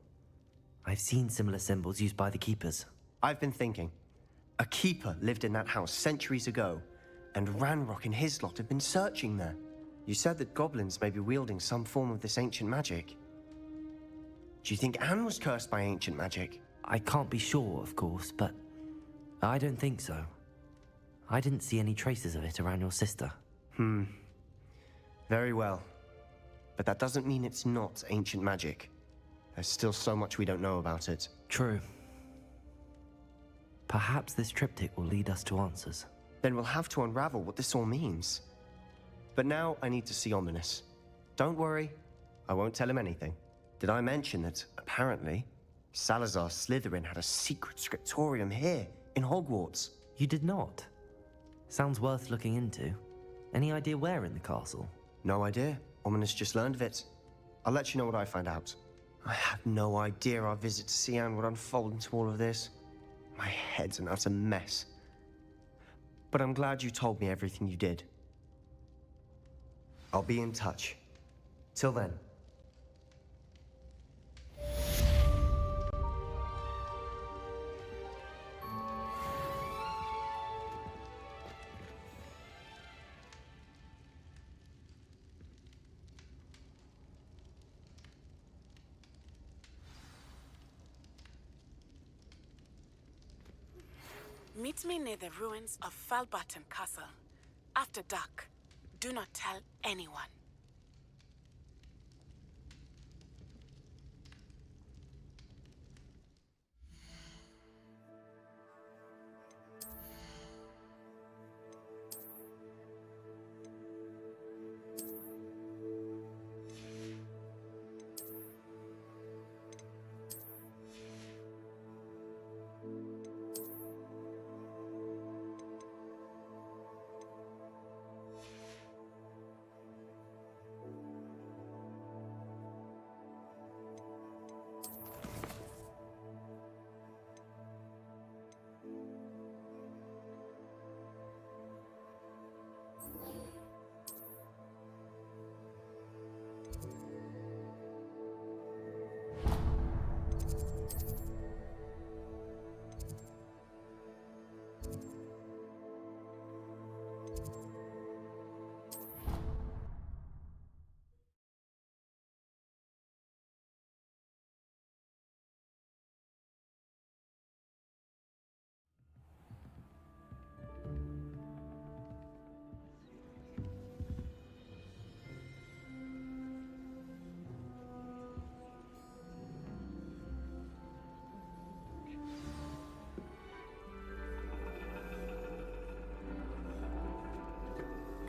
I've seen similar symbols used by the keepers. I've been thinking. A keeper lived in that house centuries ago, and Ranrock and his lot have been searching there. You said that goblins may be wielding some form of this ancient magic. Do you think Anne was cursed by ancient magic? I can't be sure, of course, but I don't think so. I didn't see any traces of it around your sister. Very well. But that doesn't mean it's not ancient magic. There's still so much we don't know about it. True. Perhaps this triptych will lead us to answers. Then we'll have to unravel what this all means. But now I need to see Ominous. Don't worry, I won't tell him anything. Did I mention that, apparently, Salazar Slytherin had a secret scriptorium here, in Hogwarts? You did not? Sounds worth looking into. Any idea where in the castle? No idea. Ominous just learned of it. I'll let you know what I find out. I had no idea our visit to Cian would unfold into all of this. My head's an utter mess. But I'm glad you told me everything you did. I'll be in touch. Till then. Meet me near the ruins of Falbaton Castle. After dark. Do not tell anyone.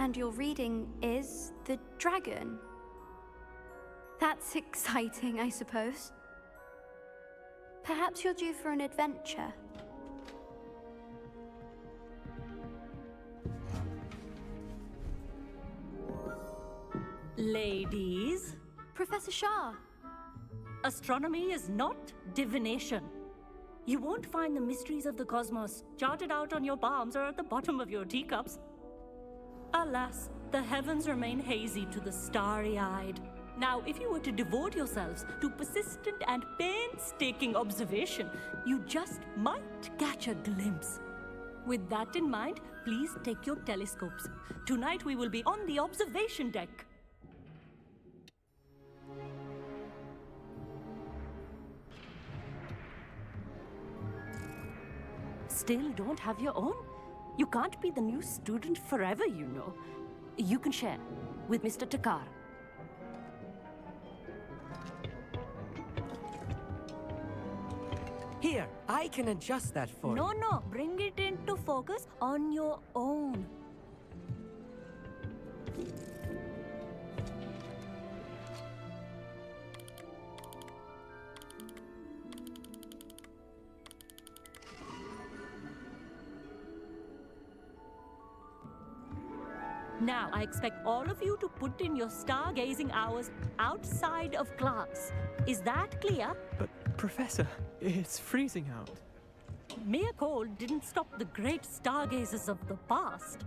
And your reading is the dragon. That's exciting, I suppose. Perhaps you're due for an adventure. Ladies. Professor Shah. Astronomy is not divination. You won't find the mysteries of the cosmos charted out on your palms or at the bottom of your teacups. Alas, the heavens remain hazy to the starry-eyed. Now, if you were to devote yourselves to persistent and painstaking observation, you just might catch a glimpse. With that in mind, please take your telescopes. Tonight we will be on the observation deck. Still don't have your own? You can't be the new student forever, you know. You can share with Mr. Takar. Here, I can adjust that for you. No, bring it into focus on your own. Now, I expect all of you to put in your stargazing hours outside of class. Is that clear? But, Professor, it's freezing out. Mere cold didn't stop the great stargazers of the past.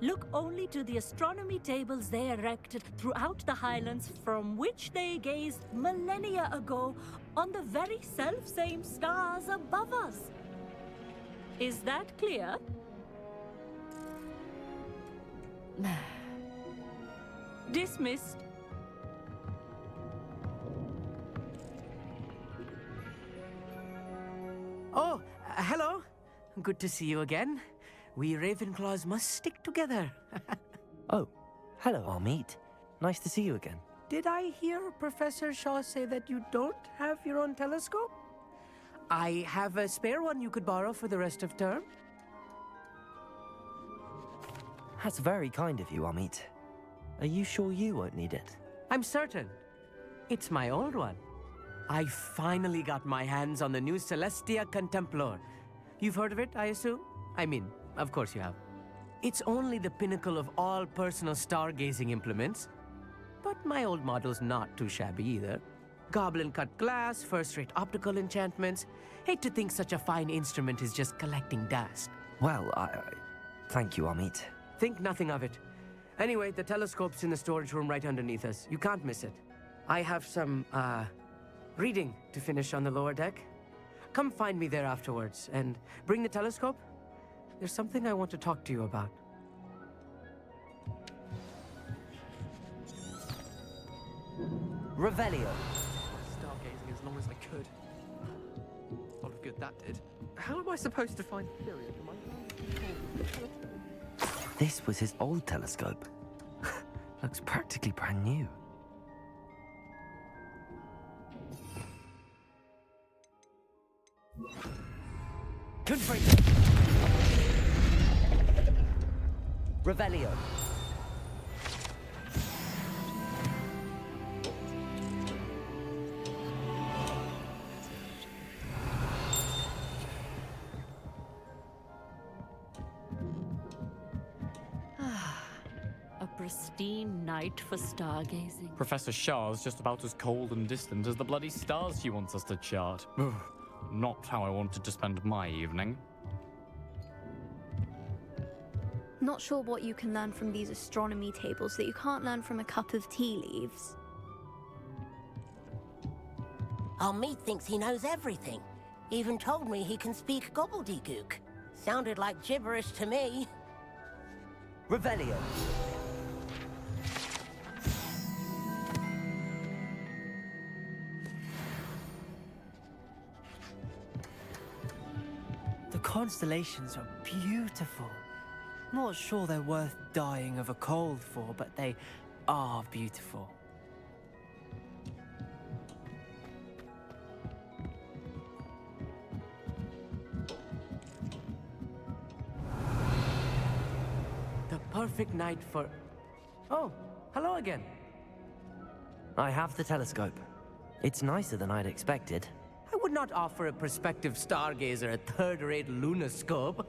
Look only to the astronomy tables they erected throughout the highlands from which they gazed millennia ago on the very self-same stars above us. Is that clear? Dismissed. Oh, hello. Good to see you again. We Ravenclaws must stick together. Oh, hello, Amit. Nice to see you again. Did I hear Professor Shaw say that you don't have your own telescope? I have a spare one you could borrow for the rest of term. That's very kind of you, Amit. Are you sure you won't need it? I'm certain. It's my old one. I finally got my hands on the new Celestia Contemplor. You've heard of it, I assume? I mean, of course you have. It's only the pinnacle of all personal stargazing implements. But my old model's not too shabby either. Goblin-cut glass, first-rate optical enchantments. Hate to think such a fine instrument is just collecting dust. Well, thank you, Amit. Think nothing of it. Anyway, the telescope's in the storage room right underneath us. You can't miss it. I have some, reading to finish on the lower deck. Come find me there afterwards, and bring the telescope. There's something I want to talk to you about. Revelio. Stargazing as long as I could. A lot of good that did. How am I supposed to find period in my This was his old telescope. Looks practically brand new. Good break. Revelio. A pristine night for stargazing. Professor Shah's just about as cold and distant as the bloody stars she wants us to chart. Ugh, not how I wanted to spend my evening. Not sure what you can learn from these astronomy tables that you can't learn from a cup of tea leaves. Amit thinks he knows everything. Even told me he can speak gobbledygook. Sounded like gibberish to me. Revelio. The constellations are beautiful. Not sure they're worth dying of a cold for, but they are beautiful. The perfect night for... Oh, hello again. I have the telescope. It's nicer than I'd expected. I would not offer a prospective stargazer a third-rate lunoscope.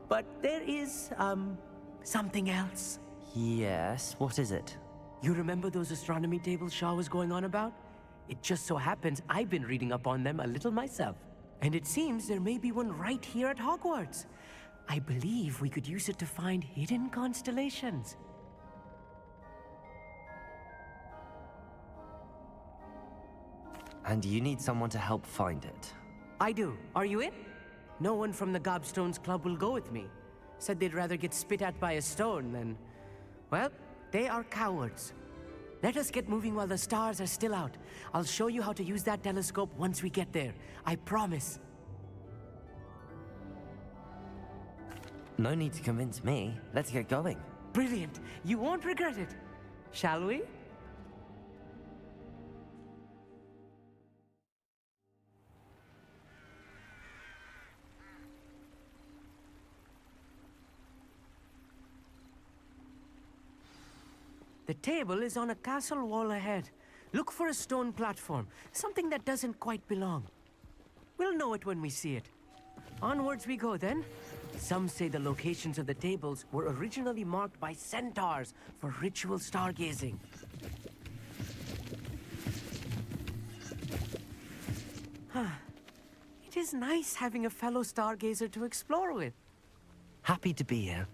But there is, something else. Yes, what is it? You remember those astronomy tables Shaw was going on about? It just so happens I've been reading up on them a little myself. And it seems there may be one right here at Hogwarts. I believe we could use it to find hidden constellations. And you need someone to help find it. I do. Are you in? No one from the Gobstones Club will go with me. Said they'd rather get spit at by a stone than... Well, they are cowards. Let us get moving while the stars are still out. I'll show you how to use that telescope once we get there. I promise. No need to convince me. Let's get going. Brilliant. You won't regret it. Shall we? The table is on a castle wall ahead. Look for a stone platform, something that doesn't quite belong. We'll know it when we see it. Onwards we go then. Some say the locations of the tables were originally marked by centaurs for ritual stargazing. It is nice having a fellow stargazer to explore with. Happy to be here.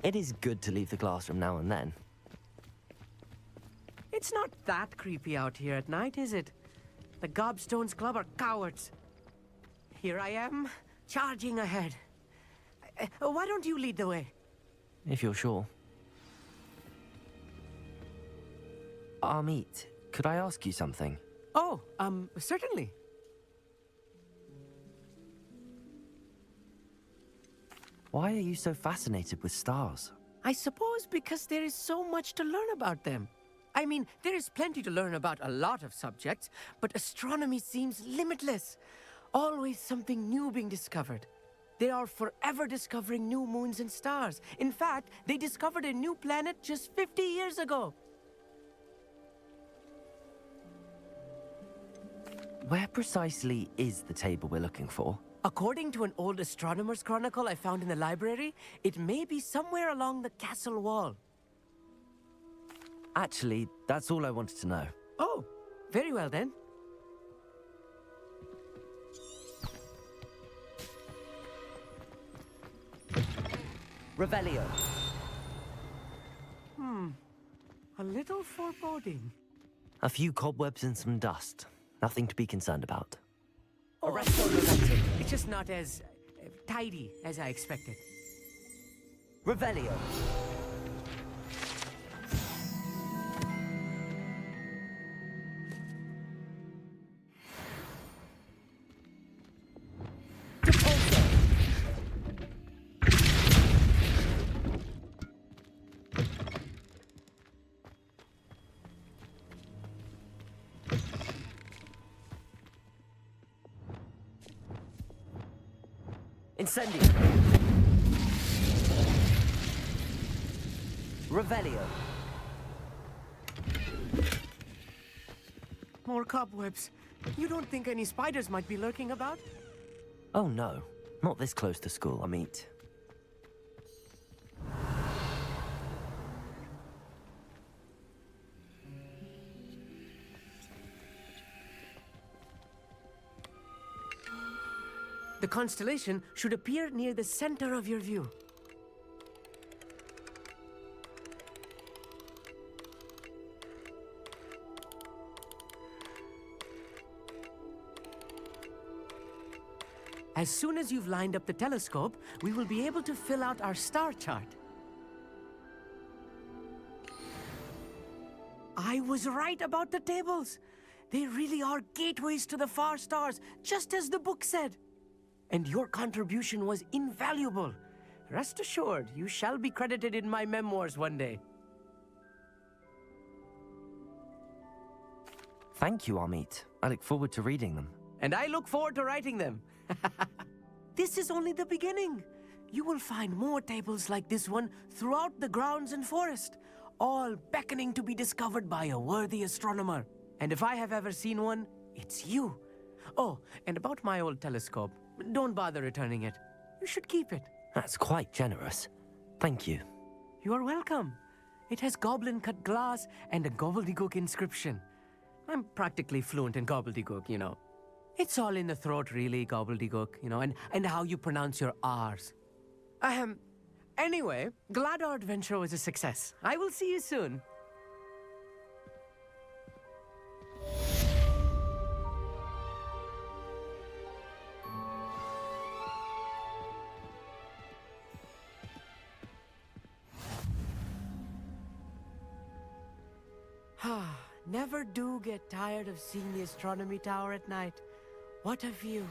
It is good to leave the classroom now and then. It's not that creepy out here at night, is it? The Gobstones Club are cowards. Here I am, charging ahead. Why don't you lead the way? If you're sure. Amit, could I ask you something? Oh, certainly. Why are you so fascinated with stars? I suppose because there is so much to learn about them. I mean, there is plenty to learn about a lot of subjects, but astronomy seems limitless. Always something new being discovered. They are forever discovering new moons and stars. In fact, they discovered a new planet just 50 years ago. Where precisely is the table we're looking for? According to an old astronomer's chronicle I found in the library, it may be somewhere along the castle wall. Actually, that's all I wanted to know. Oh, very well then. Revelio. A little foreboding. A few cobwebs and some dust. Nothing to be concerned about. Oh, no, that's it. It's just not as tidy as I expected. Revelio. Incendio. Revelio. More cobwebs. You don't think any spiders might be lurking about? Oh no, not this close to school, Amit. The constellation should appear near the center of your view. As soon as you've lined up the telescope, we will be able to fill out our star chart. I was right about the tables. They really are gateways to the far stars, just as the book said. And your contribution was invaluable. Rest assured, you shall be credited in my memoirs one day. Thank you, Amit. I look forward to reading them. And I look forward to writing them. This is only the beginning. You will find more tables like this one throughout the grounds and forest, all beckoning to be discovered by a worthy astronomer. And if I have ever seen one, it's you. Oh, and about my old telescope, don't bother returning it. You should keep it. That's quite generous. Thank you. You are welcome. It has goblin-cut glass and a gobbledygook inscription. I'm practically fluent in gobbledygook, you know. It's all in the throat, really, gobbledygook, you know, and how you pronounce your R's. Anyway, glad our adventure was a success. I will see you soon. Never do get tired of seeing the astronomy tower at night. What a view.